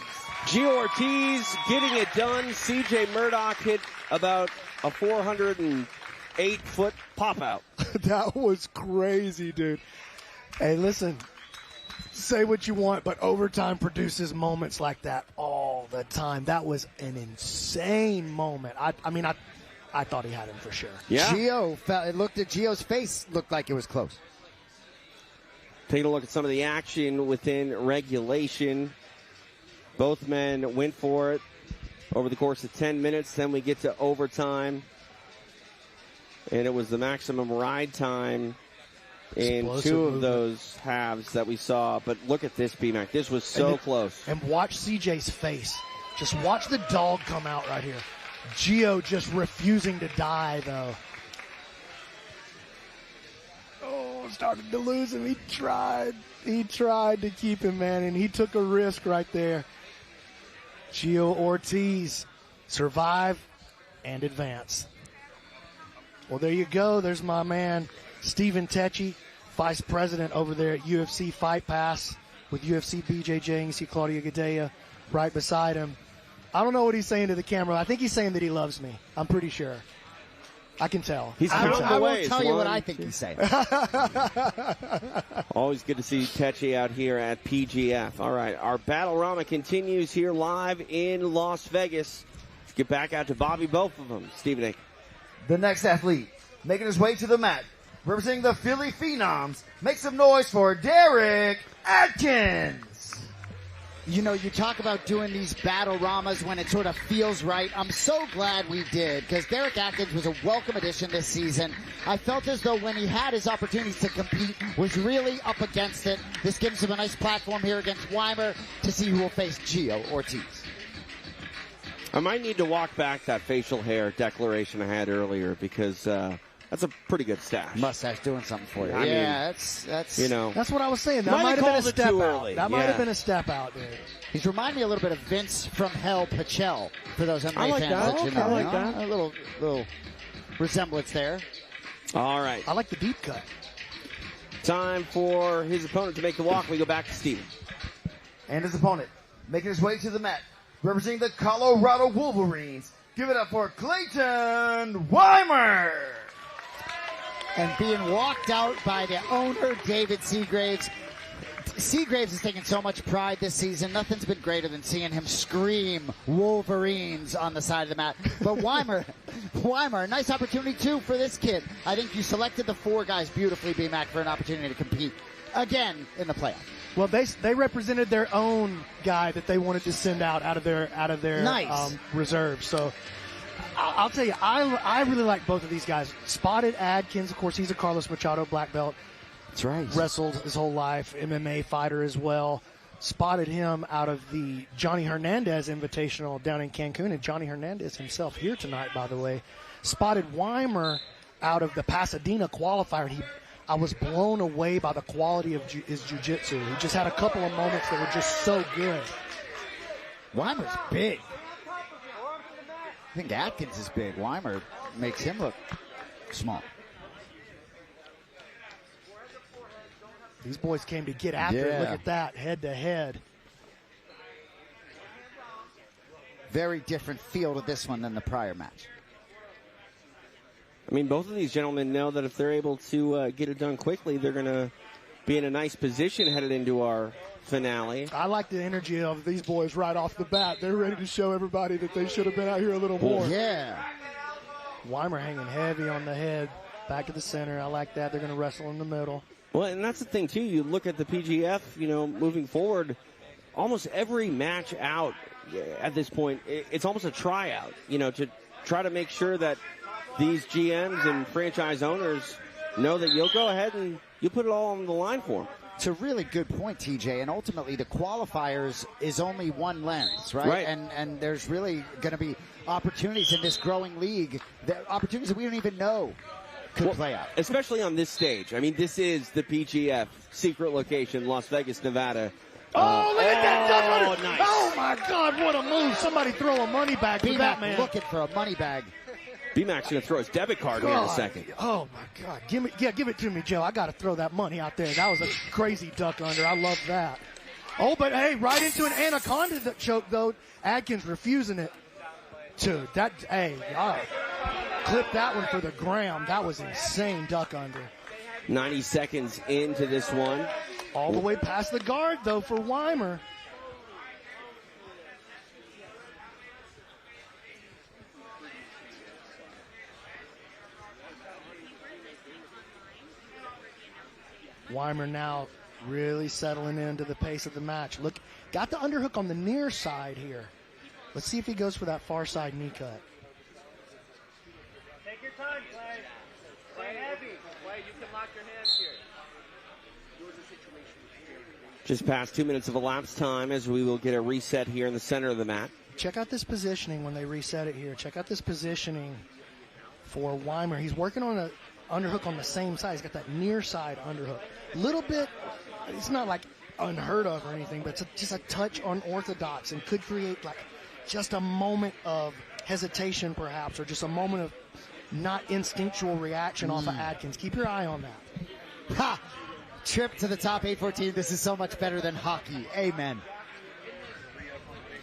Gio Ortiz getting it done. CJ Murdoch hit about a 408-foot pop-out. That was crazy, dude. Hey, listen, say what you want, but overtime produces moments like that all the time. That was an insane moment. I thought he had him for sure. Yeah. Gio felt, it looked at Gio's face, looked like it was close. Taking a look at some of the action within regulation. Both men went for it over the course of 10 minutes. Then we get to overtime. And it was the maximum ride time in Explosive two movement. of those halves that we saw. But look at this, B-Mac. This was so close. And watch CJ's face. Just watch the dog come out right here. Gio just refusing to die, though. Oh, started to lose him. He tried to keep him, man, and he took a risk right there. Gio Ortiz, survive and advance. Well, there you go. There's my man, Stephen Tecchi, Vice President over there at UFC Fight Pass with UFC BJJ. You see Claudia Gadea right beside him. I don't know what he's saying to the camera. I think he's saying that he loves me. I'm pretty sure. I can tell. I won't tell you what I think he's saying. Always good to see Tecchi out here at PGF. All right, our Battlerama continues here live in Las Vegas. Let's get back out to Bobby, both of them. Stephen Aiken. The next athlete making his way to the mat, representing the Philly Phenoms, make some noise for Derek Atkins. You know, you talk about doing these Battleramas when it sort of feels right. I'm so glad we did, because Derek Atkins was a welcome addition this season. I felt as though when he had his opportunities to compete, was really up against it. This gives him a nice platform here against Wymer to see who will face Gio Ortiz. I might need to walk back that facial hair declaration I had earlier, because that's a pretty good stash. Mustache doing something for you. I mean, that's you know. That's what I was saying. That might have been a step out. That might have been a step out, dude. He's reminding me a little bit of Vince from Hell Pachel, for those MMA fans that you know. I like that. A little resemblance there. All right. I like the deep cut. Time for his opponent to make the walk. We go back to Steven. And his opponent making his way to the mat, representing the Colorado Wolverines. Give it up for Clayton Wymer. And being walked out by the owner, David Seagraves. Seagraves has taken so much pride this season. Nothing's been greater than seeing him scream Wolverines on the side of the mat. But Wymer, a nice opportunity too for this kid. I think you selected the four guys beautifully, B-Mac, for an opportunity to compete again in the playoff. Well, they represented their own guy that they wanted to send out of their nice. Reserve. So I'll tell you, I really like both of these guys. Spotted Atkins, of course, he's a Carlos Machado black belt. That's right. Wrestled his whole life, MMA fighter as well. Spotted him out of the Johnny Hernandez Invitational down in Cancun, and Johnny Hernandez himself here tonight, by the way. Spotted Wymer out of the Pasadena qualifier. I was blown away by the quality of his jiu-jitsu. He just had a couple of moments that were just so good. Wymer's big. I think Atkins is big. Wymer makes him look small. These boys came to get after it. Look at that, head to head. Very different feel to this one than the prior match. I mean, both of these gentlemen know that if they're able to get it done quickly, they're going to be in a nice position headed into our finale. I like the energy of these boys right off the bat. They're ready to show everybody that they should have been out here a little more. Yeah. Wymer hanging heavy on the head, back to the center. I like that. They're going to wrestle in the middle. Well, and that's the thing, too. You look at the PGF, moving forward, almost every match out at this point, it's almost a tryout, to try to make sure that these GMs and franchise owners know that you'll go ahead and you put it all on the line for them. It's a really good point, TJ, and ultimately the qualifiers is only one lens, right? And there's really going to be opportunities in this growing league, opportunities that we don't even know could play out. Especially on this stage. I mean, this is the PGF secret location, Las Vegas, Nevada. Oh, look at that duck under. Nice. Oh, my God, what a move. Somebody throw a money bag for that man. Looking for a money bag. B-Mac's going to throw his debit card here in a second. Oh, my God. Give it to me, Joe. I got to throw that money out there. That was a crazy duck under. I love that. Oh, but, hey, right into an anaconda choke, though. Atkins refusing it. Dude, y'all clip that one for the gram. That was insane duck under. 90 seconds into this one. All the way past the guard, though, for Wymer. Wymer now really settling into the pace of the match. Look, got the underhook on the near side here. Let's see if he goes for that far side knee cut. Take your time, Clay. Play heavy. Clay, you can lock your hands here. Just past 2 minutes of elapsed time as we will get a reset here in the center of the mat. Check out this positioning when they reset it here. Check out this positioning for Wymer. He's working on an underhook on the same side. He's got that near side underhook. Little bit, it's not like unheard of or anything, but it's just a touch unorthodox and could create like just a moment of hesitation perhaps, or just a moment of not instinctual reaction off of Atkins. Keep your eye on that. Ha! Trip to the top 814. This is so much better than hockey. Amen.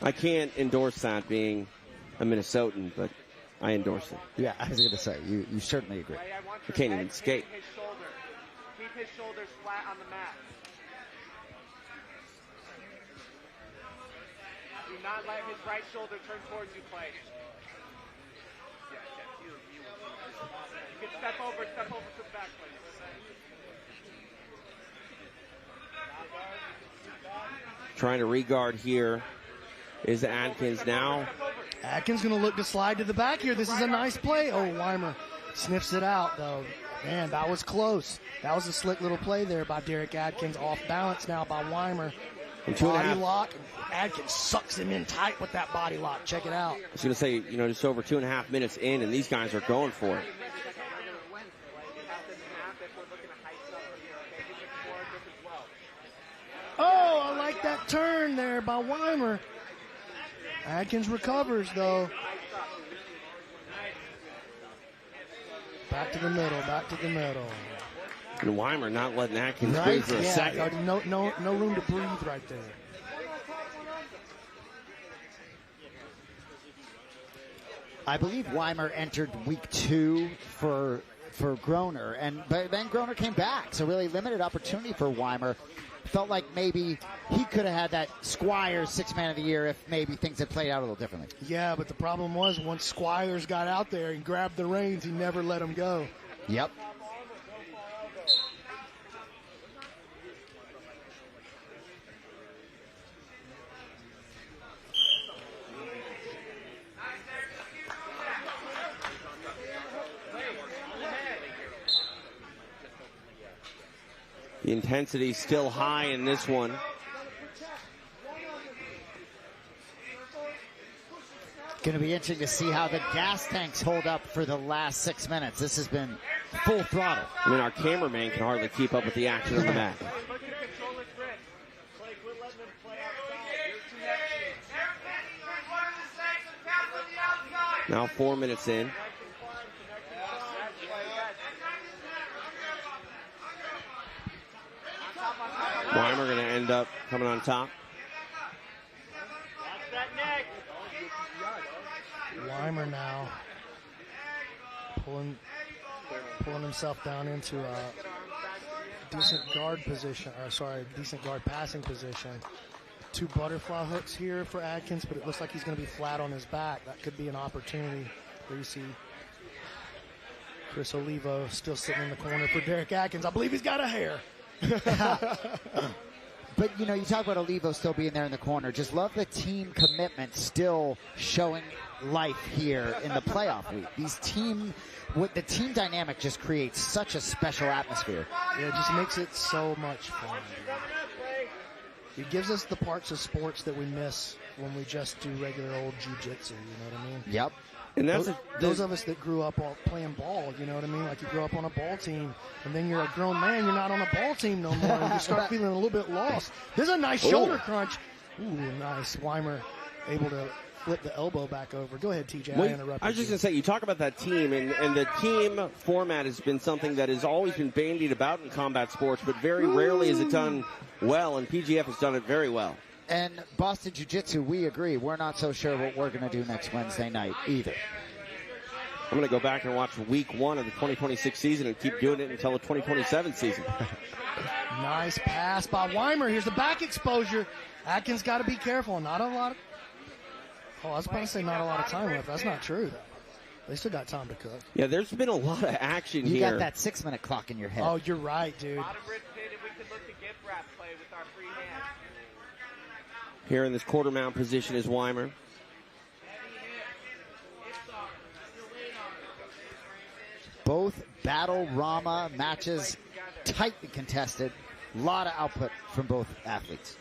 I can't endorse that being a Minnesotan, but I endorse it. Yeah, I was going to say, you certainly agree. I can't even skate. Keep his shoulders flat on the mat. Do not let his right shoulder turn towards you, Clay. You can step over to the back, please. Trying to regard here is Atkins now. Atkins going to look to slide to the back here. This is a nice play. Oh, Wymer sniffs it out, though. Man, that was close. That was a slick little play there by Derek Atkins. Off balance now by Wymer. Body lock. Atkins sucks him in tight with that body lock. Check it out. I was going to say, just over 2.5 minutes in, and these guys are going for it. Oh, I like that turn there by Wymer. Atkins recovers, though. Back to the middle, back to the middle. And Wymer not letting Atkins breathe for a second. No room to breathe right there. I believe Wymer entered week 2 for Groner, but then Groner came back, so really limited opportunity for Wymer. Felt like maybe he could have had that Squires 6 Man of the Year if maybe things had played out a little differently. Yeah, but the problem was once Squires got out there and grabbed the reins, he never let him go. Yep. The intensity still high in this one. Going to be interesting to see how the gas tanks hold up for the last 6 minutes. This has been full throttle. I mean, our cameraman can hardly keep up with the action on the mat. Now 4 minutes in. Wymer going to end up coming on top. Wymer now pulling himself down into a decent guard position, or sorry, decent guard passing position. 2 butterfly hooks here for Atkins, but it looks like he's going to be flat on his back. That could be an opportunity. There you see Chris Olivo still sitting in the corner for Derek Atkins. I believe he's got a hair. But, you know, you talk about Olivo still being there in the corner. Just love the team commitment still showing life here in the playoff week. The team dynamic just creates such a special atmosphere. Yeah, it just makes it so much fun. It gives us the parts of sports that we miss when we just do regular old jiu-jitsu, you know what I mean? Yep. And that's those of us that grew up playing ball, you know what I mean? Like you grew up on a ball team, and then you're a grown man, you're not on a ball team no more, and you start feeling a little bit lost. There's a nice shoulder crunch. Ooh, nice. Wymer able to flip the elbow back over. Go ahead, TJ. I interrupted I was just going to say, you talk about that team, and the team format has been something that has always been bandied about in combat sports, but very rarely is it done well, and PGF has done it very well. And Boston Jiu-Jitsu, we agree. We're not so sure what we're going to do next Wednesday night either. I'm going to go back and watch week 1 of the 2026 season and keep doing it until the 2027 season. Nice pass by Wymer. Here's the back exposure. Atkins got to be careful. Not a lot of... Oh, I was about to say not a lot of time left. That's not true, though. They still got time to cook. Yeah, there's been a lot of action here. You got that 6-minute clock in your head. Oh, you're right, dude. Here in this quarter mount position is Wymer. Both Battlerama matches tightly contested. A lot of output from both athletes.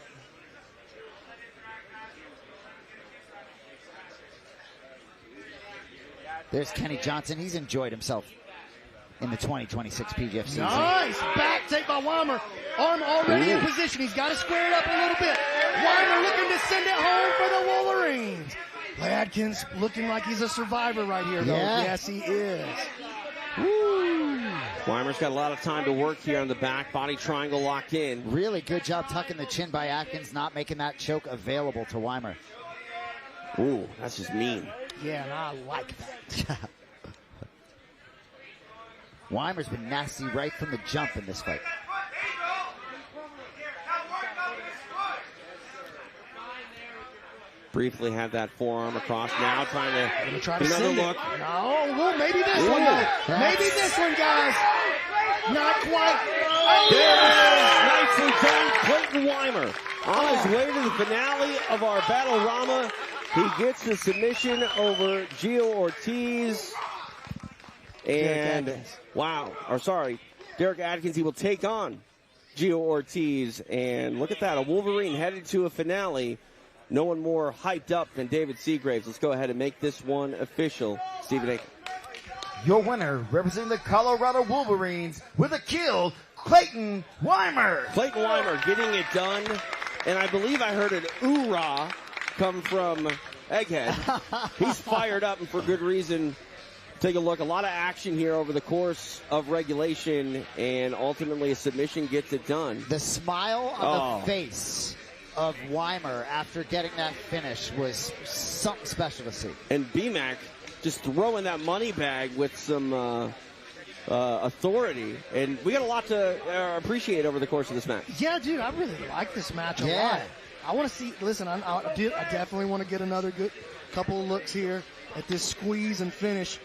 There's Kenny Johnson. He's enjoyed himself in the 2026 PGF season. Nice back take by Wymer. Arm already in position. He's got to square it up a little bit. Wymer looking to send it home for the Wolverines. Atkins looking like he's a survivor right here, though. Yeah. Yes, he is. Woo. Wymer's got a lot of time to work here on the back. Body triangle locked in. Really good job tucking the chin by Atkins, not making that choke available to Wymer. Ooh, that's just mean. Yeah, and I like that. Wymer's been nasty right from the jump in this fight. Briefly had that forearm across. Now trying to another look. No, well, maybe this one, though. Maybe this one, guys. Not quite. There it is. Nicely done. Clayton Wymer on his way to the finale of our Battlerama. He gets the submission over Gio Ortiz. And, Derek Atkins. He will take on Gio Ortiz. And look at that, a Wolverine headed to a finale. No one more hyped up than David Seagraves. Let's go ahead and make this one official. Stephen Aiken. Your winner, representing the Colorado Wolverines with a kill, Clayton Wymer. Clayton Wymer getting it done. And I believe I heard an oorah come from Egghead. He's fired up, and for good reason. Take a look. A lot of action here over the course of regulation, and ultimately a submission gets it done. The smile on the face of Wymer after getting that finish was something special to see. And BMAC just throwing that money bag with some authority. And we got a lot to appreciate over the course of this match. Yeah, dude, I really like this match a lot. I want to see, listen, I definitely want to get another good couple of looks here at this squeeze and finish.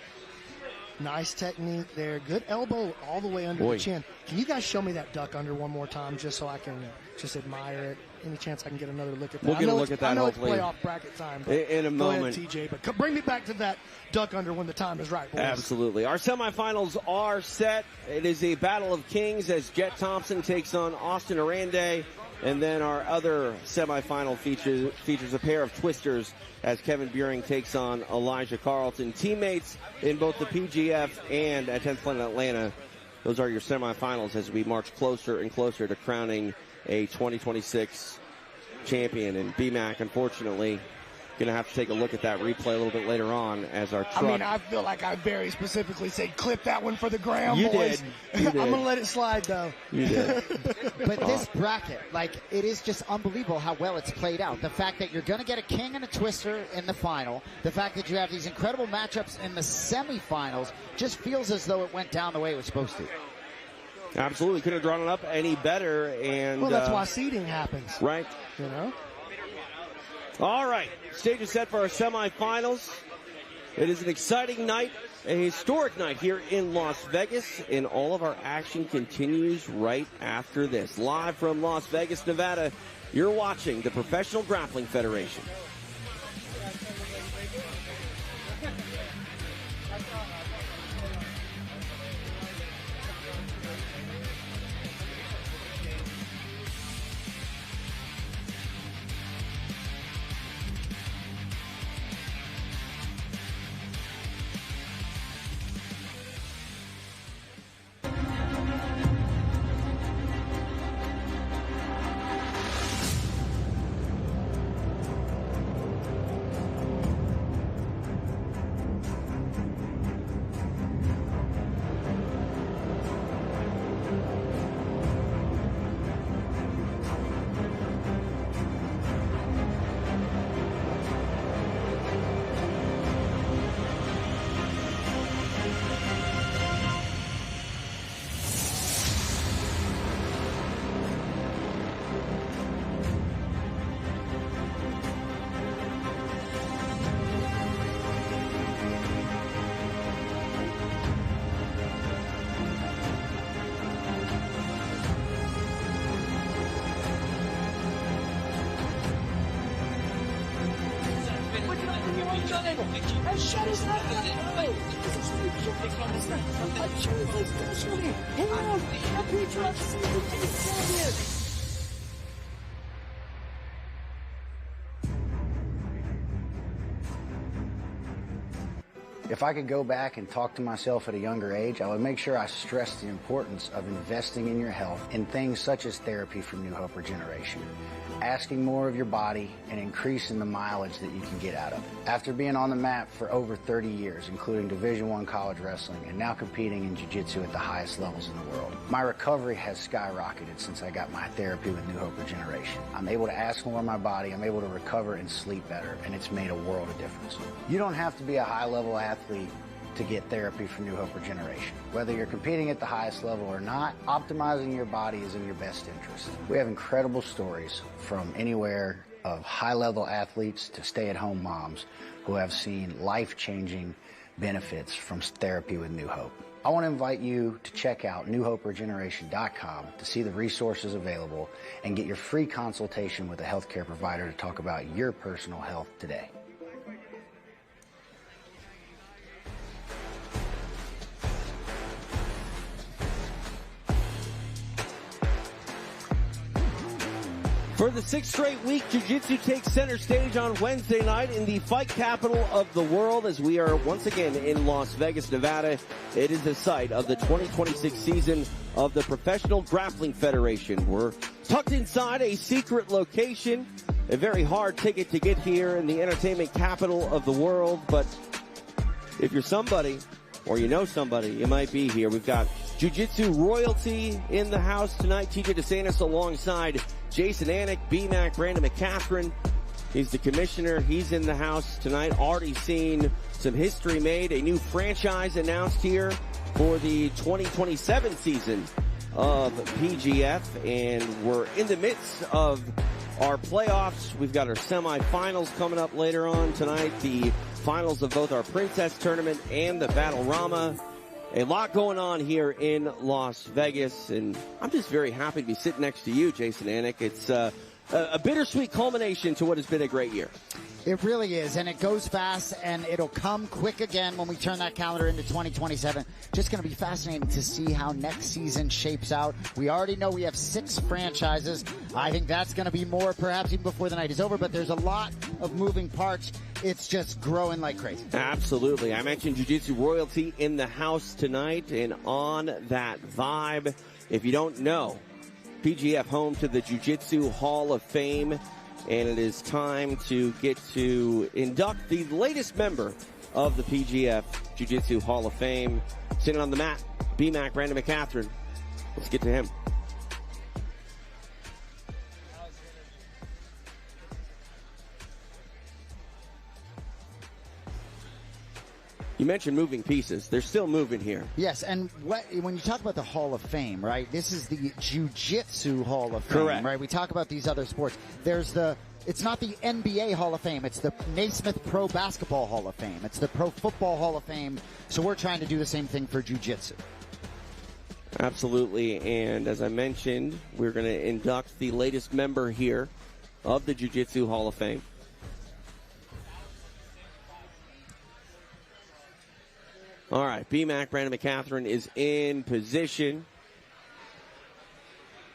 Nice technique there. Good elbow all the way under the chin. Can you guys show me that duck under one more time just so I can just admire it? Any chance I can get another look at that? We'll get a look at that, hopefully. I know it's playoff bracket time. In a moment. Go ahead, TJ, but bring me back to that duck under when the time is right, boys. Absolutely. Our semifinals are set. It is a battle of kings as Jet Thompson takes on Austin Oranday. And then our other semifinal features a pair of twisters as Kevin Buring takes on Elijah Carlton. Teammates in both the PGF and at 10th Planet Atlanta. Those are your semifinals as we march closer and closer to crowning a 2026 champion. And BMAC, unfortunately, Going to have to take a look at that replay a little bit later on as our truck. I mean, I feel like I very specifically said, clip that one for the gram, you boys. Did. You did. I'm going to let it slide, though. You did. But this bracket, like, it is just unbelievable how well it's played out. The fact that you're going to get a king and a twister in the final, the fact that you have these incredible matchups in the semifinals, just feels as though it went down the way it was supposed to. Absolutely. Couldn't have drawn it up any better. And well, that's why seeding happens. Right. You know? All right. Stage is set for our semifinals. It is an exciting night, a historic night here in Las Vegas, and all of our action continues right after this. Live from Las Vegas, Nevada, you're watching the Professional Grappling Federation. If I could go back and talk to myself at a younger age, I would make sure I stressed the importance of investing in your health in things such as therapy from New Hope Regeneration, asking more of your body and increasing the mileage that you can get out of it. After being on the mat for over 30 years, including Division I college wrestling and now competing in jiu-jitsu at the highest levels in the world, my recovery has skyrocketed since I got my therapy with New Hope Regeneration. I'm able to ask more of my body, I'm able to recover and sleep better, and it's made a world of difference. You don't have to be a high-level athlete to get therapy from New Hope Regeneration. Whether you're competing at the highest level or not, optimizing your body is in your best interest. We have incredible stories from anywhere of high-level athletes to stay-at-home moms who have seen life-changing benefits from therapy with New Hope. I want to invite you to check out newhoperegeneration.com to see the resources available and get your free consultation with a healthcare provider to talk about your personal health today. For the sixth straight week, Jiu-Jitsu takes center stage on Wednesday night in the fight capital of the world as we are once again in Las Vegas, Nevada. It is the site of the 2026 season of the Professional Grappling Federation. We're tucked inside a secret location, a very hard ticket to get here in the entertainment capital of the world. But if you're somebody, or you know somebody, you might be here. We've got Jiu-Jitsu royalty in the house tonight. TJ DeSantis alongside Jason Anik, B-Mac, Brandon McCaffrey. He's the commissioner. He's in the house tonight. Already seen some history made. A new franchise announced here for the 2027 season of PGF. And we're in the midst of our playoffs. We've got our semifinals coming up later on tonight. The finals of both our Princess tournament and the battlerama. A lot going on here in Las Vegas, and I'm just very happy to be sitting next to you, Jason Anik. It's a bittersweet culmination to what has been a great year. It really is, and it goes fast, and it'll come quick again when we turn that calendar into 2027. Just going to be fascinating to see how next season shapes out. We already know we have 6 franchises. I think that's going to be more perhaps even before the night is over, but there's a lot of moving parts. It's just growing like crazy. Absolutely. I mentioned Jiu-Jitsu royalty in the house tonight, and on that vibe, if you don't know, PGF home to the Jiu-Jitsu Hall of Fame. And it is time to get to induct the latest member of the PGF Jiu-Jitsu Hall of Fame. Sitting on the mat, BMAC Brandon McCatherine. Let's get to him. You mentioned moving pieces. They're still moving here. Yes, and when you talk about the Hall of Fame, right, this is the Jiu-Jitsu Hall of Fame, correct, right? We talk about these other sports. It's not the NBA Hall of Fame. It's the Naismith Pro Basketball Hall of Fame. It's the Pro Football Hall of Fame. So we're trying to do the same thing for Jiu-Jitsu. Absolutely, and as I mentioned, we're going to induct the latest member here of the Jiu-Jitsu Hall of Fame. All right, BMAC Brandon McCatherine is in position.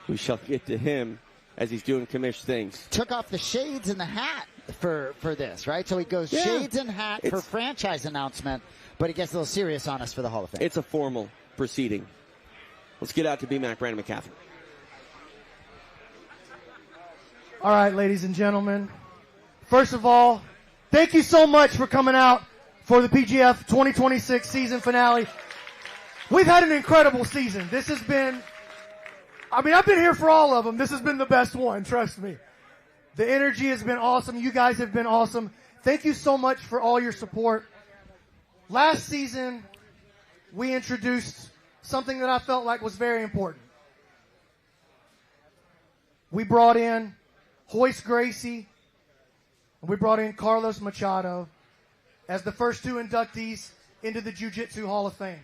We shall get to him as he's doing commish things. Took off the shades and the hat for this, right? So he goes shades and hat for franchise announcement, but he gets a little serious on us for the Hall of Fame. It's a formal proceeding. Let's get out to BMAC Brandon McCatherine. All right, ladies and gentlemen. First of all, thank you so much for coming out for the PGF 2026 season finale. We've had an incredible season. This has been, I've been here for all of them. This has been the best one, trust me. The energy has been awesome. You guys have been awesome. Thank you so much for all your support. Last season, we introduced something that I felt like was very important. We brought in Royce Gracie, and we brought in Carlos Machado as the first two inductees into the Jiu-Jitsu Hall of Fame.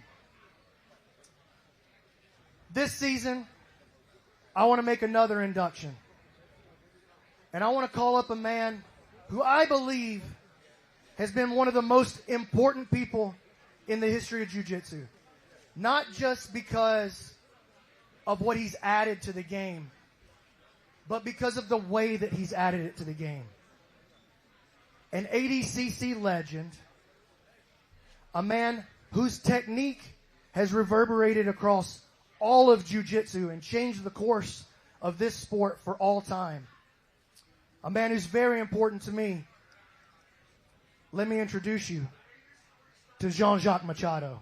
This season, I want to make another induction. And I want to call up a man who I believe has been one of the most important people in the history of Jiu-Jitsu. Not just because of what he's added to the game, but because of the way that he's added it to the game. An ADCC legend, a man whose technique has reverberated across all of jiu-jitsu and changed the course of this sport for all time. A man who's very important to me. Let me introduce you to Jean-Jacques Machado.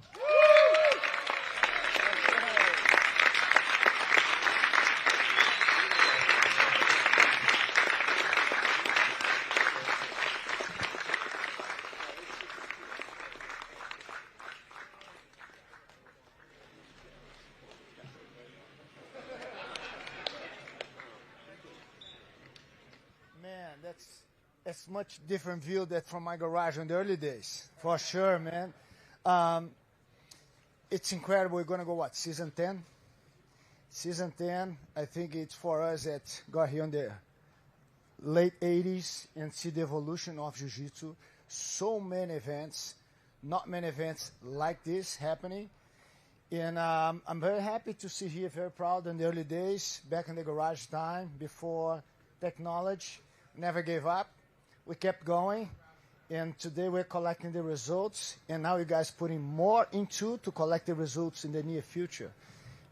It's much different view than from my garage in the early days, for sure, man. It's incredible. We're going to go, season 10? Season 10, I think it's for us that got here in the late 80s and see the evolution of Jiu-Jitsu. So many events, not many events like this happening. And I'm very happy to see here, very proud in the early days, back in the garage time, before technology, never gave up. We kept going, and today we're collecting the results, and now you guys putting more into to collect the results in the near future.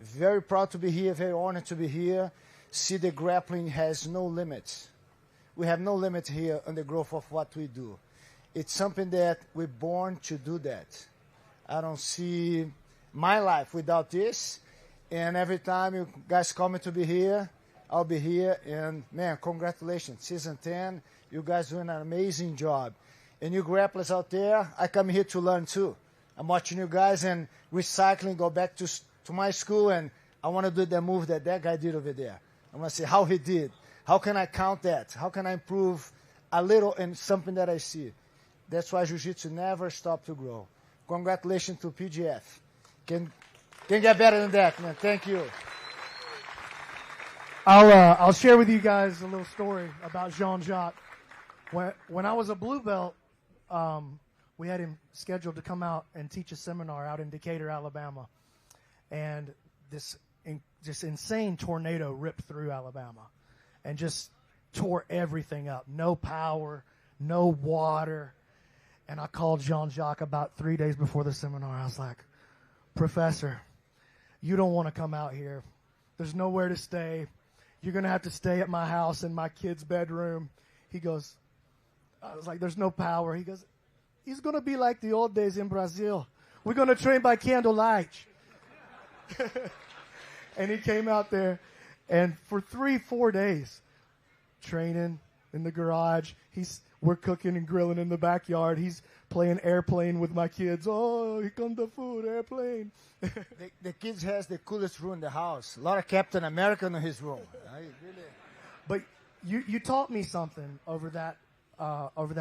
Very proud to be here, very honored to be here. See, the grappling has no limits. We have no limit here on the growth of what we do. It's something that we're born to do that. I don't see my life without this, and every time you guys call me to be here, I'll be here, and man, congratulations, season 10. You guys doing an amazing job. And you grapplers out there, I come here to learn too. I'm watching you guys and recycling, go back to my school, and I want to do the move that guy did over there. I want to see how he did. How can I count that? How can I improve a little in something that I see? That's why Jiu-Jitsu never stopped to grow. Congratulations to PGF. Can get better than that, man. Thank you. I'll share with you guys a little story about Jean-Jacques. When I was a blue belt, we had him scheduled to come out and teach a seminar out in Decatur, Alabama. And this insane tornado ripped through Alabama and just tore everything up. No power, no water. And I called Jean-Jacques about 3 days before the seminar. I was like, Professor, you don't want to come out here. There's nowhere to stay. you're going to have to stay at my house in my kid's bedroom. He goes, I was like, there's no power. He goes, it's going to be like the old days in Brazil. We're going to train by candlelight. And he came out there, and for 3-4 days, training in the garage. We're cooking and grilling in the backyard. He's playing airplane with my kids. Oh, here comes the food, airplane. The kids has the coolest room in the house. A lot of Captain America in his room. But you taught me something over that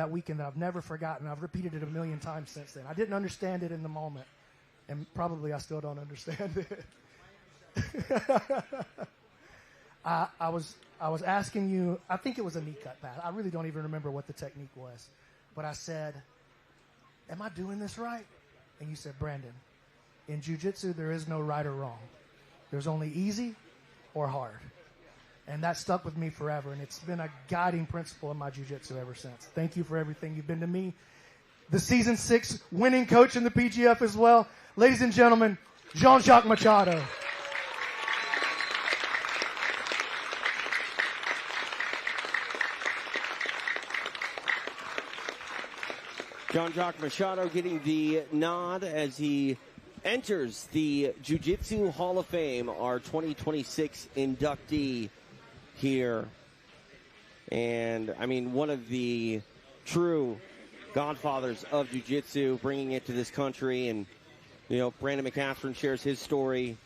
weekend that I've never forgotten. I've repeated it a million times since then. I didn't understand it in the moment, and probably I still don't understand it. I was asking you, I think it was a knee cut pass. I really don't even remember what the technique was. But I said, am I doing this right? And you said, Brandon, in jiu-jitsu, there is no right or wrong. There's only easy or hard. And that stuck with me forever, and it's been a guiding principle in my jiu-jitsu ever since. Thank you for everything you've been to me. The Season 6 winning coach in the PGF as well. Ladies and gentlemen, Jean-Jacques Machado. Jean-Jacques Machado getting the nod as he enters the Jiu-Jitsu Hall of Fame, our 2026 inductee here. And, I mean, one of the true godfathers of Jiu-Jitsu, bringing it to this country. And, you know, Brandon McCaffrey shares his story.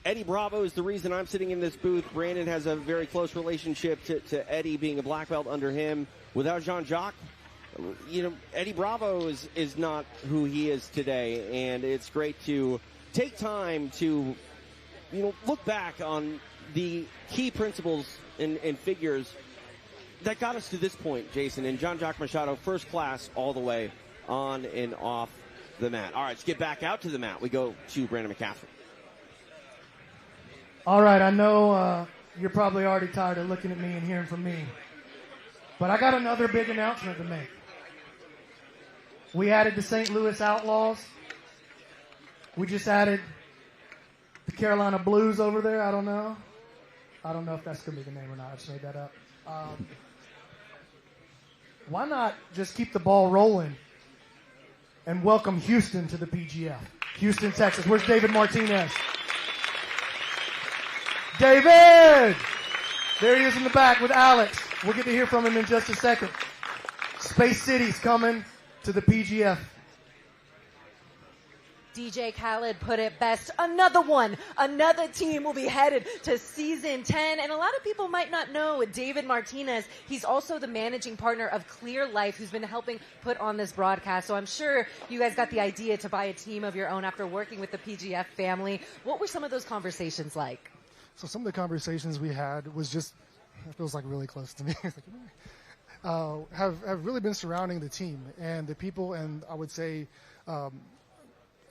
Eddie Bravo is the reason I'm sitting in this booth. Brandon has a very close relationship to Eddie, being a black belt under him. Without Jean-Jacques, you know, Eddie Bravo is not who he is today, and it's great to take time to, you know, look back on the key principles and figures that got us to this point, Jason. And Jean-Jacques Machado, first class all the way on and off the mat. All right, let's get back out to the mat. We go to Brandon McCaffrey. All right, I know you're probably already tired of looking at me and hearing from me, but I got another big announcement to make. We added the St. Louis Outlaws. We just added the Carolina Blues over there. I don't know if that's going to be the name or not. I just made that up. Why not just keep the ball rolling and welcome Houston to the PGF? Houston, Texas. Where's David Martinez? David! There he is in the back with Alex. We'll get to hear from him in just a second. Space City's coming to the PGF. DJ Khaled put it best. Another team will be headed to season 10. And a lot of people might not know David Martinez. He's also the managing partner of Clear Life, who's been helping put on this broadcast. So I'm sure you guys got the idea to buy a team of your own after working with the PGF family. What were some of those conversations like? So some of the conversations we had was just, it feels like really close to me. Have really been surrounding the team and the people, and I would say I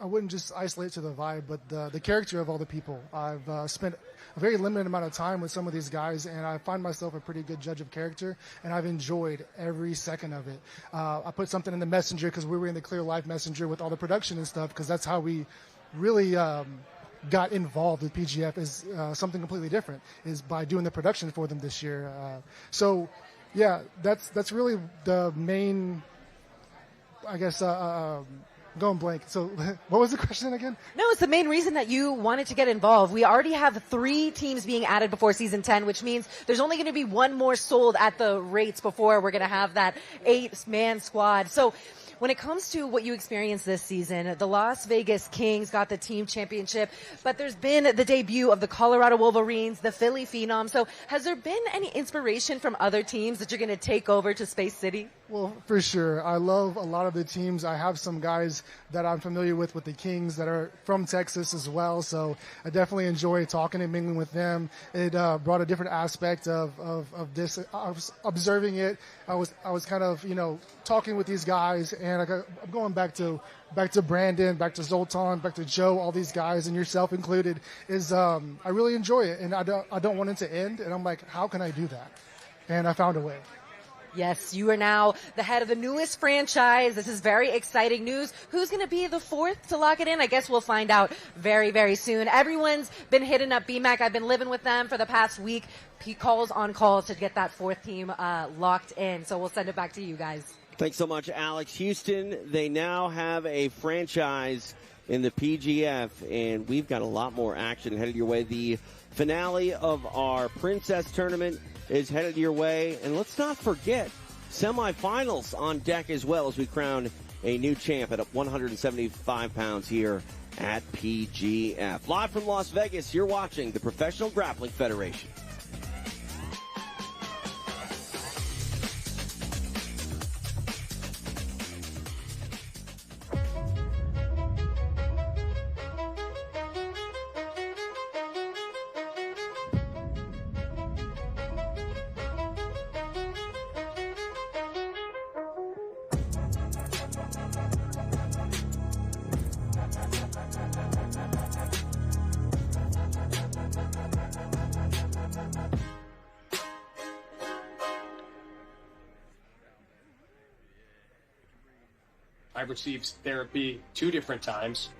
wouldn't just isolate to the vibe, but the character of all the people. I've spent a very limited amount of time with some of these guys, and I find myself a pretty good judge of character, and I've enjoyed every second of it. I put something in the messenger because we were in the Clear Life messenger with all the production and stuff, because that's how we really got involved with PGF, is something completely different, is by doing the production for them this year. So yeah, that's really the main, I guess, going blank. So what was the question again? No, it's the main reason that you wanted to get involved. We already have 3 teams being added before season 10, which means there's only going to be one more sold at the rates before we're going to have that 8-man squad. So when it comes to what you experienced this season, the Las Vegas Kings got the team championship, but there's been the debut of the Colorado Wolverines, the Philly Phenom. So has there been any inspiration from other teams that you're going to take over to Space City? Well, for sure. I love a lot of the teams. I have some guys that I'm familiar with the Kings that are from Texas as well. So I definitely enjoy talking and mingling with them. It brought a different aspect of this. I was observing it. I was kind of, talking with these guys, and I'm going back to Brandon, back to Zoltan, back to Joe, all these guys, and yourself included, is I really enjoy it, and I don't want it to end. And I'm like, how can I do that? And I found a way. Yes, you are now the head of the newest franchise. This is very exciting news. Who's going to be the fourth to lock it in? I guess we'll find out very, very soon. Everyone's been hitting up BMAC. I've been living with them for the past week. He calls on calls to get that fourth team locked in. So we'll send it back to you guys. Thanks so much, Alex. Houston, they now have a franchise in the PGF, and we've got a lot more action headed your way. The finale of our Princess tournament is headed your way. And let's not forget semifinals on deck as well as we crown a new champ at 175 pounds here at PGF. Live from Las Vegas, you're watching the Professional Grappling Federation. I've received therapy 2 different times.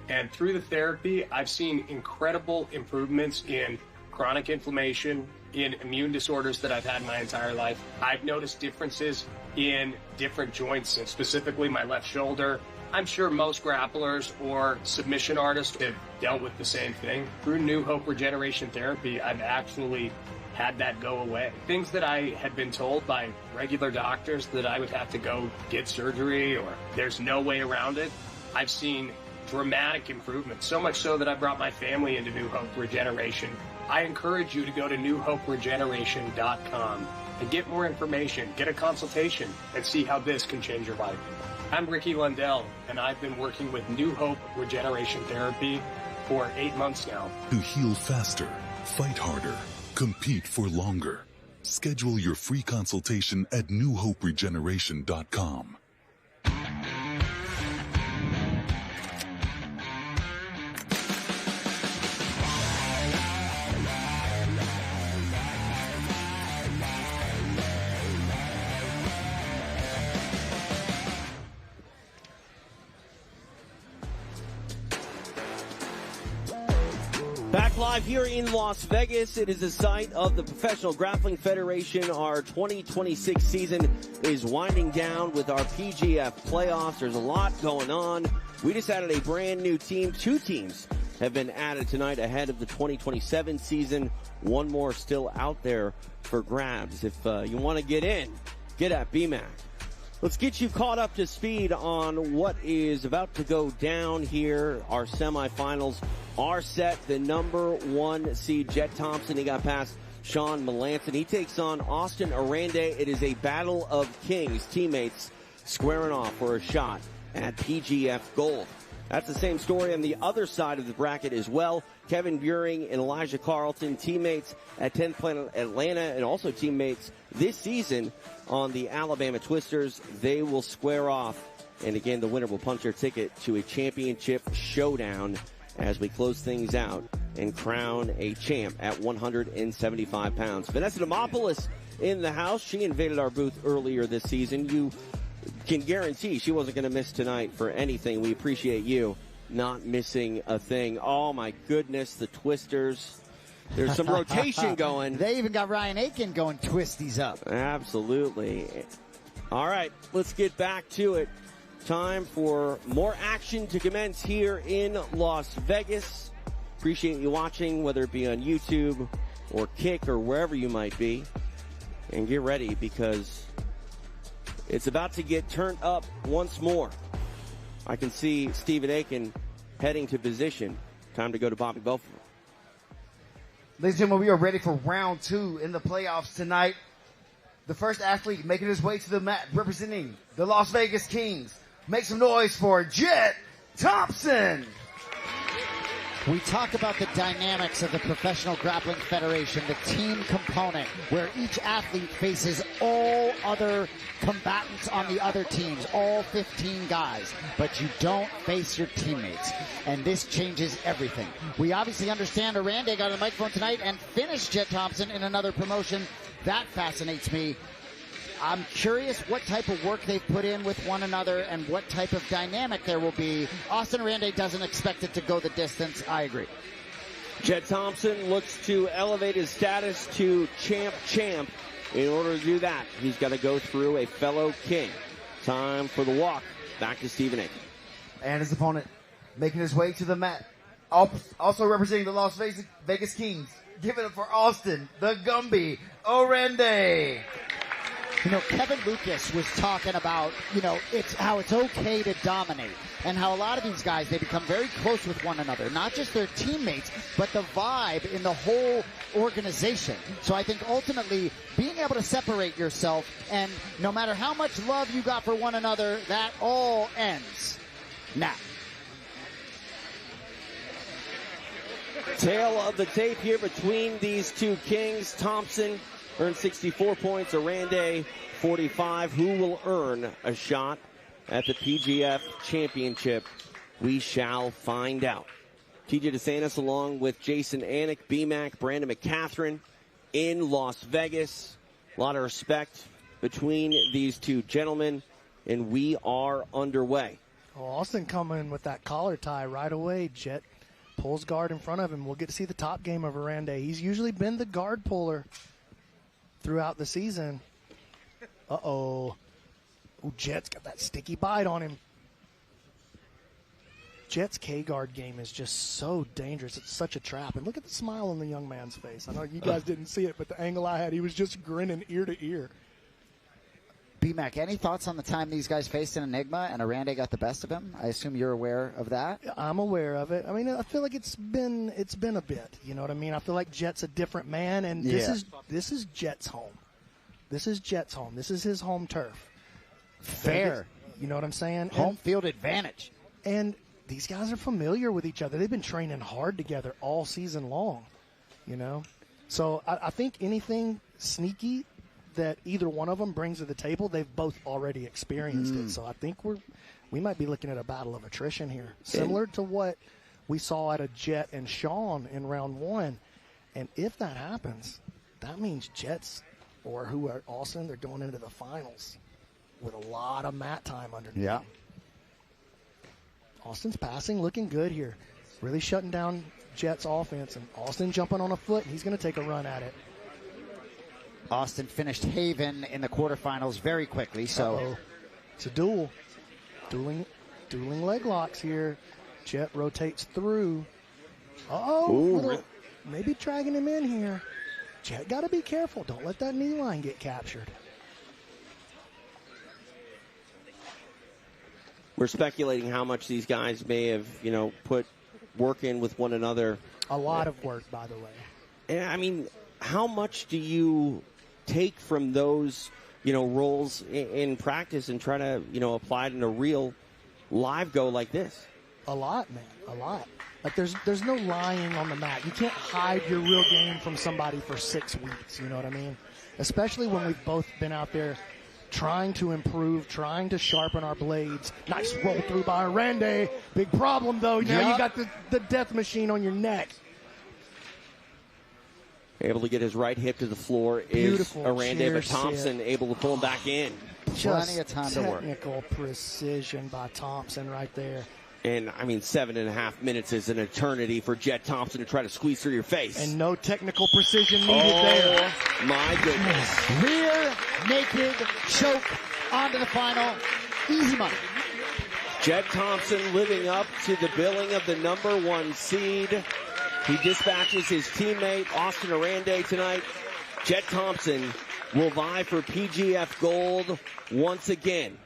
And through the therapy, I've seen incredible improvements in chronic inflammation, in immune disorders that I've had my entire life. I've noticed differences in different joints, and specifically my left shoulder. I'm sure most grapplers or submission artists have dealt with the same thing. Through New Hope Regeneration Therapy, I've actually had that go away. Things that I had been told by regular doctors that I would have to go get surgery or there's no way around it, I've seen dramatic improvements, so much so that I brought my family into New Hope Regeneration. I encourage you to go to newhoperegeneration.com and get more information, get a consultation, and see how this can change your life. I'm Ricky Lundell, and I've been working with New Hope Regeneration Therapy for 8 months now. To heal faster, fight harder, compete for longer. Schedule your free consultation at newhoperegeneration.com. Back live here in Las Vegas. It is the site of the Professional Grappling Federation. Our 2026 season is winding down with our PGF playoffs. There's a lot going on. We just added a brand new team. 2 teams have been added tonight ahead of the 2027 season. 1 more still out there for grabs. If you want to get in, get at BMAC. Let's get you caught up to speed on what is about to go down here. Our semifinals are set. The number 1 seed, Jet Thompson, he got past Sean Meansen. He takes on Austin Oranday. It is a battle of kings. Teammates squaring off for a shot at PGF Gold. That's the same story on the other side of the bracket as well. Kevin Buring and Elijah Carlton, teammates at 10th Planet Atlanta, and also teammates this season on the Alabama Twisters. They will square off, and again, the winner will punch their ticket to a championship showdown as we close things out and crown a champ at 175 pounds. Vanessa Demopoulos in the house. She invaded our booth earlier this season. You can guarantee she wasn't going to miss tonight for anything. We appreciate you not missing a thing. Oh, my goodness, the Twisters. There's some rotation going. They even got Ryan Aiken going twisties up. Absolutely. All right, let's get back to it. Time for more action to commence here in Las Vegas. Appreciate you watching, whether it be on YouTube or Kick or wherever you might be. And get ready because it's about to get turned up once more. I can see Stephen Aiken heading to position. Time to go to Bobby Belfort. Ladies and gentlemen, we are ready for round 2 in the playoffs tonight. The first athlete making his way to the mat representing the Las Vegas Kings. Make some noise for Jet Thompson. We talk about the dynamics of the Professional Grappling Federation, the team component, where each athlete faces all other combatants on the other teams, all 15 guys, but you don't face your teammates, and this changes everything. We obviously understand Oranday got on the microphone tonight and finished Jet Thompson in another promotion That fascinates me. I'm curious what type of work they've put in with one another and what type of dynamic there will be. Austin Oranday doesn't expect it to go the distance. I agree. Jed Thompson looks to elevate his status to champ. In order to do that, he's got to go through a fellow king. Time for the walk back to Stephen Aiken. And his opponent making his way to the mat. Also representing the Las Vegas Kings. Give it up for Austin, the Gumby, Oranday. You know, Kevin Lucas was talking about, it's how it's okay to dominate and how a lot of these guys, they become very close with one another, not just their teammates, but the vibe in the whole organization. So I think ultimately being able to separate yourself, and no matter how much love you got for one another, that all ends now. Tail of the tape here between these two kings. Thompson earned 64 points, Oranday 45. Who will earn a shot at the PGF Championship? We shall find out. TJ DeSantis along with Jason Anik, BMAC, Brandon McCatherine in Las Vegas. A lot of respect between these two gentlemen, and we are underway. Well, Austin coming with that collar tie right away. Jet pulls guard in front of him. We'll get to see the top game of Oranday. He's usually been the guard puller throughout the season. Uh-oh. Ooh, Jet's got that sticky bite on him. Jet's K-guard game is just so dangerous. It's such a trap. And look at the smile on the young man's face. I know you guys didn't see it, but the angle I had, he was just grinning ear to ear. BMAC, any thoughts on the time these guys faced in Enigma and Oranday got the best of him? I assume you're aware of that. I'm aware of it. I mean, I feel like it's been a bit. You know what I mean? I feel like Jet's a different man, and this is Jet's home. This is Jet's home. This is his home turf. Fair. You know what I'm saying? Home field advantage. And these guys are familiar with each other. They've been training hard together all season long. You know, so I think anything sneaky that either one of them brings to the table, they've both already experienced it. So I think we might be looking at a battle of attrition here, similar to what we saw at a Jet and Sean in round one. And if that happens, that means Jets or who are Austin, they're going into the finals with a lot of mat time underneath. Yeah. Austin's passing looking good here, really shutting down Jets offense, and Austin jumping on a foot, and he's going to take a run at it. Austin finished Haven in the quarterfinals very quickly, so it's a dueling leg locks here. Jet rotates through. Maybe dragging him in here. Jet got to be careful. Don't let that knee line get captured. We're speculating how much these guys may have, put work in with one another. A lot of work, by the way. And I mean, how much do you take from those, roles in practice and try to, apply it in a real live go like this? A lot, man. A lot. Like there's no lying on the mat. You can't hide your real game from somebody for 6 weeks. You know what I mean? Especially when we've both been out there trying to improve, trying to sharpen our blades. Nice roll through by Oranday. Big problem, though. Now you got the death machine on your neck. Able to get his right hip to the floor Beautiful. is Oranday, but Thompson able to pull him back in. Plenty of time to work. Technical precision by Thompson right there. And, 7.5 minutes is an eternity for Jet Thompson to try to squeeze through your face. And no technical precision needed there. My goodness. Rear naked choke onto the final. Easy money. Jet Thompson living up to the billing of the #1 seed. He dispatches his teammate, Austin Oranday, tonight. Jet Thompson will vie for PGF Gold once again.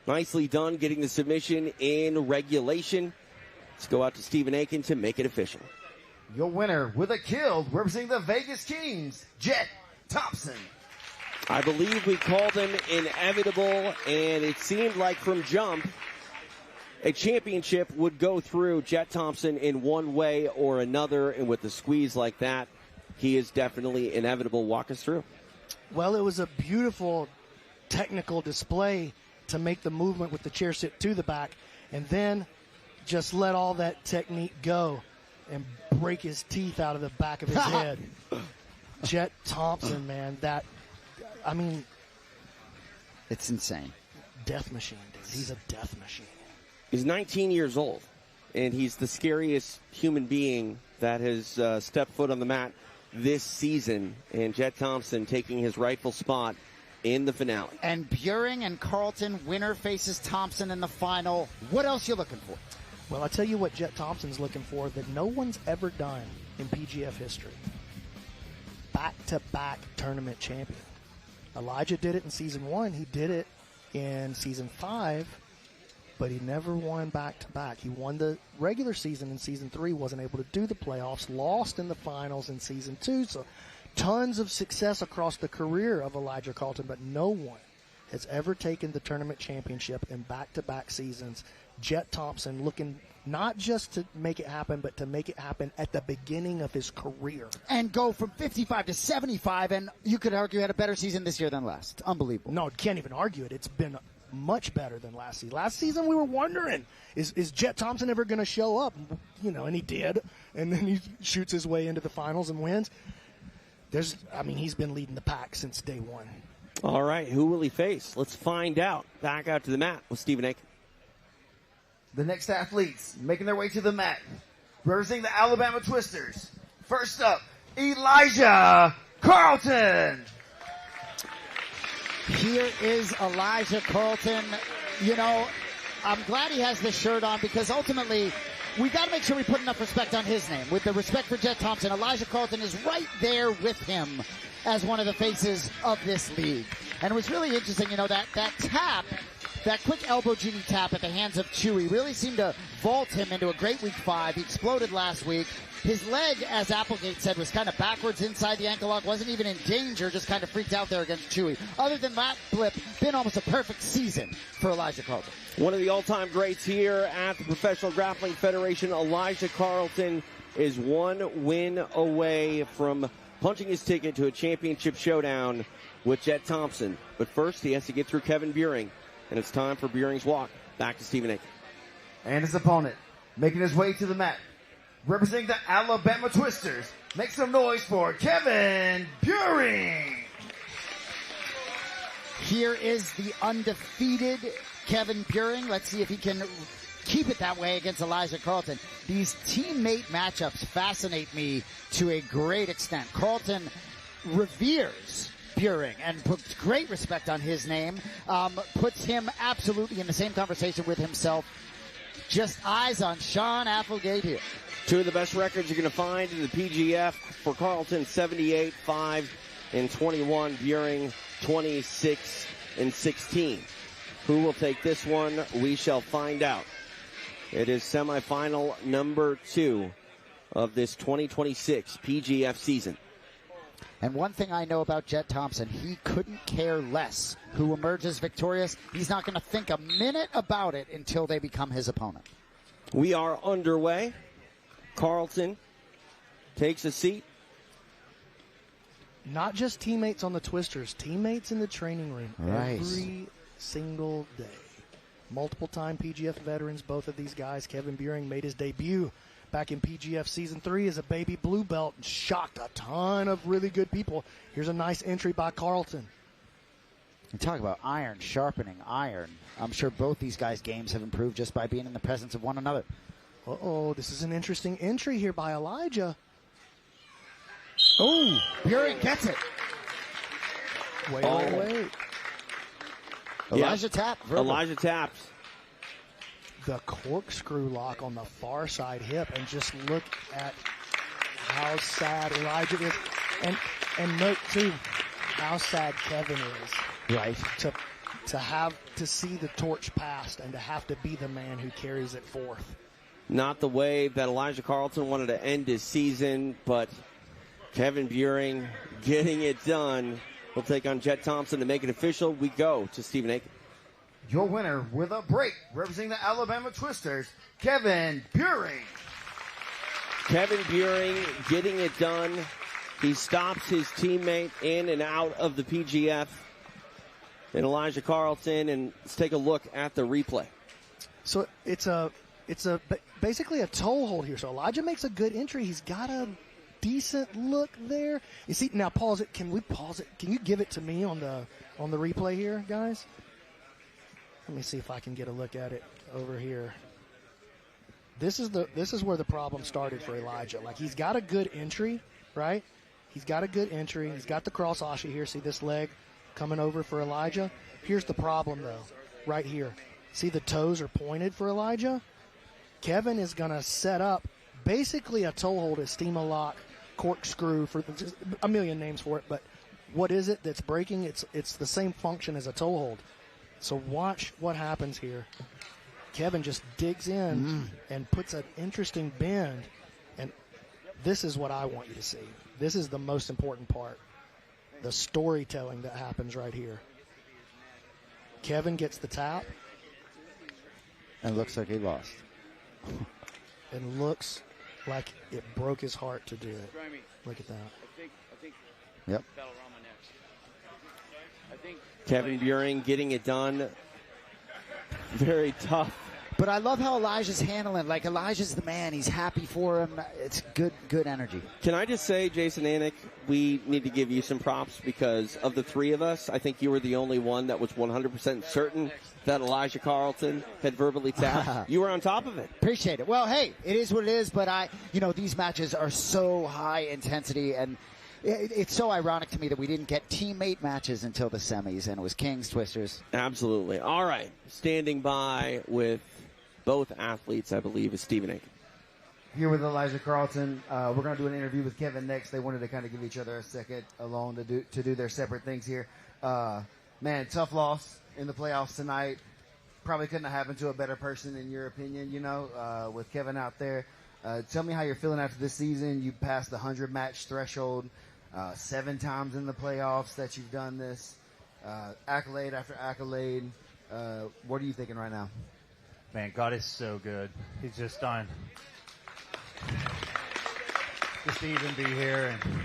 Nicely done getting the submission in regulation. Let's go out to Stephen Aiken to make it official. Your winner with a kill, representing the Vegas Kings, Jet Thompson. I believe we called him inevitable, and it seemed like from jump, a championship would go through Jet Thompson in one way or another, and with a squeeze like that, he is definitely inevitable. Walk us through. Well, it was a beautiful technical display to make the movement with the chair sit to the back, and then just let all that technique go and break his teeth out of the back of his head. Jet Thompson, man, that I mean, it's insane. Death machine, dude. He's a death machine. He's 19 years old, and he's the scariest human being that has stepped foot on the mat this season. And Jet Thompson taking his rightful spot in the finale. And Buring and Carlton, winner faces Thompson in the final. What else you looking for? Well, I'll tell you what Jet Thompson's looking for that no one's ever done in PGF history. Back-to-back tournament champion. Elijah did it in Season 1. He did it in Season 5, but he never won back-to-back. He won the regular season in Season 3, wasn't able to do the playoffs, lost in the finals in Season 2. So tons of success across the career of Elijah Carlton, but no one has ever taken the tournament championship in back-to-back seasons. Jet Thompson looking not just to make it happen, but to make it happen at the beginning of his career. And go from 55 to 75, and you could argue had a better season this year than last. Unbelievable. No, can't even argue it. It's been much better than last season. Last season we were wondering, is Jet Thompson ever going to show up? You know, and he did. And then he shoots his way into the finals and wins. He's been leading the pack since day one. All right, who will he face? Let's find out. Back out to the mat with Stephen Aiken. The next athletes making their way to the mat, representing the Alabama Twisters. First up, Elijah Carlton. Here is Elijah Carlton. You know, I'm glad he has this shirt on because ultimately we got to make sure we put enough respect on his name. With the respect for Jet Thompson, Elijah Carlton is right there with him as one of the faces of this league. And it was really interesting, you know, that tap, that quick elbow genie tap at the hands of Chewy really seemed to vault him into a great week 5. He exploded last week. His leg, as Applegate said, was kind of backwards inside the ankle lock, wasn't even in danger, just kind of freaked out there against Chewy. Other than that blip, been almost a perfect season for Elijah Carlton. One of the all-time greats here at the Professional Grappling Federation, Elijah Carlton, is one win away from punching his ticket to a championship showdown with Jet Thompson. But first, he has to get through Kevin Buring, and it's time for Buring's walk. Back to Stephen Aiken. And his opponent, making his way to the mat, representing the Alabama Twisters. Make some noise for Kevin Buring. Here is the undefeated Kevin Buring. Let's see if he can keep it that way against Elijah Carlton. These teammate matchups fascinate me to a great extent. Carlton reveres Buring and puts great respect on his name, puts him absolutely in the same conversation with himself. Just eyes on Sean Applegate here. Two of the best records you're going to find in the PGF for Carlton, 78, 5, and 21. Buring, 26 and 16. Who will take this one? We shall find out. It is semifinal number 2 of this 2026 PGF season. And one thing I know about Jet Thompson, he couldn't care less who emerges victorious. He's not going to think a minute about it until they become his opponent. We are underway. Carlton takes a seat. Not just teammates on the Twisters, teammates in the training room right. Every single day. Multiple-time PGF veterans, both of these guys. Kevin Buring made his debut back in PGF Season 3 as a baby blue belt and shocked a ton of really good people. Here's a nice entry by Carlton. You talk about iron sharpening iron. I'm sure both these guys' games have improved just by being in the presence of one another. Uh-oh, this is an interesting entry here by Elijah. Oh, Buring gets it. Wait. Elijah tapped. Verbal. Elijah taps. The corkscrew lock on the far side hip, and just look at how sad Elijah is. And note, too, how sad Kevin is. Right. To have to see the torch passed and to have to be the man who carries it forth. Not the way that Elijah Carlton wanted to end his season, but Kevin Buring getting it done. We'll take on Jet Thompson to make it official. We go to Stephen Aiken. Your winner with a break, representing the Alabama Twisters, Kevin Buring. Kevin Buring getting it done. He stops his teammate in and out of the PGF. And Elijah Carlton, and let's take a look at the replay. So it's basically a toe hold here. So Elijah makes a good entry. He's got to decent look there. You see, now pause it. Can we pause it? Can you give it to me on the replay here, guys? Let me see if I can get a look at it over here. This is where the problem started for Elijah. Like, he's got a good entry, right? He's got a good entry. He's got the cross asha here. See this leg coming over for Elijah? Here's the problem, though, right here. See the toes are pointed for Elijah? Kevin is going to set up basically a toe hold, a steam lock, corkscrew, for just a million names for it, but what is it that's breaking? It's the same function as a toe hold. So watch what happens here. Kevin just digs in and puts an interesting bend, and this is what I want you to see. This is the most important part, the storytelling that happens right here. Kevin gets the tap. And looks like he lost. And looks like it broke his heart to do it. Look at that. Yep. Kevin Buring getting it done. Very tough. But I love how Elijah's handling. Like, Elijah's the man. He's happy for him. It's good energy. Can I just say, Jason Anik, we need to give you some props because of the three of us, I think you were the only one that was 100% certain that Elijah Carlton had verbally tapped. You were on top of it. Appreciate it. Well, hey, it is what it is, but these matches are so high intensity, and it's so ironic to me that we didn't get teammate matches until the semis, and it was Kings, Twisters. Absolutely. All right. Standing by with both athletes, I believe, is Stephen Aiken. Here with Elijah Carlton. We're going to do an interview with Kevin next. They wanted to kind of give each other a second alone to do their separate things here. Man, tough loss in the playoffs tonight. Probably couldn't have happened to a better person, in your opinion, with Kevin out there. Tell me how you're feeling after this season. You passed the 100-match threshold 7 times in the playoffs that you've done this. Accolade after accolade. What are you thinking right now? Man, God is so good. He's just done. Just to even be here and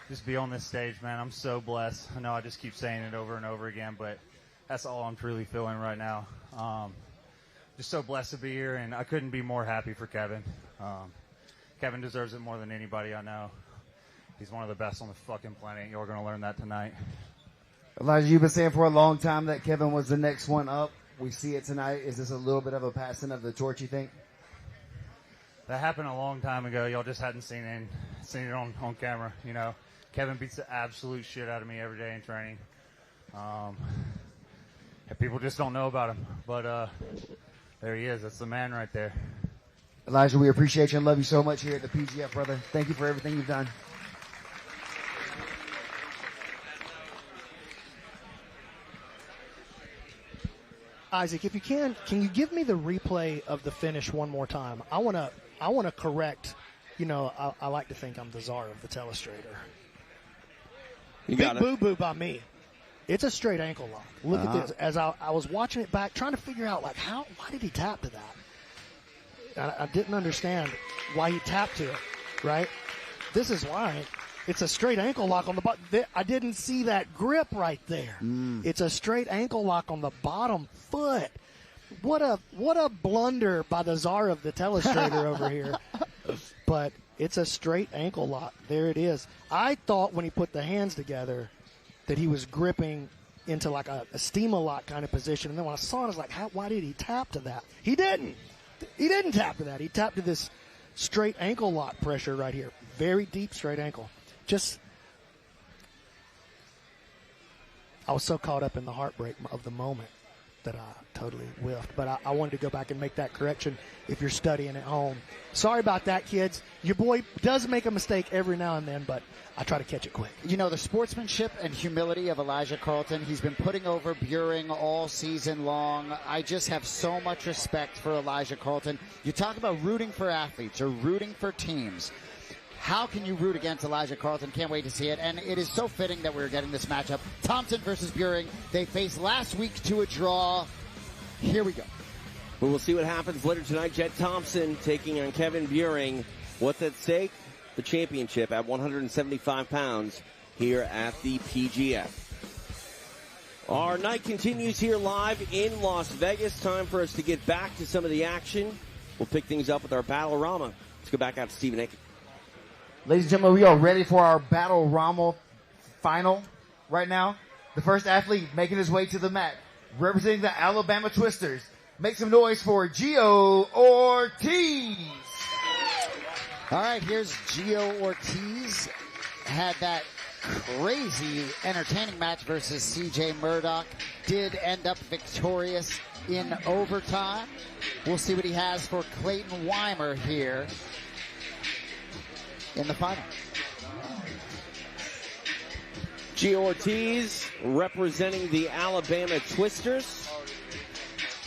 just be on this stage, man, I'm so blessed. I know I just keep saying it over and over again, but that's all I'm truly feeling right now. Just so blessed to be here, and I couldn't be more happy for Kevin. Kevin deserves it more than anybody I know. He's one of the best on the fucking planet. You're going to learn that tonight. Elijah, you've been saying for a long time that Kevin was the next one up. We see it tonight. Is this a little bit of a passing of the torch, you think? That happened a long time ago. Y'all just hadn't seen it on camera. Kevin beats the absolute shit out of me every day in training. People just don't know about him. But there he is. That's the man right there. Elijah, we appreciate you and love you so much here at the PGF, brother. Thank you for everything you've done. Isaac, if you can you give me the replay of the finish one more time? I want to correct. I like to think I'm the czar of the telestrator. You got Big boo-boo by me. It's a straight ankle lock. Look at this. As I was watching it back, trying to figure out, like, why did he tap to that? I didn't understand why he tapped to it, right? This is why. It's a straight ankle lock on the bottom. I didn't see that grip right there. It's a straight ankle lock on the bottom foot. What a blunder by the czar of the telestrator over here. But it's a straight ankle lock. There it is. I thought when he put the hands together that he was gripping into like a steamer lock kind of position. And then when I saw it, I was like, why did he tap to that? He didn't. He didn't tap to that. He tapped to this straight ankle lock pressure right here. Very deep straight ankle. I was so caught up in the heartbreak of the moment that I totally whiffed. But I wanted to go back and make that correction if you're studying at home. Sorry about that, kids. Your boy does make a mistake every now and then, but I try to catch it quick. The sportsmanship and humility of Elijah Carlton, he's been putting over Buring all season long. I just have so much respect for Elijah Carlton. You talk about rooting for athletes or rooting for teams. How can you root against Elijah Carlton? Can't wait to see it. And it is so fitting that we're getting this matchup. Thompson versus Buring. They faced last week to a draw. Here we go. Well, we'll see what happens later tonight. Jet Thompson taking on Kevin Buring. What's at stake? The championship at 175 pounds here at the PGF. Our night continues here live in Las Vegas. Time for us to get back to some of the action. We'll pick things up with our battlerama. Let's go back out to Stephen Aiken. Ladies and gentlemen, we are ready for our battlerama final right now. The first athlete making his way to the mat, representing the Alabama Twisters. Make some noise for Gio Ortiz. All right, here's Gio Ortiz. Had that crazy entertaining match versus CJ Murdoch. Did end up victorious in overtime. We'll see what he has for Clayton Wymer here in the final. Gio Ortiz representing the Alabama Twisters.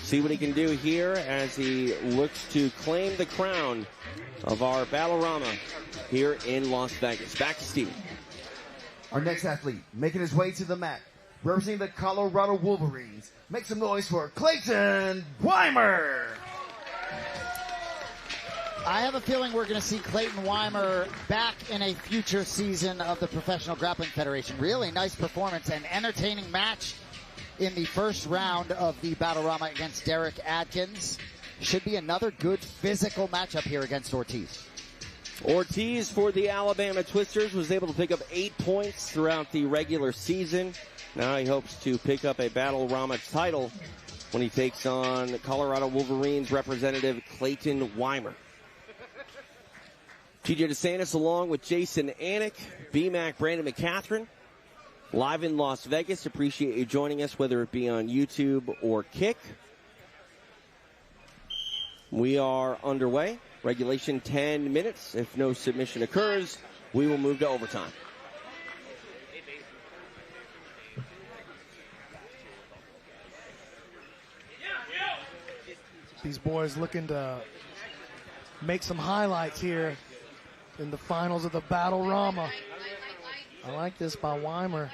See what he can do here as he looks to claim the crown of our battlerama here in Las Vegas. Back to Steve. Our next athlete making his way to the mat, representing the Colorado Wolverines. Make some noise for Clayton Wymer. I have a feeling we're going to see Clayton Wymer back in a future season of the Professional Grappling Federation. Really nice performance and entertaining match in the first round of the Battlerama against Derek Atkins. Should be another good physical matchup here against Ortiz. Ortiz for the Alabama Twisters was able to pick up 8 points throughout the regular season. Now he hopes to pick up a Battlerama title when he takes on Colorado Wolverines representative Clayton Wymer. TJ DeSantis along with Jason Anik, BMAC Brandon McCatherine, live in Las Vegas. Appreciate you joining us, whether it be on YouTube or Kick. We are underway. Regulation 10 minutes. If no submission occurs, we will move to overtime. These boys looking to make some highlights here in the finals of the Battlerama. I like this by Wymer.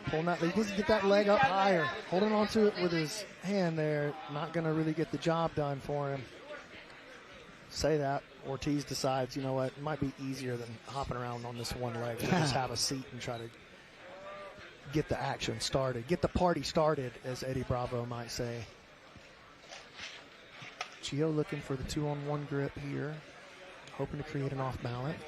Pulling that, he needs to get that leg up higher. Holding on to it with his hand there. Not going to really get the job done for him. Say that. Ortiz decides, you know what, it might be easier than hopping around on this one leg. We'll just have a seat and try to get the action started. Get the party started, as Eddie Bravo might say. Gio looking for the 2-on-1 grip here. Hoping to create an off balance.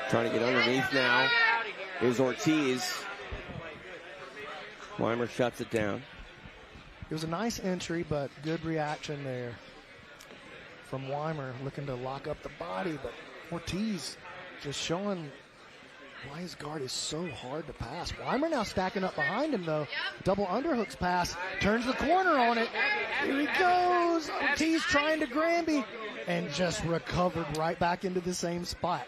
Trying to get underneath now is Ortiz. Wymer shuts it down. It was a nice entry, but good reaction there from Wymer, looking to lock up the body, but Ortiz just showing why his guard is so hard to pass. Wymer now stacking up behind him, though. Double underhooks pass, turns the corner on it. Here he goes. Ortiz trying to Granby, and just recovered right back into the same spot.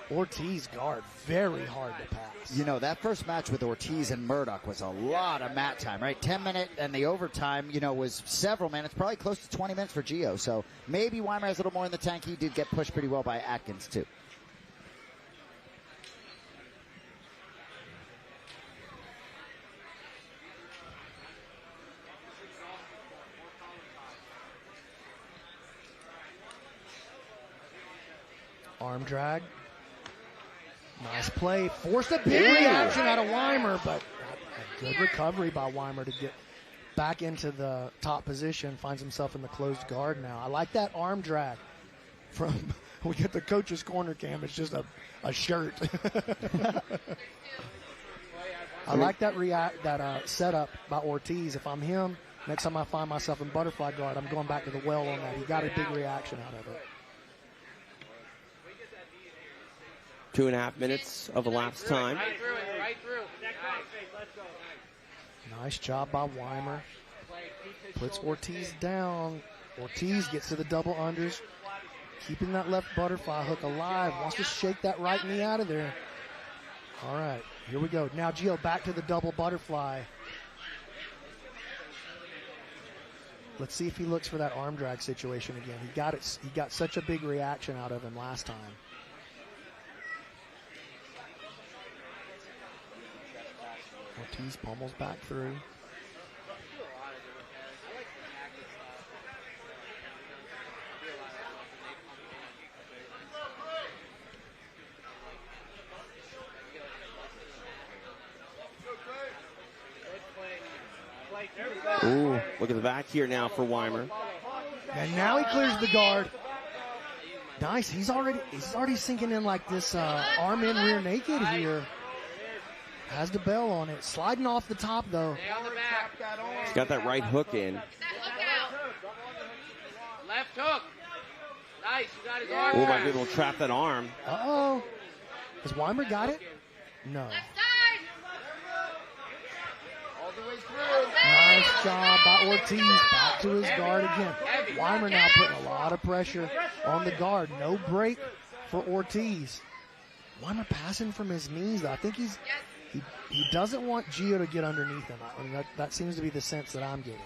Ortiz guard, very hard to pass. You know, that first match with Ortiz and Murdoch was a lot of mat time, right? 10 minute, and the overtime, you know, was several minutes, probably close to 20 minutes for Gio. So maybe Wymer has a little more in the tank. He did get pushed pretty well by Atkins, too. Arm drag. Nice play. Forced a big reaction out of Wymer, but a good recovery by Wymer to get back into the top position. Finds himself in the closed guard now. I like that arm drag. From we get the coach's corner cam. It's just a shirt. I like that setup by Ortiz. If I'm him, next time I find myself in butterfly guard, I'm going back to the well on that. He got a big reaction out of it. 2.5 minutes of elapsed time. Nice job by Wymer. Puts Ortiz down. Ortiz gets to the double unders. Keeping that left butterfly hook alive. Wants to shake that right knee out of there. All right, here we go. Now Gio back to the double butterfly. Let's see if he looks for that arm drag situation again. He got it. He got such a big reaction out of him last time. Ortiz pummels back through. Ooh, look at the back here now for Wymer. And now he clears the guard. Nice. He's already sinking in like this arm in rear naked here. Has the bell on it. Sliding off the top though. He's got that right hook in. Left hook. Nice. You got his arm. Oh, my goodness, will trap that arm. Uh-oh. Has Wymer got it? No. Nice job by Ortiz. Back to his guard again. Wymer now putting a lot of pressure on the guard. No break for Ortiz. Wymer passing from his knees, though. I think he doesn't want Gio to get underneath him. I mean, that seems to be the sense that I'm getting.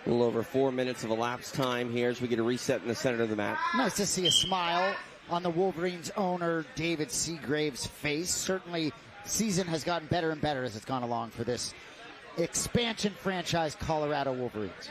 A little over 4 minutes of elapsed time here as we get a reset in the center of the mat. Nice to see a smile on the Wolverines owner, David Seagrave's face. Certainly, season has gotten better and better as it's gone along for this expansion franchise, Colorado Wolverines.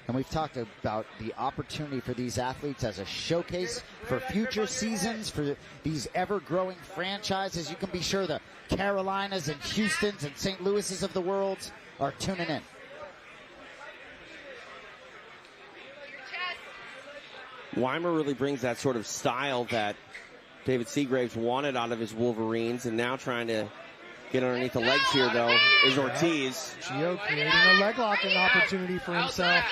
And we've talked about the opportunity for these athletes as a showcase for future seasons, for these ever-growing franchises. You can be sure the Carolinas and Houstons and St. Louis's of the world are tuning in. Wymer really brings that sort of style that David Seagraves wanted out of his Wolverines, and now trying to get underneath the legs here, though, is Ortiz. Gio creating a leg locking opportunity for himself.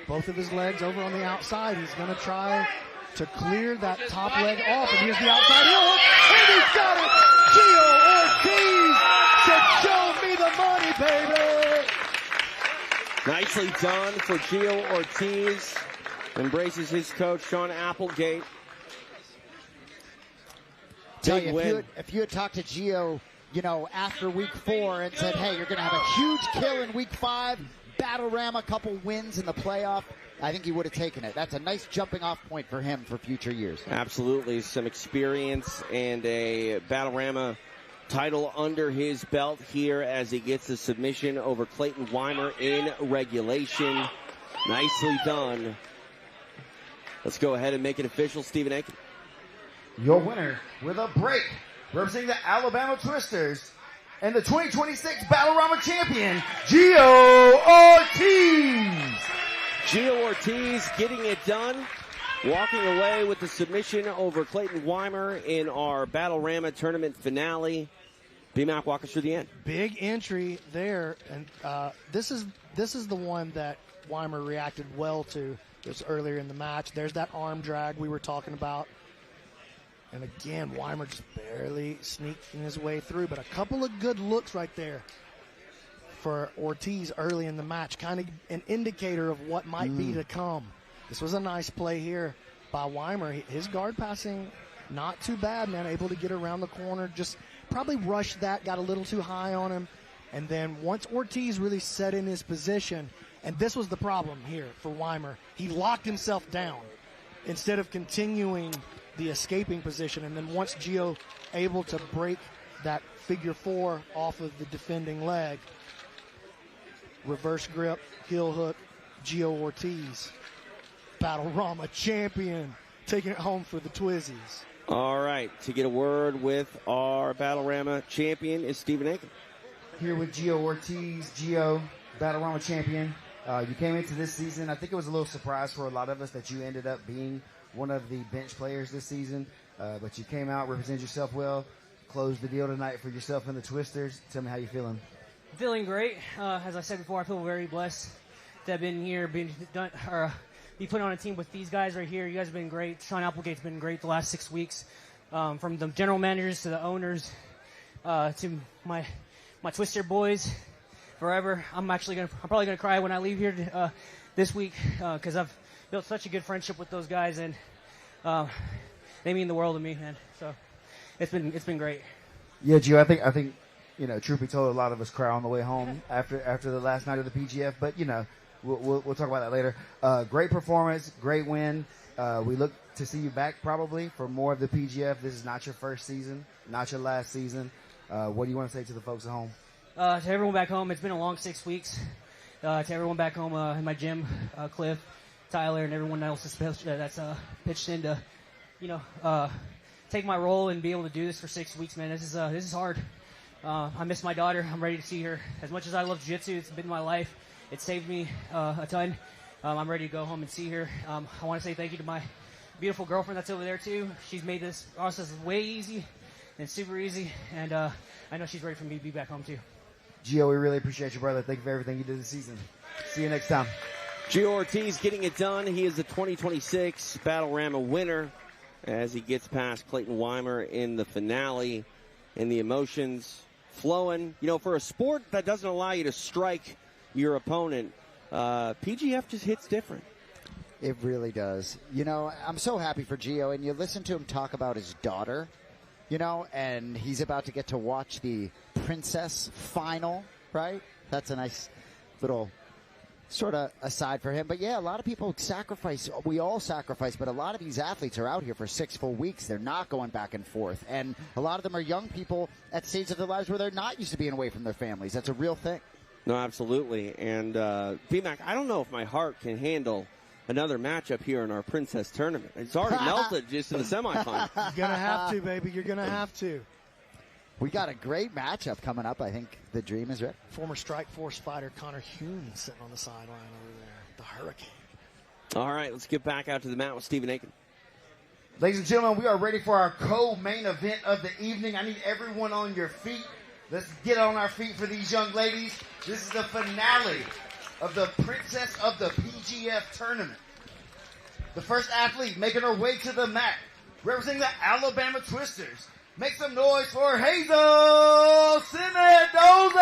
Both of his legs over on the outside. He's going to try to clear that top leg off. And here's the outside heel hook. And he's got it. Gio Ortiz said, show me the money, baby. Nicely done for Gio Ortiz. Embraces his coach, Sean Applegate. Tell you, if you had talked to Gio, after week 4 and said, hey, you're going to have a huge kill in week 5, battlerama, couple wins in the playoff, I think he would have taken it. That's a nice jumping off point for him for future years. Absolutely. Some experience and a battlerama title under his belt here as he gets the submission over Clayton Wymer in regulation. Nicely done. Let's go ahead and make it official. Stephen Aiken. Your winner with a break, representing the Alabama Twisters, and the 2026 Battlerama champion, Gio Ortiz. Gio Ortiz getting it done, walking away with the submission over Clayton Wymer in our Battlerama tournament finale. B-Mac, walk us through the end. Big entry there, and this is the one that Wymer reacted well to. It was earlier in the match. There's that arm drag we were talking about. And again, Wymer just barely sneaking his way through, but a couple of good looks right there for Ortiz early in the match, kind of an indicator of what might be to come. This was a nice play here by Wymer. His guard passing, not too bad, man, able to get around the corner, just probably rushed that, got a little too high on him. And then once Ortiz really set in his position, and this was the problem here for Wymer, he locked himself down instead of continuing the escaping position. And then once Gio able to break that figure 4 off of the defending leg, reverse grip, heel hook, Gio Ortiz, Battlerama champion, taking it home for the Twizzies. All right, to get a word with our Battlerama champion is Stephen Aiken. Here with Gio Ortiz. Gio, Battlerama champion. You came into this season, I think it was a little surprise for a lot of us that you ended up being one of the bench players this season, but you came out, represented yourself well, closed the deal tonight for yourself and the Twisters. Tell me how you feeling. I'm feeling great. As I said before, I feel very blessed to have been here, be put on a team with these guys right here. You guys have been great. Sean Applegate's been great the last 6 weeks, from the general managers to the owners to my Twister boys. Forever. I'm probably gonna cry when I leave here this week because I've built such a good friendship with those guys, and they mean the world to me, man. So it's been great. Yeah, Gio, I think truth be told, a lot of us cry on the way home after the last night of the PGF, but we'll talk about that later. Great performance, great win. We look to see you back probably for more of the PGF. This is not your first season, not your last season. What do you want to say to the folks at home? To everyone back home, it's been a long 6 weeks. To everyone back home in my gym, Cliff, Tyler, and everyone else that's pitched in to, take my role and be able to do this for 6 weeks, man. This is hard. I miss my daughter. I'm ready to see her. As much as I love jiu-jitsu, it's been my life. It saved me a ton. I'm ready to go home and see her. I want to say thank you to my beautiful girlfriend that's over there too. She's made this process way easy and super easy, and I know she's ready for me to be back home too. Gio, we really appreciate you, brother. Thank you for everything you did this season. See you next time. Gio Ortiz getting it done. He is the 2026 Battlerama winner as he gets past Clayton Wymer in the finale, and the emotions flowing. For a sport that doesn't allow you to strike your opponent, PGF just hits different. It really does. I'm so happy for Gio, and you listen to him talk about his daughter, and he's about to get to watch the Princess final, right? That's a nice little sort of aside for him. But yeah, a lot of people sacrifice. We all sacrifice, but a lot of these athletes are out here for 6 full weeks. They're not going back and forth. And a lot of them are young people at stages of their lives where they're not used to being away from their families. That's a real thing. No, absolutely. And BMAC, I don't know if my heart can handle another matchup here in our Princess tournament. It's already melted just in the semifinal. You're going to have to, baby. You're going to have to. We got a great matchup coming up. I think the dream is ready. Former Strike Force fighter Connor Hume sitting on the sideline over there. The Hurricane. All right, let's get back out to the mat with Stephen Aiken. Ladies and gentlemen, we are ready for our co-main event of the evening. I need everyone on your feet. Let's get on our feet for these young ladies. This is the finale of the Princess of the PGF tournament. The first athlete making her way to the mat, representing the Alabama Twisters. Make some noise for Hazel Mendoza!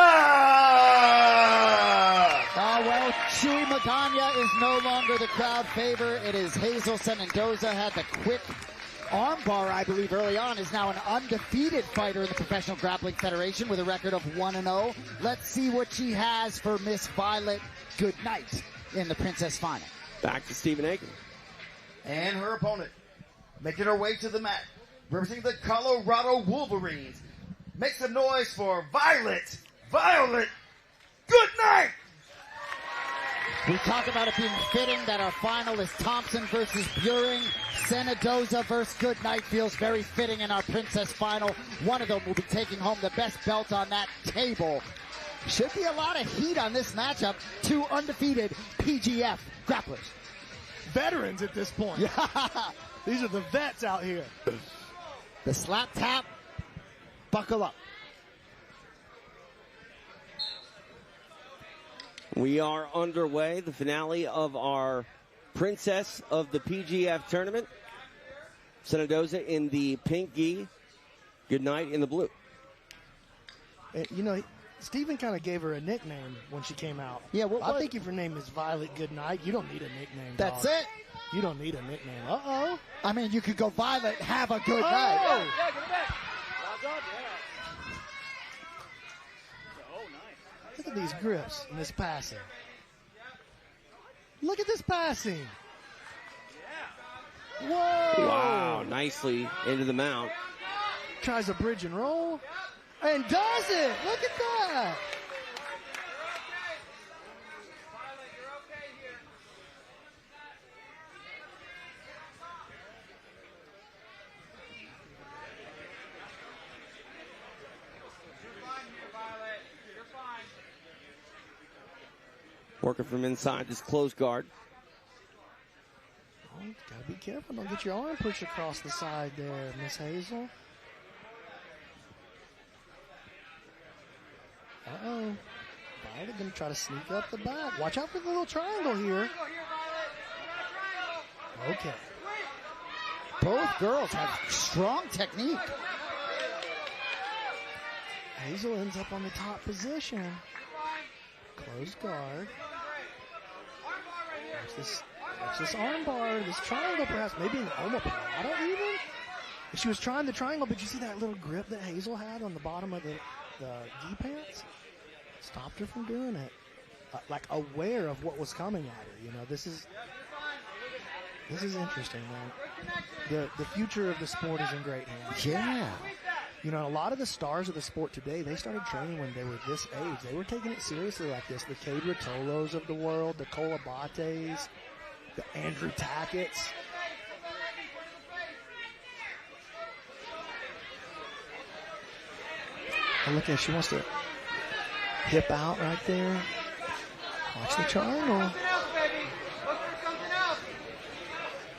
Well, Chewy Magana is no longer the crowd favorite. It is Hazel Mendoza. Had the quick armbar, I believe, early on. Is now an undefeated fighter in the Professional Grappling Federation with a record of 1-0. Let's see what she has for Miss Violet Goodnight in the Princess Final. Back to Stephen Aiken. And her opponent, making her way to the mat, representing the Colorado Wolverines. Make some noise for Violet Goodnight! We talk about it being fitting that our final is Thompson versus Buring. Mendoza versus Goodnight feels very fitting in our Princess final. One of them will be taking home the best belt on that table. Should be a lot of heat on this matchup. Two undefeated PGF grapplers. Veterans at this point. These are the vets out here. The slap tap. Buckle up. We are underway, the finale of our Princess of the PGF tournament. Mendoza in the pink gi, Goodnight in the blue. And, Stephen kind of gave her a nickname when she came out. Yeah, I think if your name is Violet Goodnight, you don't need a nickname. That's dog. it. You don't need a nickname. Uh-oh. I mean, you could go Violet, have a good night. Yeah, get it back. Well done, yeah. Look at these grips and this passing. Look at this passing. Whoa. Wow, nicely into the mount. Tries a bridge and roll. And does it. Look at that. Working from inside this closed guard. Oh, gotta be careful. Don't get your arm pushed across the side there, Miss Hazel. Uh-oh. Violet gonna try to sneak up the back. Watch out for the little triangle here. Okay. Both girls have strong technique. Hazel ends up on the top position. Closed guard. Watch this arm bar, this triangle perhaps, maybe an omoplata even. She was trying the triangle, but you see that little grip that Hazel had on the bottom of the gi pants? Stopped her from doing it. Like aware of what was coming at her. This is interesting, man. The future of the sport is in great hands. Yeah. You know, a lot of the stars of the sport today, they started training when they were this age. They were taking it seriously like this. The Cade Rotolos of the world, the Colabates, the Andrew Tackett's. And look at, she wants to hip out right there. Watch the triangle.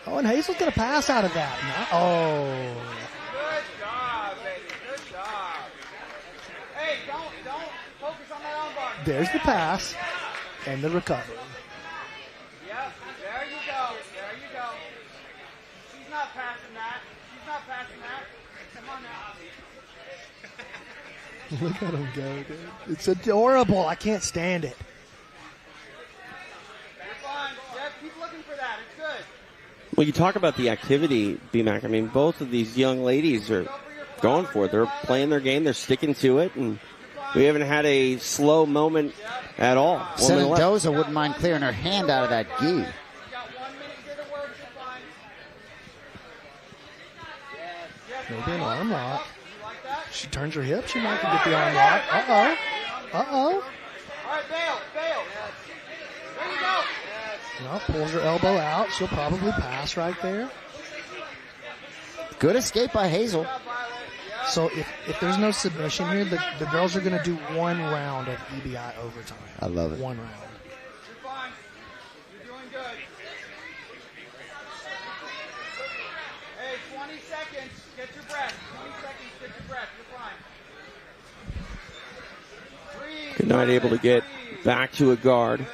Oh, and Hazel's going to pass out of that. Oh. Good job, baby. Good job. Hey, don't focus on that armbar. There's the pass and the recovery. Yep, there you go. There you go. She's not passing that. She's not passing that. Come on now. Look at him go, dude. It's adorable. I can't stand it. You're fine. Yeah, keep looking for that. It's good. Well, you talk about the activity, B-Mac. I mean, both of these young ladies are going for it. They're playing their game. They're sticking to it. And we haven't had a slow moment at all. Mendoza wouldn't mind clearing her hand out of that gi. Maybe an arm lock. She turns her hip. She might can get the arm lock. Uh-oh. Uh-oh. All right, bail. There you go. Well, pulls her elbow out. She'll probably pass right there. Good escape by Hazel. So if there's no submission here, the girls are going to do one round of EBI overtime. I love it. One round. You're fine. You're doing good. Hey, 20 seconds. Get your breath. 20 seconds. Get your breath. You're fine. Good night, able to get back to a guard.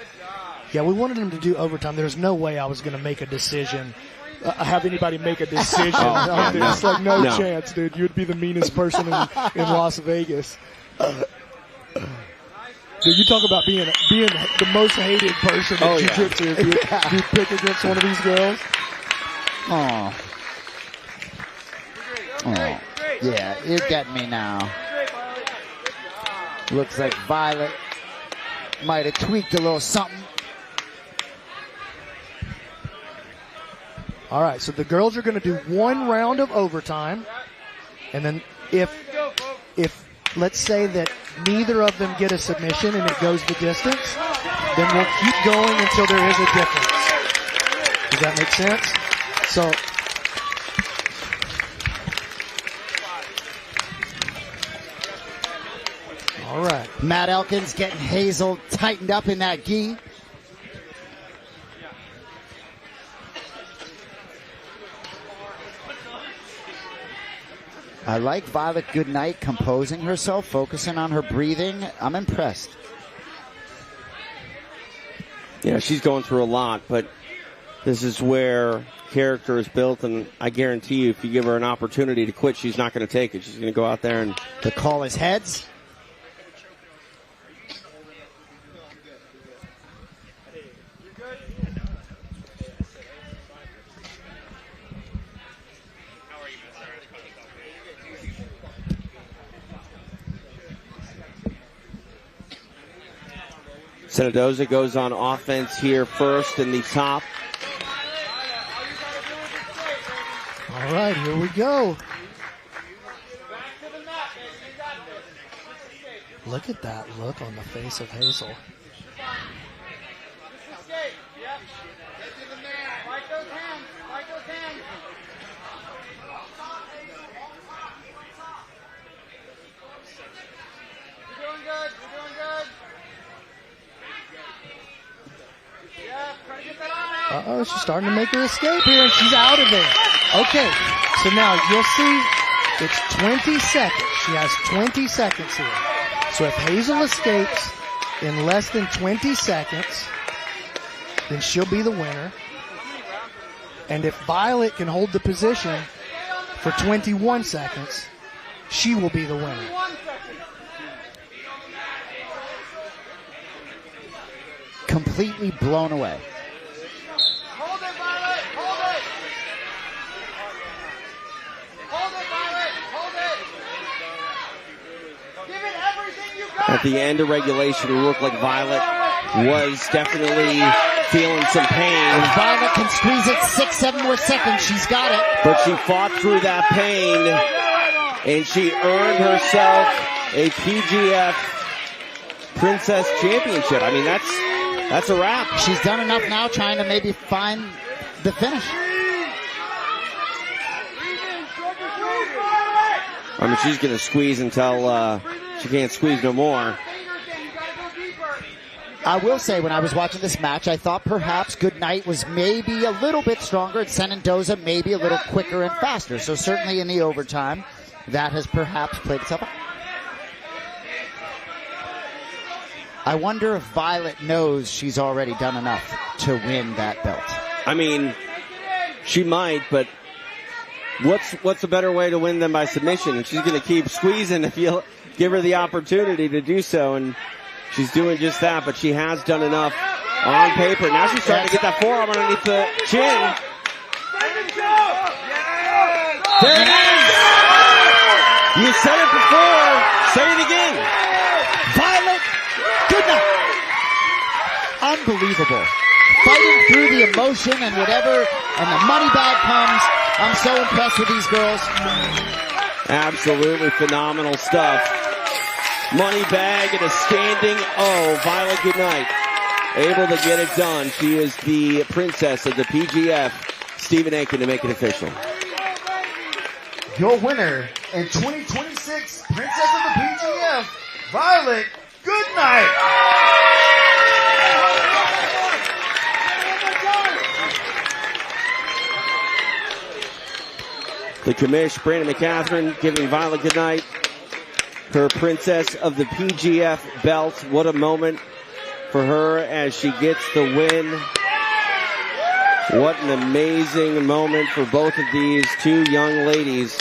Yeah, we wanted them to do overtime. There's no way I was going to make a decision. Have anybody make a decision on this? It's like no chance, dude. You'd be the meanest person in Las Vegas. Dude, you talk about being the most hated person in jiu-jitsu. If you pick against one of these girls. Oh. Oh. Yeah, you're getting me now. Looks like Violet might have tweaked a little something. All right, so the girls are going to do one round of overtime, and then if let's say that neither of them get a submission and it goes the distance, then we'll keep going until there is a difference. Does that make sense? So all right. Matt Elkins getting Hazel tightened up in that gi. I like Violet Goodnight composing herself, focusing on her breathing. I'm impressed. Yeah, she's going through a lot, but this is where character is built, and I guarantee you if you give her an opportunity to quit, she's not going to take it. She's going to go out there and... The call is heads. Mendoza goes on offense here first in the top. All right, here we go. Look at that look on the face of Hazel. Uh-oh, she's starting to make her escape here, and she's out of there. Okay, so now you'll see it's 20 seconds. She has 20 seconds here. So if Hazel escapes in less than 20 seconds, then she'll be the winner. And if Violet can hold the position for 21 seconds, she will be the winner. Completely blown away. Hold it, Violet. Hold it. Hold it, Violet. Hold it. Give it everything you got. At the end of regulation, it looked like Violet was definitely feeling some pain. If Violet can squeeze it 6-7 more seconds, she's got it. But she fought through that pain and she earned herself a PGF Princess Championship. I mean, that's a wrap. She's done enough now, trying to maybe find the finish. I mean, she's going to squeeze until she can't squeeze no more. I will say, when I was watching this match, I thought perhaps Goodnight was maybe a little bit stronger, and Senendoza maybe a little quicker and faster. So certainly in the overtime, that has perhaps played itself out. I wonder if Violet knows she's already done enough to win that belt. I mean, she might, but what's a better way to win than by submission? And she's going to keep squeezing if you give her the opportunity to do so, and she's doing just that, but she has done enough on paper. Now she's trying to get that forearm underneath the chin. There it is! You said it before, say it again. Violet Goodnight! Unbelievable. Fighting through the emotion and whatever, and the money bag comes. I'm so impressed with these girls. Absolutely phenomenal stuff. Money bag and a standing O. Violet Goodnight able to get it done. She is the princess of the PGF. Stephen Aiken to make it official. Your winner in 2026 Princess of the PGF, Violet Goodnight. The commish, Brandon McCatherine, giving Violet Goodnight her Princess of the PGF belt. What a moment for her as she gets the win. What an amazing moment for both of these two young ladies.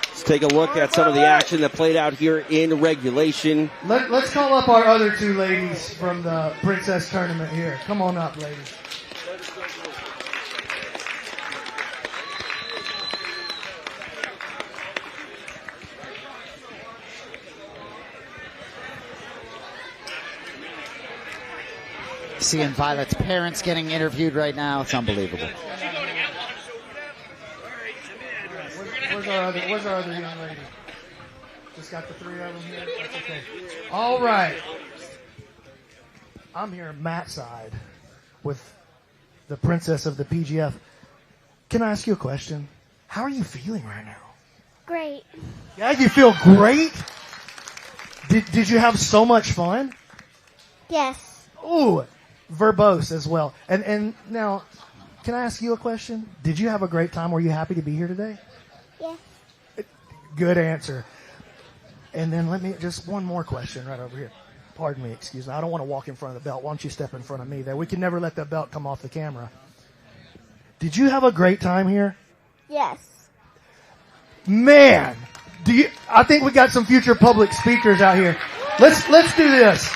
Let's take a look at some of the action that played out here in regulation. Let's call up our other two ladies from the Princess tournament here. Come on up, ladies. Seeing Violet's parents getting interviewed right now, it's unbelievable. Where's our other young lady? Just got the three of them here. That's okay. All right. I'm here Matt's side with the Princess of the PGF. Can I ask you a question? How are you feeling right now? Great. Yeah, you feel great? Did you have so much fun? Yes. Ooh, verbose as well. And now, can I ask you a question? Did you have a great time? Were you happy to be here today? Yes. Good answer. And then just one more question right over here. Pardon me, excuse me. I don't want to walk in front of the belt. Why don't you step in front of me there? We can never let that belt come off the camera. Did you have a great time here? Yes. Man, I think we got some future public speakers out here. Let's do this.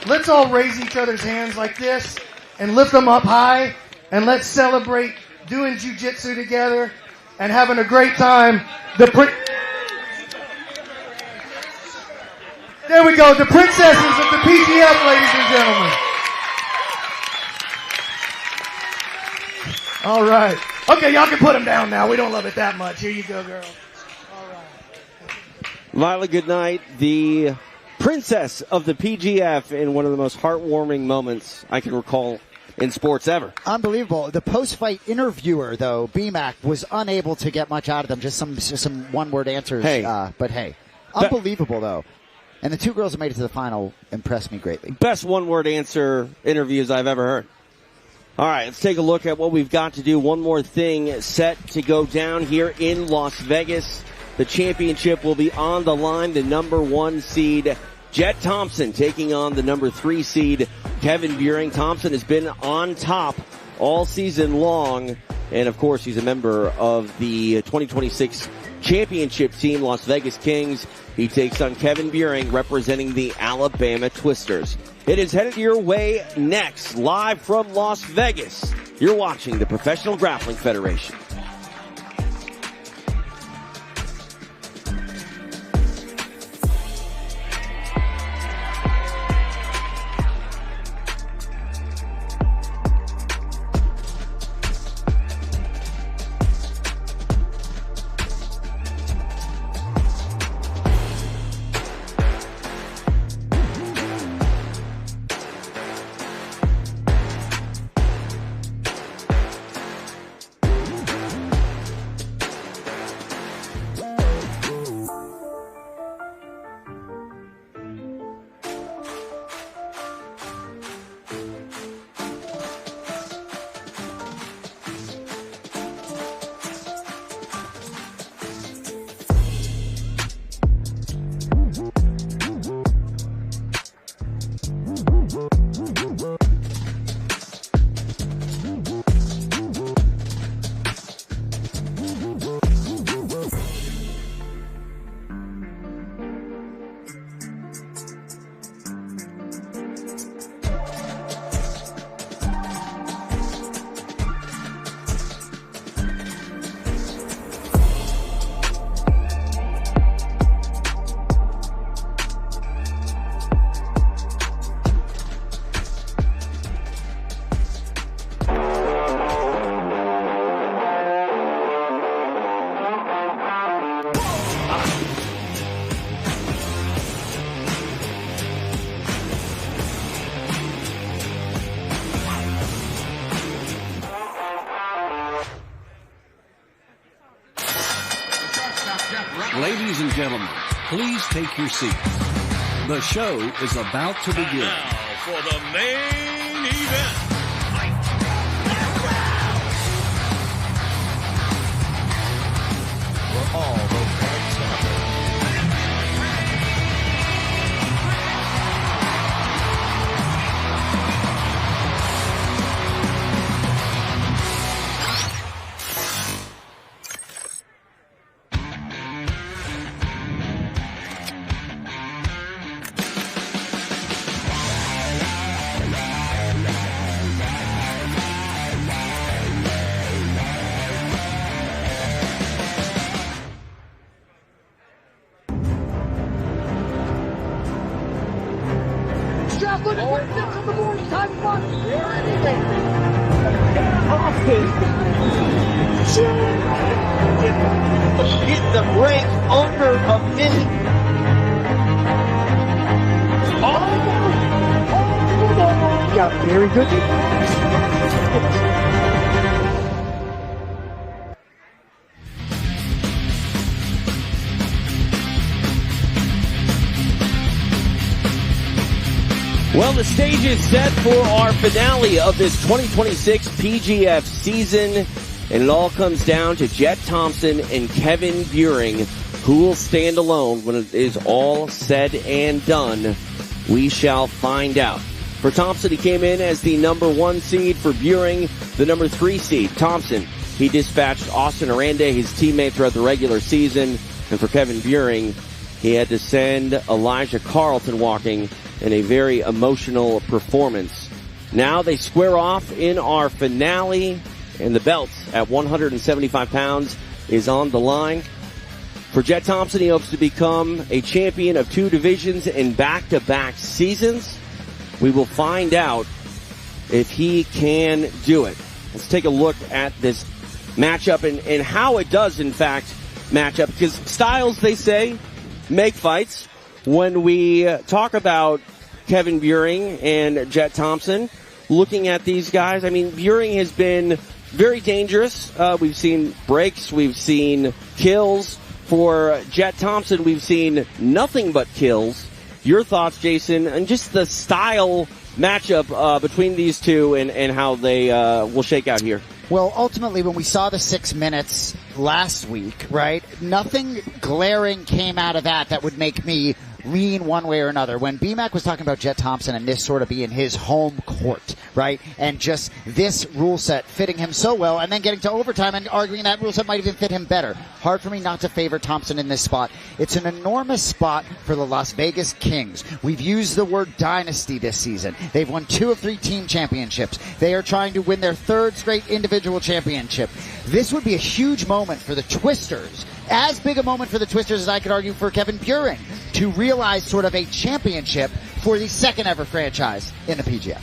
Let's all raise each other's hands like this and lift them up high, and let's celebrate doing jiu-jitsu together and having a great time. There we go, the princesses of the PGF, ladies and gentlemen. All right. Okay, y'all can put them down now. We don't love it that much. Here you go, girl. Violet Goodnight, the princess of the PGF, in one of the most heartwarming moments I can recall in sports ever. Unbelievable. The post-fight interviewer, though, BMAC, was unable to get much out of them. Just some one-word answers. Hey. But hey, unbelievable, though. And the two girls who made it to the final impressed me greatly. Best one-word answer interviews I've ever heard. All right, let's take a look at what we've got to do. One more thing set to go down here in Las Vegas. The championship will be on the line. The number 1 seed, Jet Thompson, taking on the number 3 seed, Kevin Buring. Thompson has been on top all season long. And, of course, he's a member of the 2026 championship team, Las Vegas Kings. He takes on Kevin Buring, representing the Alabama Twisters. It is headed your way next, live from Las Vegas. You're watching the Professional Grappling Federation. Ladies and gentlemen, please take your seats. The show is about to begin. Now for the main event. For all those cards covered. Hit the brake under a minute. Yeah, very good. Well, the stage is set for our finale of this 2026 PGF season, and it all comes down to Jet Thompson and Kevin Buring, who will stand alone when it is all said and done. We shall find out. For Thompson, he came in as the number 1 seed. For Buring, the number 3 seed. Thompson, he dispatched Austin Oranday, his teammate, throughout the regular season. And for Kevin Buring, he had to send Elijah Carlton walking in a very emotional performance. Now they square off in our finale, and the belt at 175 pounds is on the line. For Jet Thompson, he hopes to become a champion of 2 divisions in back-to-back seasons. We will find out if he can do it. Let's take a look at this matchup and how it does, in fact, match up. Because styles, they say, make fights. When we talk about Kevin Buring and Jet Thompson, looking at these guys, I mean, Buring has been very dangerous. We've seen breaks. We've seen kills. For Jet Thompson, we've seen nothing but kills. Your thoughts, Jason, and just the style matchup between these two and how they will shake out here? Well, ultimately, when we saw the 6 minutes last week, right, nothing glaring came out of that would make me lean one way or another. When BMAC was talking about Jet Thompson and this sort of being his home court, right, and just this rule set fitting him so well, and then getting to overtime and arguing that rule set might even fit him better. Hard for me not to favor Thompson in this spot. It's an enormous spot for the Las Vegas Kings. We've used the word dynasty this season. They've won 2 of 3 team championships. They are trying to win their 3rd straight individual championship. This would be a huge moment for the Twisters. As big a moment for the Twisters as I could argue for Kevin Buring to realize sort of a championship for the 2nd ever franchise in the PGF.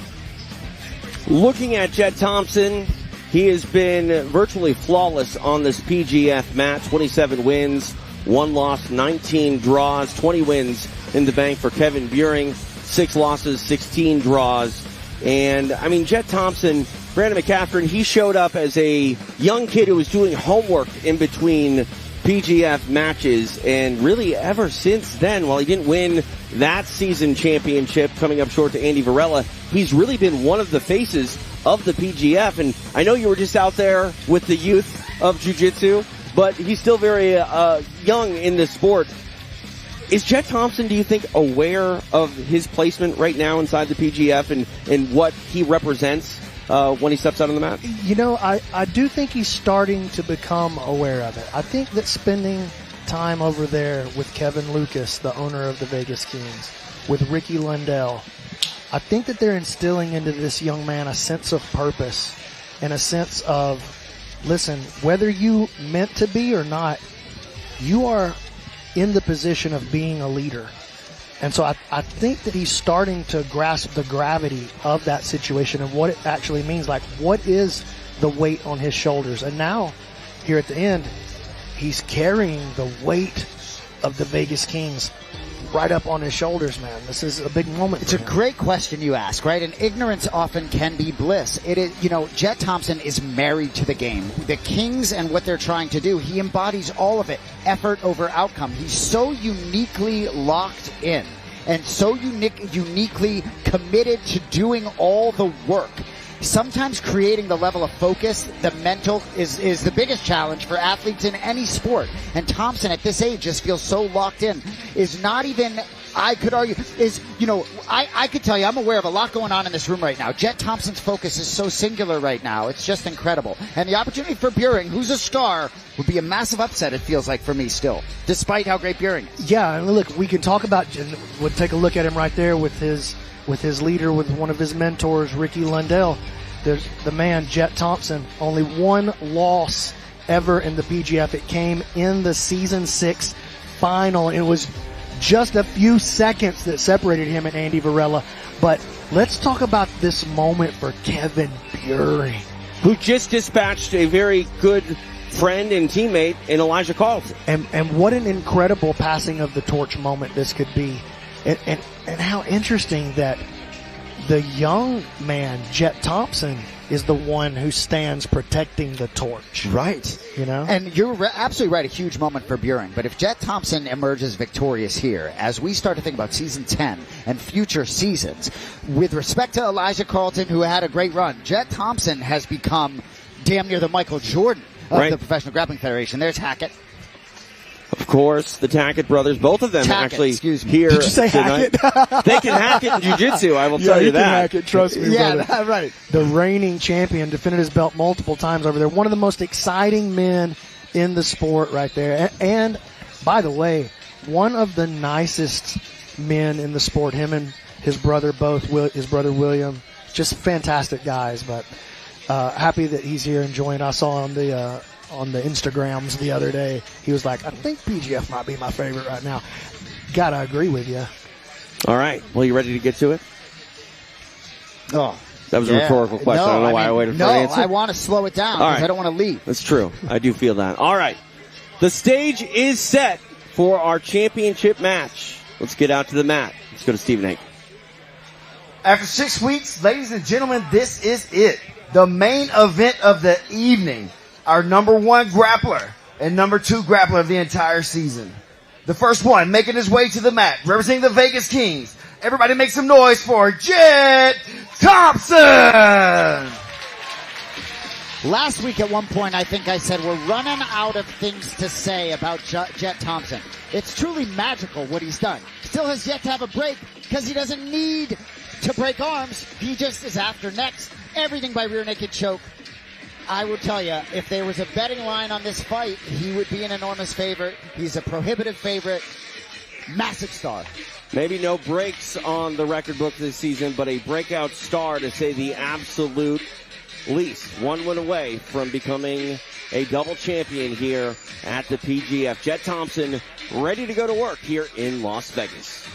Looking at Jet Thompson, he has been virtually flawless on this PGF mat. 27 wins, 1 loss, 19 draws, 20 wins in the bank for Kevin Buring, 6 losses, 16 draws. And, I mean, Jet Thompson, Brandon McCaffrey, he showed up as a young kid who was doing homework in between PGF matches, and really ever since then, while he didn't win that season championship, coming up short to Andy Varela, he's really been one of the faces of the PGF. And I know you were just out there with the youth of jiu-jitsu, but he's still very young in the sport. Is Jet Thompson, do you think, aware of his placement right now inside the PGF and what he represents when he steps out on the mat? You know, I do think he's starting to become aware of it. I think that spending time over there with Kevin Lucas, the owner of the Vegas Kings, with Ricky Lundell, I think that they're instilling into this young man a sense of purpose and a sense of, listen, whether you meant to be or not, you are in the position of being a leader. And so I think that he's starting to grasp the gravity of that situation and what it actually means. Like, what is the weight on his shoulders? And now, here at the end, he's carrying the weight of the Vegas Kings right up on his shoulders, man. This is a big moment. It's a great question you ask, right? And ignorance often can be bliss. It is, Jet Thompson is married to the game. The Kings and what they're trying to do, he embodies all of it. Effort over outcome. He's so uniquely locked in and so uniquely committed to doing all the work. Sometimes creating the level of focus, the mental, is the biggest challenge for athletes in any sport. And Thompson at this age just feels so locked in. Is not even, I could argue, I could tell you, I'm aware of a lot going on in this room right now. Jet Thompson's focus is so singular right now. It's just incredible. And the opportunity for Buring, who's a star, would be a massive upset, it feels like, for me still, despite how great Buring is. Yeah, and look, we can talk about, we'll take a look at him right there with his leader, with one of his mentors, Ricky Lundell. There's the man, Jet Thompson, only one loss ever in the PGF. It came in the Season 6 final. It was just a few seconds that separated him and Andy Varela. But let's talk about this moment for Kevin Buring, who just dispatched a very good friend and teammate in Elijah Carlton. And what an incredible passing of the torch moment this could be. And how interesting that the young man, Jet Thompson, is the one who stands protecting the torch. Right. And you're absolutely right, a huge moment for Buring. But if Jet Thompson emerges victorious here, as we start to think about Season 10 and future seasons, with respect to Elijah Carlton, who had a great run, Jet Thompson has become damn near the Michael Jordan of the Professional Grappling Federation. There's Hackett. Of course, the Tackett brothers, both of them here Did you say tonight. Hackett? They can hack it in jiu-jitsu, I will tell you that. Can hack it, trust me, brother. Right. The reigning champion, defended his belt multiple times over there. One of the most exciting men in the sport right there. And, by the way, one of the nicest men in the sport. Him and his brother his brother William, just fantastic guys. But happy that he's here enjoying. I saw on the Instagrams the other day, he was like, I think PGF might be my favorite right now. Gotta agree with you. All right. Well, you ready to get to it? Oh. That was a rhetorical question. I don't know why I waited for an answer. I want to slow it down because I don't want to leave. That's true. I do feel that. All right. The stage is set for our championship match. Let's get out to the mat. Let's go to Stephen Hake. After 6 weeks, ladies and gentlemen, this is it. The main event of the evening. Our number 1 grappler and number 2 grappler of the entire season. The first one making his way to the mat, representing the Vegas Kings. Everybody make some noise for Jet Thompson! Last week at one point, I think I said we're running out of things to say about Jet Thompson. It's truly magical what he's done. Still has yet to have a break because he doesn't need to break arms. He just is after next. Everything by rear naked choke. I will tell you, if there was a betting line on this fight, he would be an enormous favorite. He's a prohibitive favorite. Massive star. Maybe no breaks on the record book this season, but a breakout star to say the absolute least. 1 win away from becoming a double champion here at the PGF. Jet Thompson ready to go to work here in Las Vegas.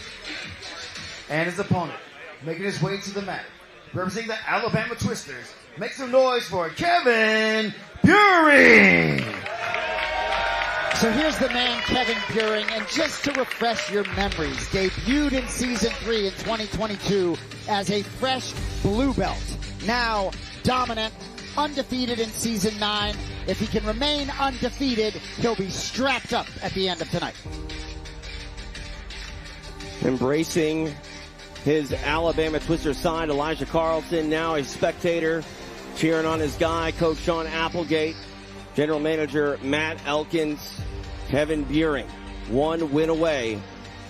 And his opponent making his way to the mat, representing the Alabama Twisters. Make some noise for Kevin Buring! So here's the man, Kevin Buring, and just to refresh your memories, debuted in Season 3 in 2022 as a fresh blue belt. Now dominant, undefeated in Season 9. If he can remain undefeated, he'll be strapped up at the end of tonight. Embracing his Alabama Twister side, Elijah Carlton, now a spectator, cheering on his guy, Coach Sean Applegate, General Manager Matt Elkins, Kevin Buring, 1 win away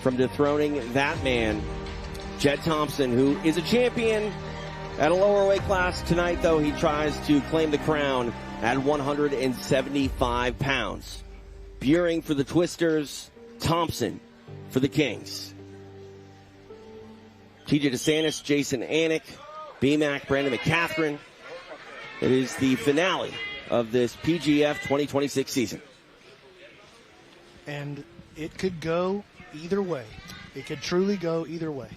from dethroning that man, Jet Thompson, who is a champion at a lower weight class. Tonight, though, he tries to claim the crown at 175 pounds. Buring for the Twisters, Thompson for the Kings. TJ DeSantis, Jason Anik, BMAC, Brandon McCaffrey. It is the finale of this PGF 2026 season. And it could go either way. It could truly go either way.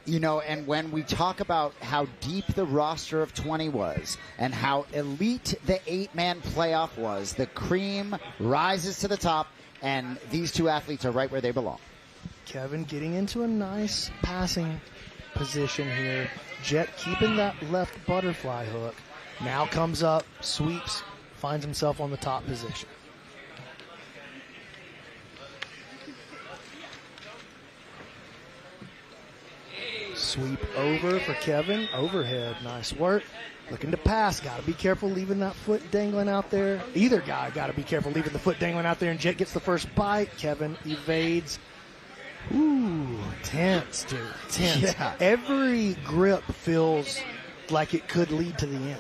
You know, and when we talk about how deep the roster of 20 was and how elite the 8-man playoff was, the cream rises to the top, and these two athletes are right where they belong. Kevin getting into a nice passing position here. Jet keeping that left butterfly hook. Now comes up, sweeps, finds himself on the top position. Sweep over for Kevin. Overhead. Nice work. Looking to pass. Got to be careful leaving that foot dangling out there. Either guy got to be careful leaving the foot dangling out there. And Jet gets the first bite. Kevin evades. Ooh, tense, dude. Tense. Yeah. Every grip feels like it could lead to the end.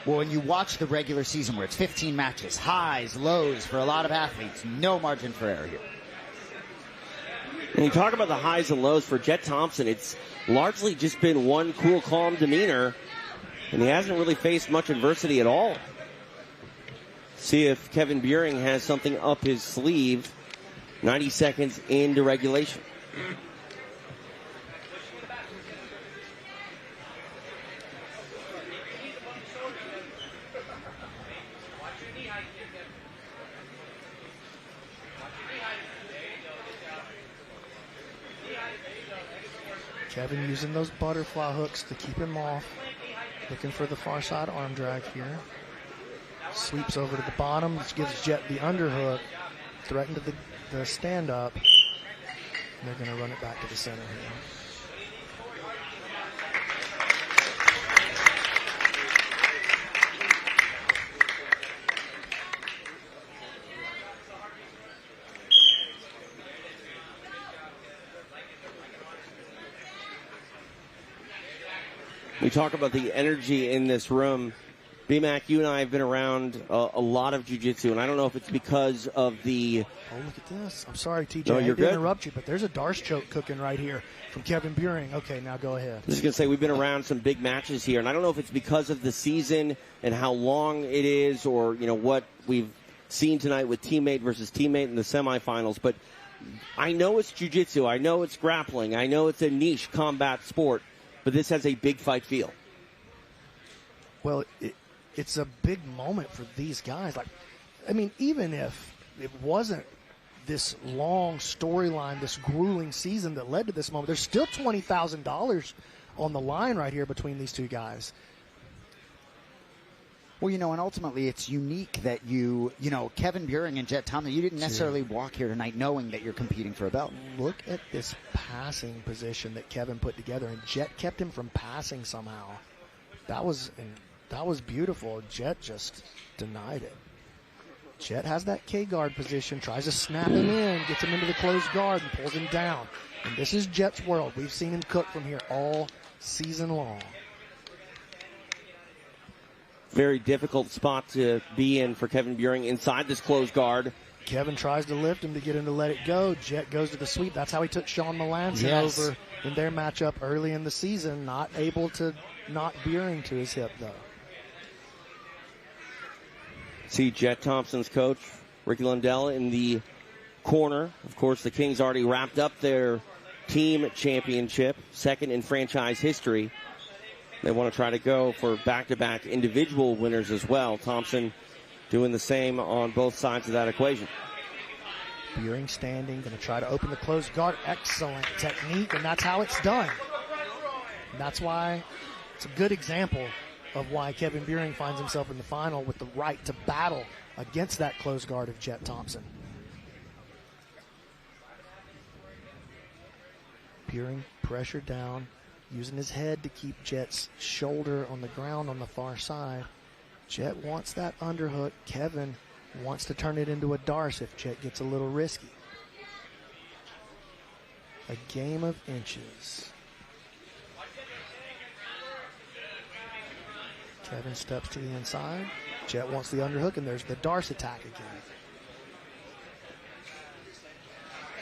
Well, when you watch the regular season where it's 15 matches, highs, lows for a lot of athletes, no margin for error here. When you talk about the highs and lows for Jet Thompson, it's largely just been one cool, calm demeanor, and he hasn't really faced much adversity at all. See if Kevin Buring has something up his sleeve 90 seconds into regulation. Kevin using those butterfly hooks to keep him off. Looking for the far side arm drag here. Sweeps over to the bottom, which gives Jet the underhook. Threatened to the stand up. And they're going to run it back to the center here. We talk about the energy in this room. B-Mac, you and I have been around a lot of jiu-jitsu, and I don't know if it's because of the... Oh, look at this. I'm sorry, TJ. No, I you're didn't good. interrupt you, but there's a Darce choke cooking right here from Kevin Buring. Okay, now go ahead. I was just going to say, we've been around some big matches here, and I don't know if it's because of the season and how long it is, or, you know, what we've seen tonight with teammate versus teammate in the semifinals, but I know it's jiu-jitsu, I know it's grappling, I know it's a niche combat sport, but this has a big fight feel. Well, it's a big moment for these guys. Like, I mean, even if it wasn't this long storyline, this grueling season that led to this moment, there's still $20,000 on the line right here between these two guys. Well, you know, and ultimately it's unique that you know, Kevin Buring and Jet Thompson, you didn't necessarily walk here tonight knowing that you're competing for a belt. Look at this passing position that Kevin put together, and Jet kept him from passing somehow. That was beautiful. Jet just denied it. Jet has that K-guard position, tries to snap him in, gets him into the closed guard, and pulls him down. And this is Jet's world. We've seen him cook from here all season long. Very difficult spot to be in for Kevin Buring inside this closed guard. Kevin tries to lift him to get him to let it go. Jet goes to the sweep. That's how he took Sean Melanson over in their matchup early in the season. Not able to knock Buring to his hip, though. See Jet Thompson's coach, Ricky Lundell, in the corner. Of course, the Kings already wrapped up their team championship, second in franchise history. They want to try to go for back-to-back individual winners as well. Thompson doing the same on both sides of that equation. Buring standing, going to try to open the closed guard. Excellent technique, and that's how it's done. And that's why it's a good example of why Kevin Buring finds himself in the final with the right to battle against that closed guard of Jet Thompson. Buring pressure down, using his head to keep Jet's shoulder on the ground on the far side. Jet wants that underhook. Kevin wants to turn it into a Darce if Jet gets a little risky. A game of inches. Kevin steps to the inside. Jet wants the underhook, and there's the Darce attack again.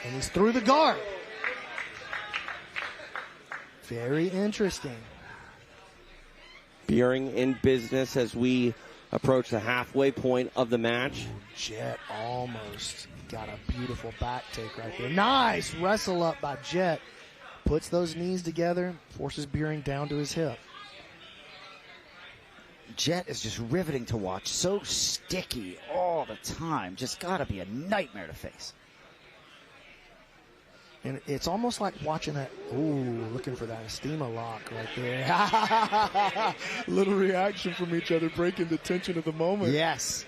And he's through the guard. Very interesting. Buring in business as we approach the halfway point of the match. Jet almost got a beautiful back take right there. Nice wrestle up by Jet. Puts those knees together, forces Buring down to his hip. Jet is just riveting to watch. So sticky all the time. Just got to be a nightmare to face. And it's almost like watching that, ooh, looking for that Estima lock right there. Little reaction from each other, breaking the tension of the moment. Yes.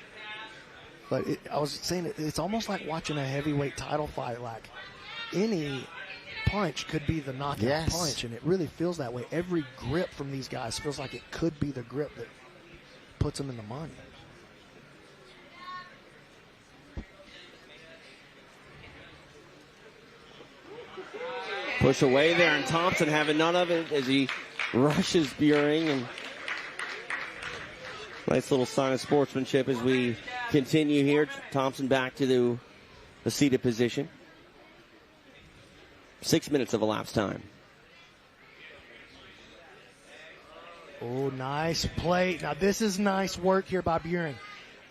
But I was saying it's almost like watching a heavyweight title fight. Like any punch could be the knockout punch, and it really feels that way. Every grip from these guys feels like it could be the grip that puts them in the money. Push away there, and Thompson having none of it as he rushes Buring. And nice little sign of sportsmanship as we continue here. Thompson back to the seated position. 6 minutes of elapsed time. Oh, nice play. Now, this is nice work here by Buring.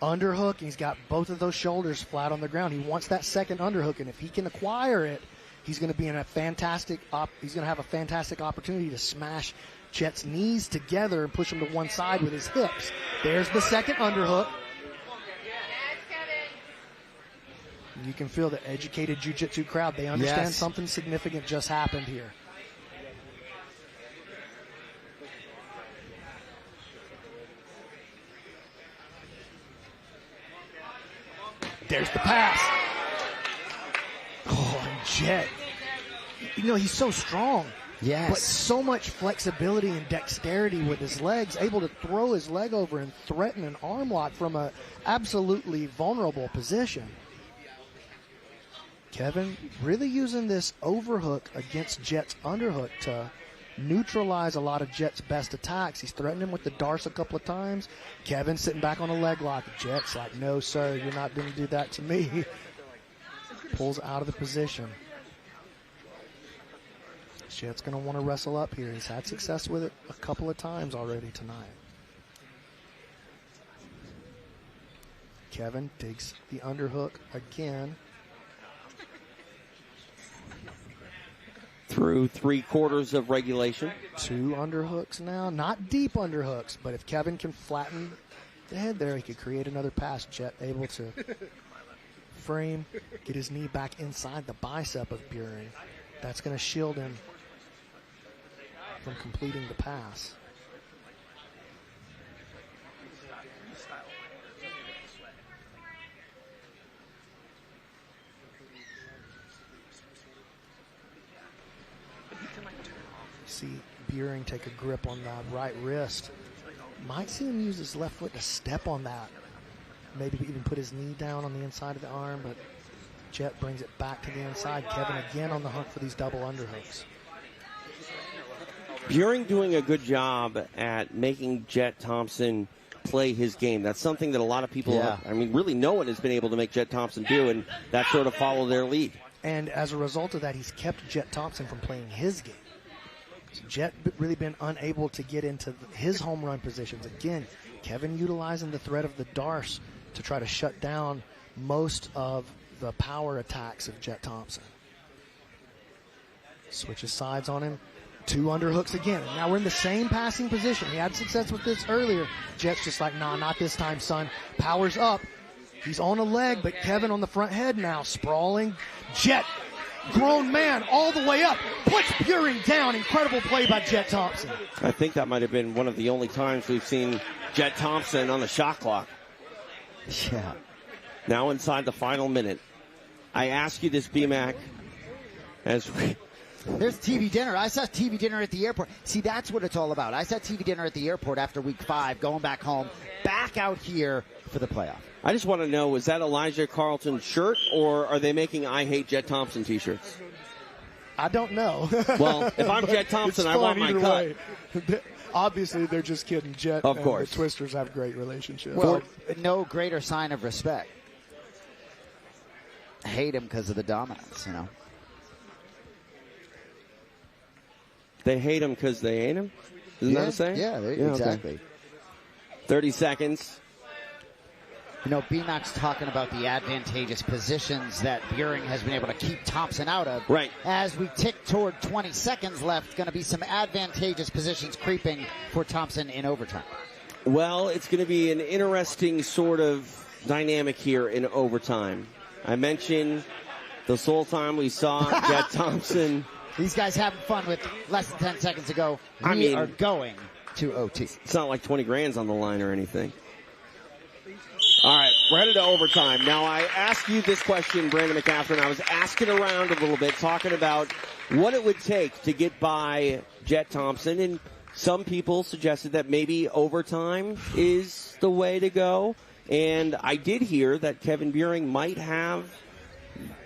Underhook, he's got both of those shoulders flat on the ground. He wants that second underhook, and if he can acquire it, he's going to be in a fantastic he's going to have a fantastic opportunity to smash Jet's knees together and push him to one side with his hips. There's the second underhook. You can feel the educated jiu-jitsu crowd. They understand something significant just happened here. There's the pass. Oh, and Jet. You know, he's so strong. Yes. But so much flexibility and dexterity with his legs, able to throw his leg over and threaten an arm lock from a absolutely vulnerable position. Kevin really using this overhook against Jet's underhook to neutralize a lot of Jet's best attacks. He's threatened him with the darce a couple of times. Kevin sitting back on a leg lock. Jet's like, no, sir, you're not going to do that to me. Pulls out of the position. Jet's going to want to wrestle up here. He's had success with it a couple of times already tonight. Kevin digs the underhook again. Through 3/4 of regulation. 2 underhooks now. Not deep underhooks, but if Kevin can flatten the head there, he could create another pass. Jet able to frame, get his knee back inside the bicep of Buring. That's going to shield him from completing the pass. See Buring take a grip on the right wrist. Might see him use his left foot to step on that. Maybe even put his knee down on the inside of the arm, but Jet brings it back to the inside. Kevin again on the hunt for these double underhooks. Buring doing a good job at making Jet Thompson play his game. That's something that a lot of people, really no one has been able to make Jet Thompson do, and that sort of follow their lead. And as a result of that, he's kept Jet Thompson from playing his game. Jet really been unable to get into his home run positions. Again, Kevin utilizing the threat of the darce to try to shut down most of the power attacks of Jet Thompson. Switches sides on him. 2 underhooks again. And now we're in the same passing position. He had success with this earlier. Jet's just like, nah, not this time, son. Powers up. He's on a leg, but Kevin on the front head now. Sprawling. Jet, grown man, all the way up. Puts Buring down. Incredible play by Jet Thompson. I think that might have been one of the only times we've seen Jet Thompson on the shot clock. Yeah. Now inside the final minute. I ask you this, BMAC, as we... There's TV dinner. I saw TV dinner at the airport. See, that's what it's all about. I saw TV dinner at the airport after week 5, going back home, back out here for the playoff. I just want to know, is that Elijah Carlton's shirt, or are they making I Hate Jet Thompson t-shirts? I don't know. Well, if I'm Jet Thompson, I want my cut. Obviously, they're just kidding. Jet of and course. the Twisters have great relationships. Well, no greater sign of respect. Hate him because of the dominance, you know. They hate him because they hate him? Isn't that a saying? Yeah, exactly. Okay. 30 seconds. You know, BMAC's talking about the advantageous positions that Buring has been able to keep Thompson out of. Right. As we tick toward 20 seconds left, going to be some advantageous positions creeping for Thompson in overtime. Well, it's going to be an interesting sort of dynamic here in overtime. I mentioned This whole time we saw Jet Thompson. These guys having fun with less than 10 seconds to go. We are going to OT. It's not like 20 grand's on the line or anything. All right, we're headed to overtime. Now, I asked you this question, Brandon McCaffrey, I was asking around a little bit, talking about what it would take to get by Jet Thompson, and some people suggested that maybe overtime is the way to go. And I did hear that Kevin Buring might have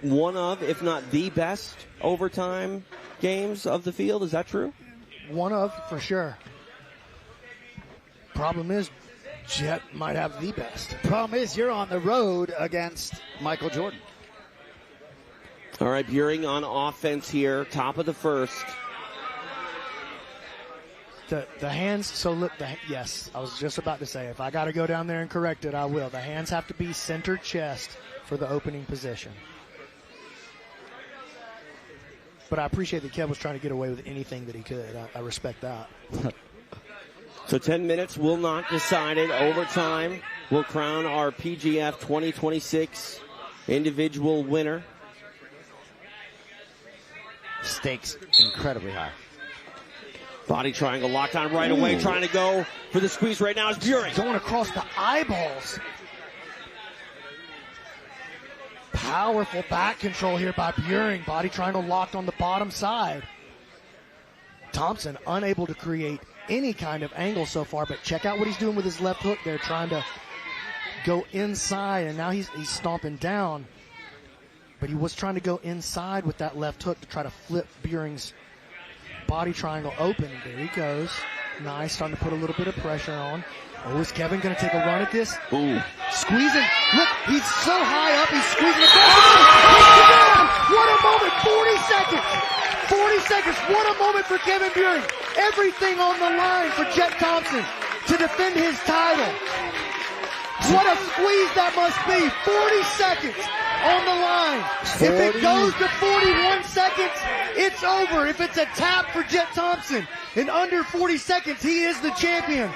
one of, if not the best, overtime games of the field. Is that true? One of, for sure. Problem is, Jet might have the best. Problem is, you're on the road against Michael Jordan. All right, Buring on offense here, top of the first. The hands, so look, yes, I was just about to say, if I got to go down there and correct it, I will. The hands have to be center chest for the opening position. But I appreciate that Kev was trying to get away with anything that he could. I respect that. So 10 minutes will not decide it. Overtime will crown our PGF 2026 individual winner. Stakes incredibly high. Body triangle lockdown right away. Trying to go for the squeeze right now is Buring. Going across the eyeballs. Powerful back control here by Buring. Body triangle locked on the bottom side. Thompson unable to create any kind of angle so far, but check out what he's doing with his left hook there, trying to go inside, and now he's stomping down. But he was trying to go inside with that left hook to try to flip Buring's body triangle open. There he goes. Nice, starting to put a little bit of pressure on. Oh, is Kevin going to take a run at this? Ooh. Squeezing. Look, he's so high up, he's squeezing across. What a moment, 40 seconds. 40 seconds, what a moment for Kevin Buring. Everything on the line for Jet Thompson to defend his title. What a squeeze that must be. 40 seconds on the line. If it goes to 41 seconds, it's over. If it's a tap for Jet Thompson in under 40 seconds, he is the champion.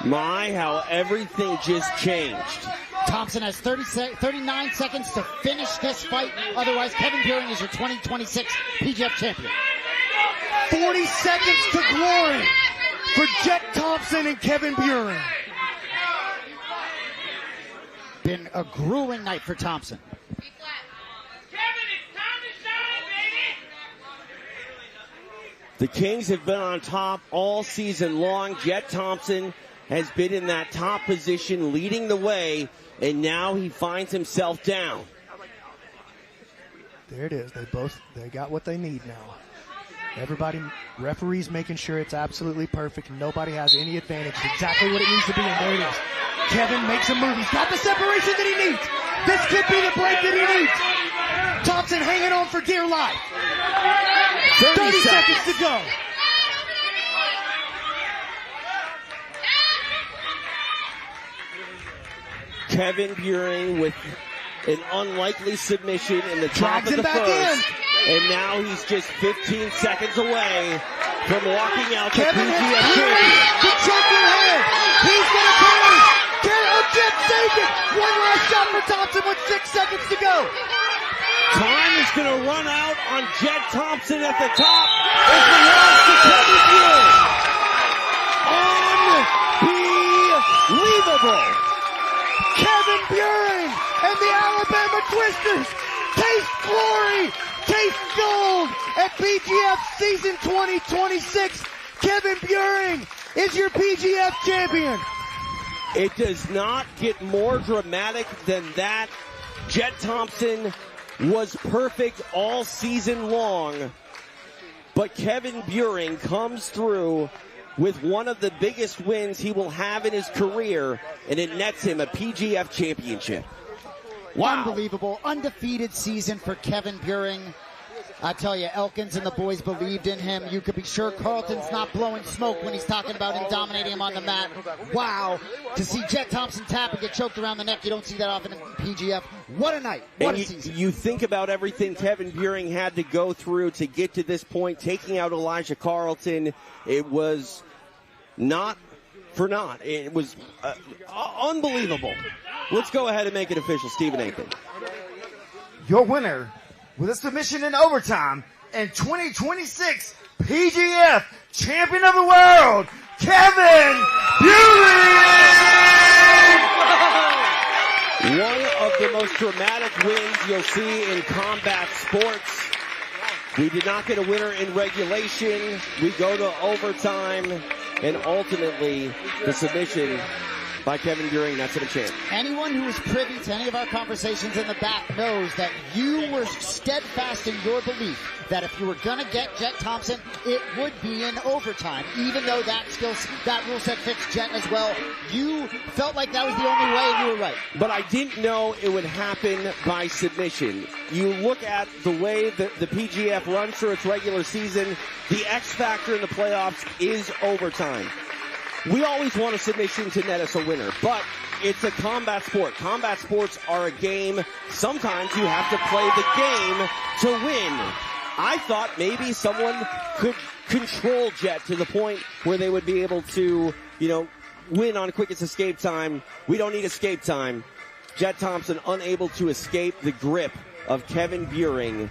My, how everything just changed. Thompson has 39 seconds to finish this fight. Otherwise, Kevin Buring is your 2026 PGF champion. 40 seconds to glory for Jet Thompson and Kevin Buring. Been a grueling night for Thompson. The Kings have been on top all season long. Jet Thompson has been in that top position, leading the way, and now he finds himself down. There it is. They got what they need now. Everybody, referees making sure it's absolutely perfect. Nobody has any advantage. It's exactly what it needs to be, and there it is. Kevin makes a move. He's got the separation that he needs. This could be the break that he needs. Thompson hanging on for dear life. 30 seconds to go. Kevin Buring with an unlikely submission in the top of the first. And now he's just 15 seconds away from walking out the PGF champion. To check your head. He's going to carry. Jet saved it. One last shot for Thompson with 6 seconds to go. Time is going to run out on Jet Thompson at the top. It belongs to Kevin Buring. Unbelievable. Kevin Buring and the Alabama Twisters taste glory, taste gold at PGF Season 2026. Kevin Buring is your PGF champion. It does not get more dramatic than that. Jet Thompson was perfect all season long, but Kevin Buring comes through with one of the biggest wins he will have in his career, and it nets him a PGF championship. Wow. Unbelievable. Undefeated season for Kevin Buring. I tell you, Elkins and the boys believed in him. You could be sure Carlton's not blowing smoke when he's talking about him dominating him on the mat. Wow. To see Jet Thompson tap and get choked around the neck, you don't see that often in PGF. What a night. What a season. You think about everything Kevin Buring had to go through to get to this point, taking out Elijah Carlton. It was not for naught. It was unbelievable. Let's go ahead and make it official. Stephen Aikman. Your winner with a submission in overtime and 2026 PGF Champion of the World, Kevin Buring! One of the most dramatic wins you'll see in combat sports. We did not get a winner in regulation. We go to overtime, and ultimately the submission by Kevin Buring, that's a champ. Anyone who is privy to any of our conversations in the back knows that you were steadfast in your belief that if you were going to get Jet Thompson, it would be in overtime. Even though that rule set fits Jet as well, you felt like that was the only way, and you were right. But I didn't know it would happen by submission. You look at the way that the PGF runs through its regular season, the X factor in the playoffs is overtime. We always want a submission to net us a winner, but it's a combat sport. Combat sports are a game. Sometimes you have to play the game to win. I thought maybe someone could control Jet to the point where they would be able to, win on quickest escape time. We don't need escape time. Jet Thompson unable to escape the grip of Kevin Buring,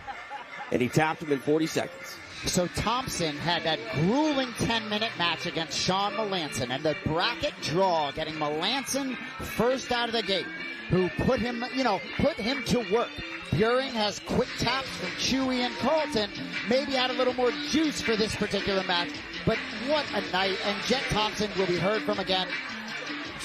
and he tapped him in 40 seconds. So Thompson had that grueling 10-minute match against Sean Meansen, and the bracket draw getting Meansen first out of the gate, who put him to work. Buring has quick taps from Chewy and Carlton, maybe had a little more juice for this particular match, but what a night, and Jet Thompson will be heard from again.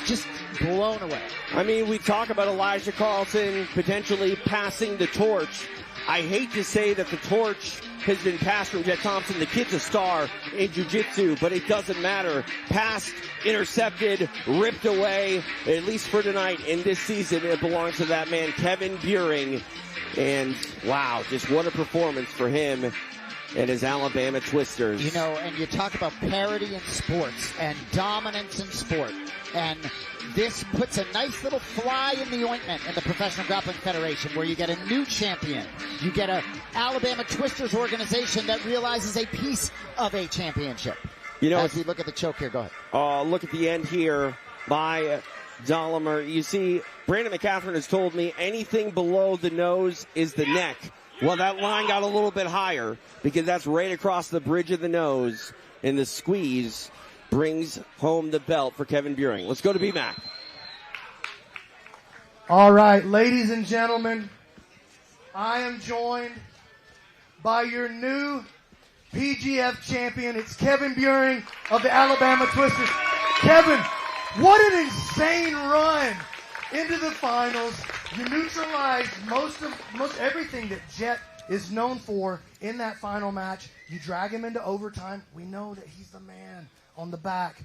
Just blown away. I mean, we talk about Elijah Carlton potentially passing the torch. I hate to say that the torch has been passed from Jet Thompson. The kid's a star in jiu-jitsu, but it doesn't matter. Passed, intercepted, ripped away, at least for tonight in this season. It belongs to that man, Kevin Buring. And wow, just what a performance for him and his Alabama Twisters. And you talk about parity in sports and dominance in sport. And this puts a nice little fly in the ointment in the Professional Grappling Federation, where you get a new champion. You get a Alabama Twisters organization that realizes a piece of a championship. As we look at the choke here, go ahead. Look at the end here by Dolomer. You see, Brandon McCaffrey has told me anything below the nose is the neck. Well, that line got a little bit higher because that's right across the bridge of the nose, and the squeeze brings home the belt for Kevin Buring. Let's go to B-Mac. All right, ladies and gentlemen, I am joined by your new PGF champion. It's Kevin Buring of the Alabama Twisters. Kevin, what an insane run into the finals. You neutralized most everything that Jet is known for in that final match. You drag him into overtime. We know that he's the man on the back.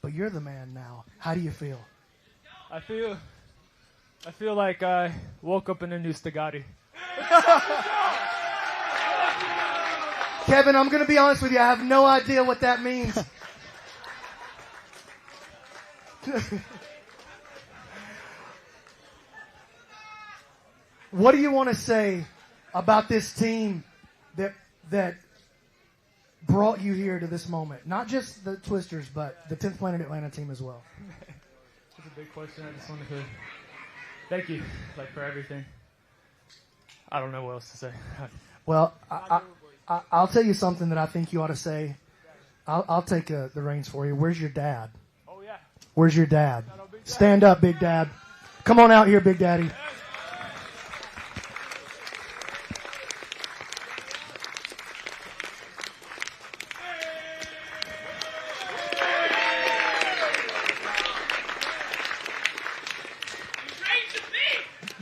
But you're the man now. How do you feel? I feel like I woke up in a new Stagati. Kevin, I'm going to be honest with you. I have no idea what that means. What do you want to say about this team that brought you here to this moment? Not just the Twisters, but the 10th Planet Atlanta team as well. That's a big question. I just wanted to thank you, for everything. I don't know what else to say. Well, I'll tell you something that I think you ought to say. I'll take the reins for you. Where's your dad? Oh, yeah. Where's your dad? Stand up, Big Dad. Come on out here, Big Daddy.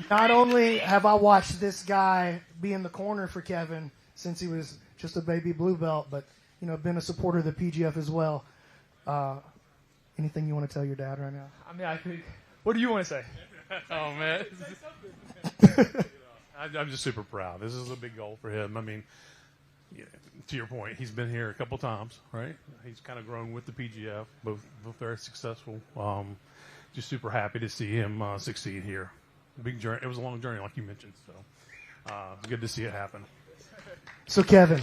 Not only have I watched this guy be in the corner for Kevin since he was just a baby blue belt, but, been a supporter of the PGF as well. Anything you want to tell your dad right now? I mean, I think, what do you want to say? Oh, man. I'm just super proud. This is a big goal for him. I mean, to your point, he's been here a couple times, right? He's kind of grown with the PGF, both very successful. Just super happy to see him succeed here. Big journey. It was a long journey, like you mentioned. So, good to see it happen. So, Kevin,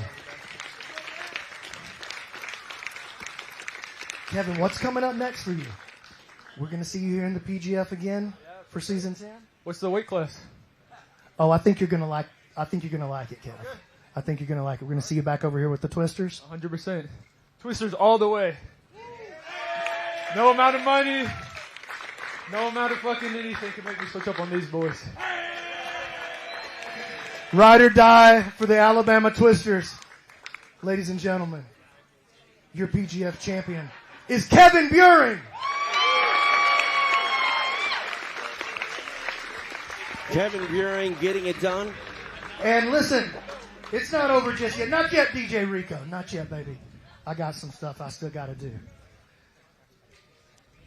what's coming up next for you? We're going to see you here in the PGF again for season 10. What's the weight class? Oh, I think you're going to like I think you're going to like it, Kev. I think you're going to like it. We're going to see you back over here with the twisters. 100%. Twisters all the way. No amount of money, no amount of fucking anything can make me switch up on these boys. Ride or die for the Alabama Twisters. Ladies and gentlemen, your PGF champion is Kevin Buring. Kevin Buring getting it done. And listen, it's not over just yet. Not yet, DJ Rico. Not yet, baby. I got some stuff I still got to do.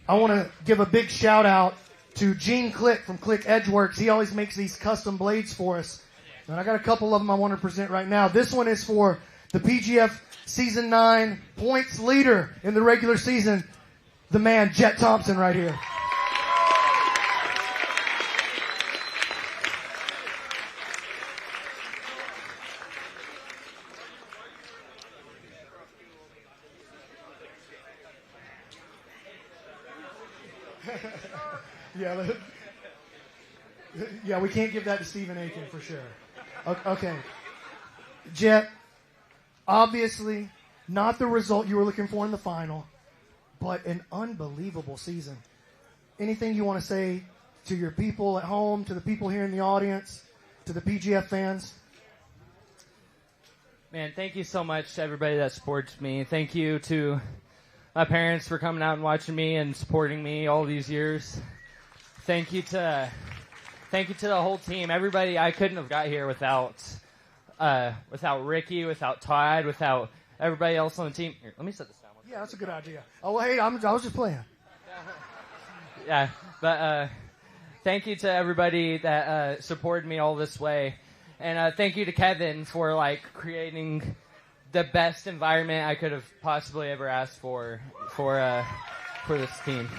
I want to give a big shout out to Gene Click from Click Edgeworks. He always makes these custom blades for us. And I got a couple of them I want to present right now. This one is for the PGF Season 9 points leader in the regular season, the man, Jet Thompson, right here. Yeah, we can't give that to Stephen Aiken for sure. Okay. Jet, obviously not the result you were looking for in the final, but an unbelievable season. Anything you want to say to your people at home, to the people here in the audience, to the PGF fans? Man, thank you so much to everybody that supports me. Thank you to my parents for coming out and watching me and supporting me all these years. Thank you to the whole team. Everybody, I couldn't have got here without Ricky, without Todd, without everybody else on the team. Here, let me set this down. Yeah, that's a good idea. Oh, hey, I was just playing. Yeah, but thank you to everybody that supported me all this way. And thank you to Kevin for creating the best environment I could have possibly ever asked for this team.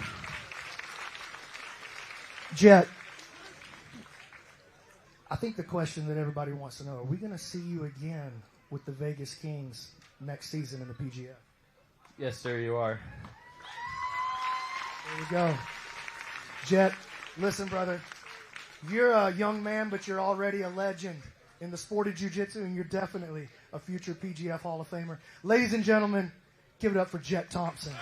Jet, I think the question that everybody wants to know, are we going to see you again with the Vegas Kings next season in the PGF? Yes, sir, you are. There we go. Jet, listen, brother, you're a young man, but you're already a legend in the sport of jiu-jitsu, and you're definitely a future PGF Hall of Famer. Ladies and gentlemen, give it up for Jet Thompson.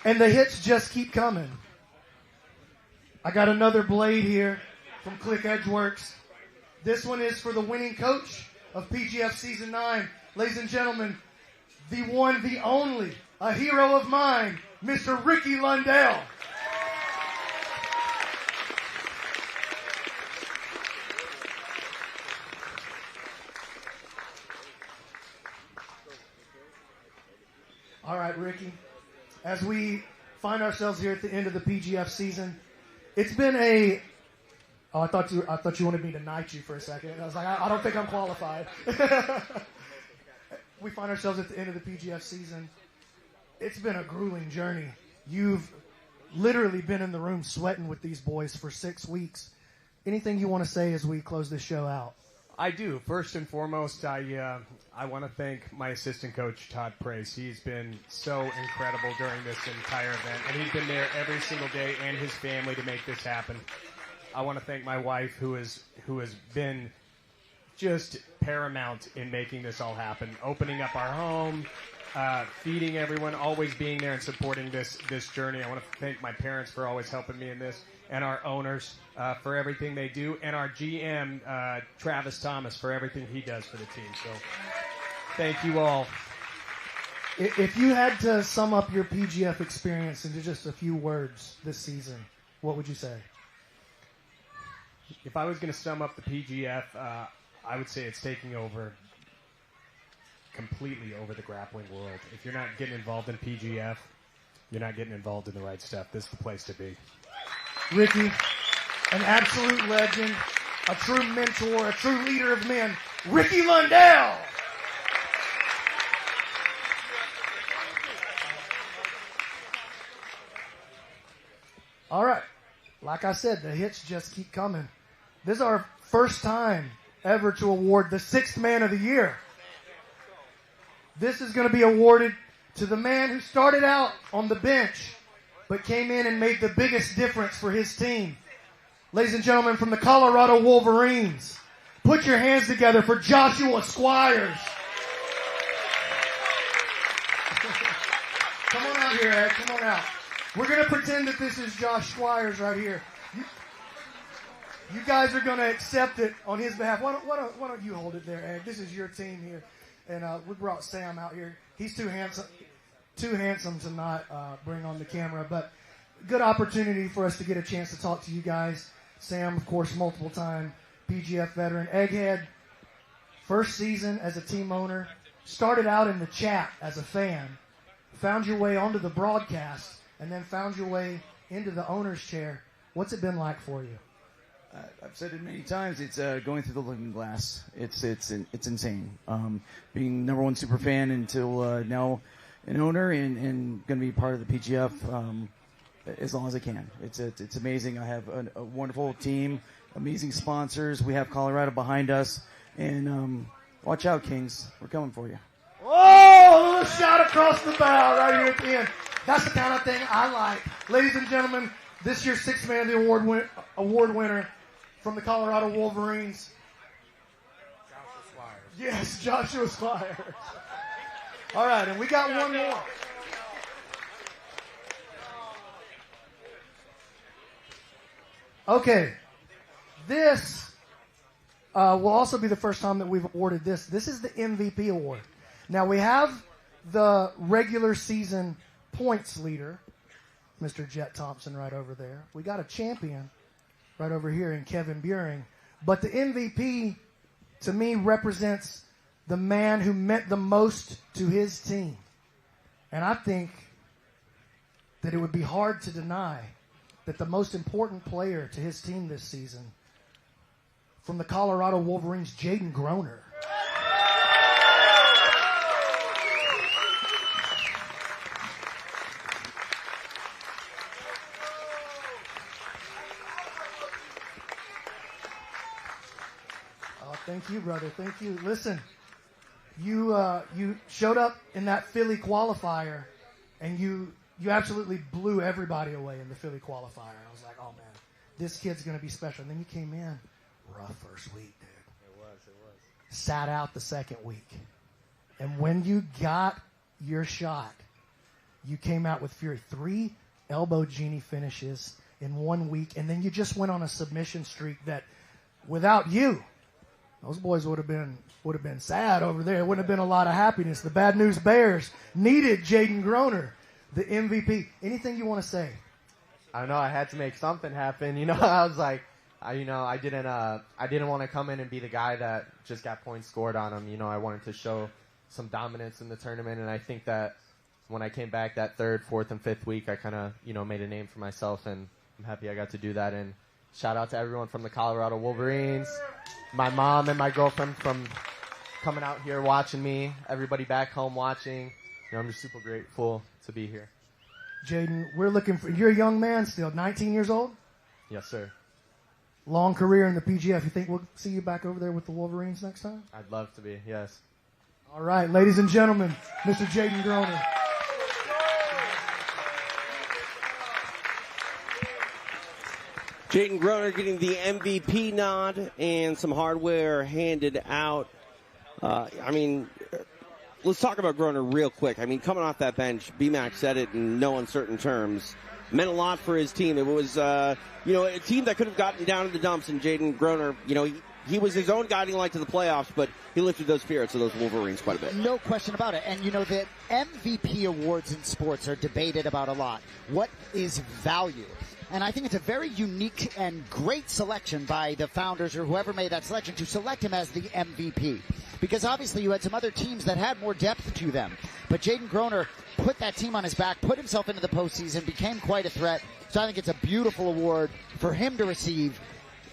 And the hits just keep coming. I got another blade here from Click Edgeworks. This one is for the winning coach of PGF Season 9. Ladies and gentlemen, the one, the only, a hero of mine, Mr. Ricky Lundell. All right, Ricky. As we find ourselves here at the end of the PGF season, it's been a... Oh, I thought you wanted me to knight you for a second. I was like, I don't think I'm qualified. We find ourselves at the end of the PGF season. It's been a grueling journey. You've literally been in the room sweating with these boys for 6 weeks. Anything you want to say as we close this show out? I do. First and foremost, I want to thank my assistant coach, Todd Price. He's been so incredible during this entire event, and he's been there every single day, and his family, to make this happen. I want to thank my wife, who has been just paramount in making this all happen, opening up our home, feeding everyone, always being there and supporting this journey. I want to thank my parents for always helping me in this, and our owners for everything they do, and our GM, Travis Thomas, for everything he does for the team. So thank you all. If you had to sum up your PGF experience into just a few words this season, what would you say? If I was going to sum up the PGF, I would say it's taking over completely over the grappling world. If you're not getting involved in PGF, you're not getting involved in the right stuff. This is the place to be. Ricky, an absolute legend, a true mentor, a true leader of men, Ricky Lundell. All right. Like I said, the hits just keep coming. This is our first time ever to award the 6th Man of the Year. This is going to be awarded to the man who started out on the bench but came in and made the biggest difference for his team. Ladies and gentlemen, from the Colorado Wolverines, put your hands together for Joshua Squires. Come on out here, Ed. Come on out. We're going to pretend that this is Josh Squires right here. You guys are going to accept it on his behalf. Why don't you hold it there, Ed? This is your team here. And we brought Sam out here. He's too handsome to not bring on the camera. But good opportunity for us to get a chance to talk to you guys. Sam, of course, multiple-time PGF veteran. Egghead, first season as a team owner. Started out in the chat as a fan. Found your way onto the broadcast. And then found your way into the owner's chair. What's it been like for you? I've said it many times. It's going through the looking glass. It's insane. Being number one super fan until now an owner and going to be part of the PGF as long as I can. It's amazing. I have a wonderful team, amazing sponsors. We have Colorado behind us, and watch out, Kings. We're coming for you. Oh, a little shot across the bow right here at the end. That's the kind of thing I like. Ladies and gentlemen, this year's Sixth Man of the Award winner from the Colorado Wolverines. Joshua Squires. Yes, Joshua Squires. All right, and we got one more. Okay, this will also be the first time that we've awarded this. This is the MVP award. Now, we have the regular season points leader, Mr. Jet Thompson, right over there. We got a champion right over here in Kevin Buring. But the MVP, to me, represents the man who meant the most to his team. And I think that it would be hard to deny that the most important player to his team this season, from the Colorado Wolverines, Jaden Groner. Thank you, brother. Thank you. Listen, you showed up in that Philly qualifier, and you absolutely blew everybody away in the Philly qualifier. I was like, oh, man, this kid's going to be special. And then you came in, rough first week, dude. It was. Sat out the second week. And when you got your shot, you came out with fury. 3 elbow genie finishes in 1 week, and then you just went on a submission streak that, without you, those boys would have been sad over there. It wouldn't have been a lot of happiness. The Bad News Bears needed Jaden Groner, the MVP. Anything you want to say? I don't know. I had to make something happen. I was like, I didn't want to come in and be the guy that just got points scored on him. I wanted to show some dominance in the tournament, and I think that when I came back that 3rd, 4th, and 5th week, I kind of made a name for myself, and I'm happy I got to do that. And shout out to everyone from the Colorado Wolverines, my mom and my girlfriend from coming out here watching me, everybody back home watching. I'm just super grateful to be here. Jaden, we're looking for, you're a young man still, 19 years old? Yes, sir. Long career in the PGF. You think we'll see you back over there with the Wolverines next time? I'd love to be, yes. All right, ladies and gentlemen, Mr. Jaden Groner. Jaden Groner getting the MVP nod and some hardware handed out. Let's talk about Groner real quick. Coming off that bench, BMAC said it in no uncertain terms. Meant a lot for his team. It was, a team that could have gotten down to the dumps, and Jaden Groner, he was his own guiding light to the playoffs, but he lifted those spirits of those Wolverines quite a bit. No question about it. And, the MVP awards in sports are debated about a lot. What is value? And I think it's a very unique and great selection by the founders or whoever made that selection to select him as the MVP. Because obviously you had some other teams that had more depth to them. But Jaden Groner put that team on his back, put himself into the postseason, became quite a threat. So I think it's a beautiful award for him to receive,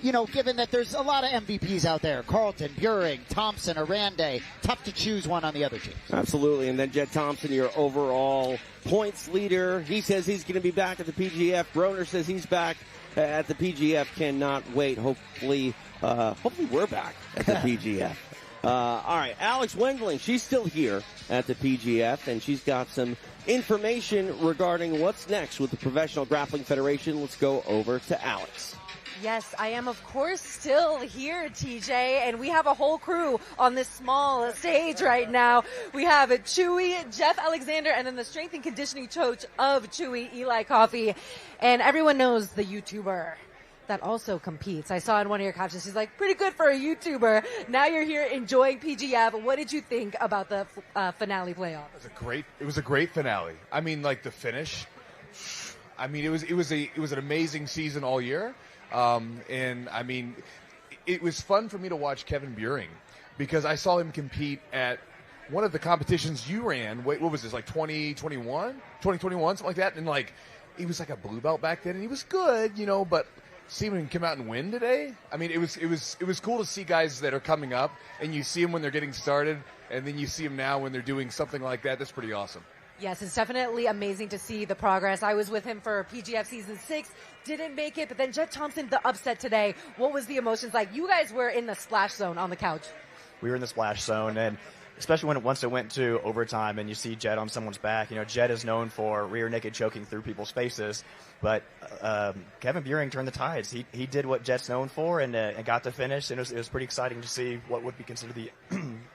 given that there's a lot of MVPs out there. Carlton, Buring, Thompson, Oranday. Tough to choose one on the other team. Absolutely. And then Jet Thompson, your overall points leader. He says he's going to be back at the PGF. Groner says he's back at the PGF. Cannot wait. Hopefully we're back at the PGF. All right, Alex Wendling, she's still here at the PGF, and she's got some information regarding what's next with the Professional Grappling Federation. Let's go over to Alex. Yes, I am, of course, still here, TJ, and we have a whole crew on this small stage right now. We have Chewy, Jeff Alexander, and then the strength and conditioning coach of Chewy, Eli Coffey. And everyone knows the YouTuber that also competes. I saw in one of your captions, she's like, pretty good for a YouTuber. Now you're here enjoying PGF. What did you think about the finale playoff? It was a great finale. I mean, like the finish. I mean, it was an amazing season all year. And I mean, it was fun for me to watch Kevin Buring because I saw him compete at one of the competitions you ran. What was this, like 2021, something like that? And like, he was like a blue belt back then, and he was good, but seeing him come out and win today, I mean, it was cool to see guys that are coming up, and you see them when they're getting started, and then you see them now when they're doing something like that. That's pretty awesome. Yes, it's definitely amazing to see the progress. I was with him for PGF Season 6, didn't make it, but then Jet Thompson, the upset today. What was the emotions like? You guys were in the splash zone on the couch. We were in the splash zone, and especially once it went to overtime and you see Jet on someone's back. Jet is known for rear naked choking through people's faces, but Kevin Buring turned the tides. He did what Jet's known for and got the finish, and it was pretty exciting to see what would be considered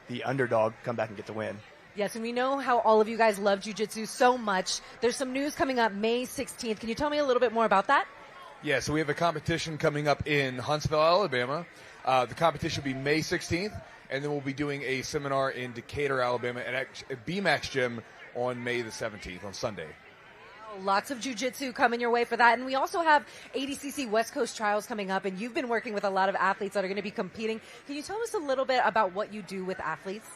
the underdog come back and get the win. Yes, and we know how all of you guys love jiu-jitsu so much. There's some news coming up May 16th. Can you tell me a little bit more about that? Yeah, so we have a competition coming up in Huntsville, Alabama. The competition will be May 16th, and then we'll be doing a seminar in Decatur, Alabama at BMAX Gym on May the 17th, on Sunday. Lots of jiu-jitsu coming your way for that. And we also have ADCC West Coast Trials coming up, and you've been working with a lot of athletes that are going to be competing. Can you tell us a little bit about what you do with athletes?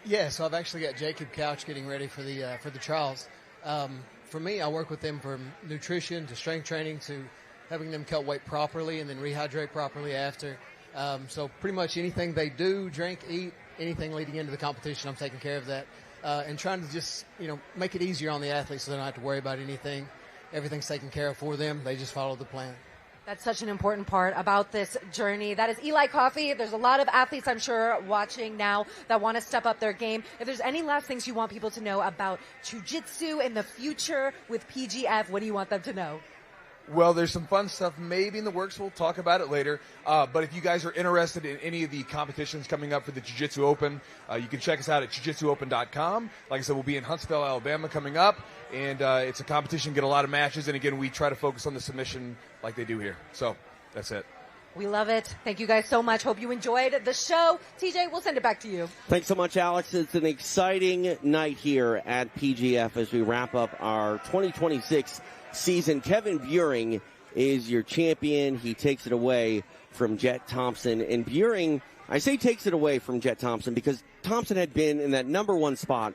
Yeah, so I've actually got Jacob Couch getting ready for the trials. For me, I work with them from nutrition to strength training to having them cut weight properly and then rehydrate properly after. So pretty much anything they do, drink, eat, anything leading into the competition, I'm taking care of that. And trying to just, make it easier on the athletes so they don't have to worry about anything. Everything's taken care of for them. They just follow the plan. That's such an important part about this journey. That is Eli Coffey. There's a lot of athletes, I'm sure, watching now that want to step up their game. If there's any last things you want people to know about jiu-jitsu in the future with PGF, what do you want them to know? Well, there's some fun stuff maybe in the works. We'll talk about it later. But if you guys are interested in any of the competitions coming up for the Jiu-Jitsu Open, you can check us out at jiu-jitsuopen.com. Like I said, we'll be in Huntsville, Alabama coming up. And it's a competition, get a lot of matches. And again, we try to focus on the submission like they do here. So that's it. We love it. Thank you guys so much. Hope you enjoyed the show. TJ, we'll send it back to you. Thanks so much, Alex. It's an exciting night here at PGF as we wrap up our 2026 season. Kevin Buring is your champion. He takes it away from Jet Thompson. And Buring, I say takes it away from Jet Thompson because Thompson had been in that number one spot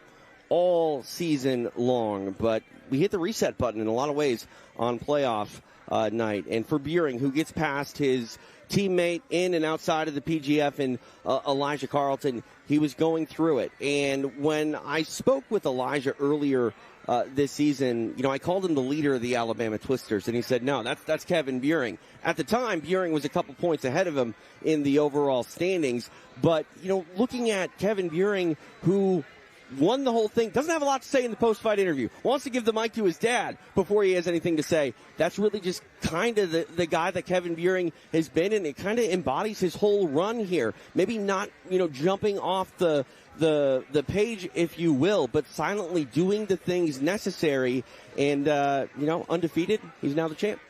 all season long. But we hit the reset button in a lot of ways on playoff night. And for Buring, who gets past his teammate in and outside of the PGF and Elijah Carlton, he was going through it. And when I spoke with Elijah earlier this season, I called him the leader of the Alabama Twisters, and he said, no, that's Kevin Buring. At the time, Buring was a couple points ahead of him in the overall standings. But, looking at Kevin Buring, who won the whole thing, doesn't have a lot to say in the post-fight interview, wants to give the mic to his dad before he has anything to say. That's really just kind of the guy that Kevin Buring has been, and it kind of embodies his whole run here. Maybe not, jumping off the page, if you will, but silently doing the things necessary and, undefeated. He's now the champ.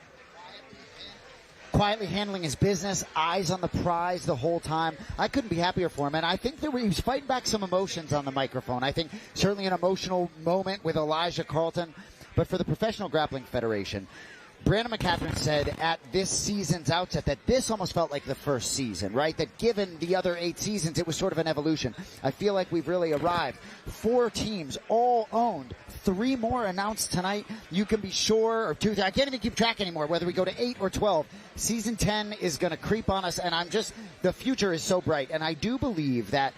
Quietly handling his business, eyes on the prize the whole time. I couldn't be happier for him, and I think that he was fighting back some emotions on the microphone. I think certainly an emotional moment with Elijah Carlton, but for the Professional Grappling Federation, Brandon McCaffrey said at this season's outset that this almost felt like the first season, right? That given the other 8 seasons, it was sort of an evolution. I feel like we've really arrived. 4 teams, all owned. 3 more announced tonight. You can be sure, or 2, I can't even keep track anymore, whether we go to 8 or 12. Season 10 is going to creep on us, and the future is so bright. And I do believe that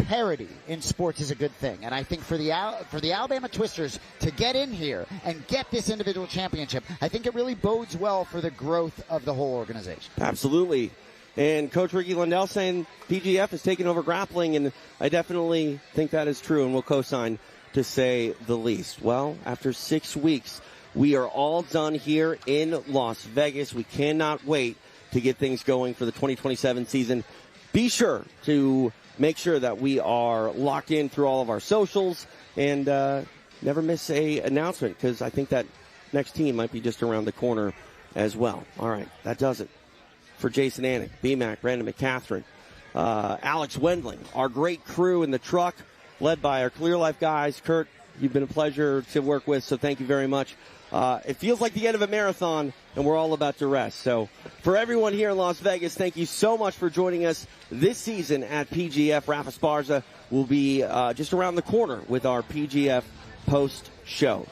parity in sports is a good thing, and I think for the Alabama Twisters to get in here and get this individual championship, I think it really bodes well for the growth of the whole organization. Absolutely. And Coach Ricky Lundell saying PGF is taking over grappling, and I definitely think that is true and will co-sign, to say the least. Well, after 6 weeks, we are all done here in Las Vegas. We cannot wait to get things going for the 2027 season. Be sure to make sure that we are locked in through all of our socials, and never miss a announcement, because I think that next team might be just around the corner as well. All right, that does it for Jason Anik, BMAC, Brandon McCatherine, Alex Wendling, our great crew in the truck, led by our Clear Life guys. Kurt, you've been a pleasure to work with, so thank you very much. It feels like the end of a marathon, and we're all about to rest. So for everyone here in Las Vegas, thank you so much for joining us this season at PGF. Rafa Esparza will be just around the corner with our PGF post show.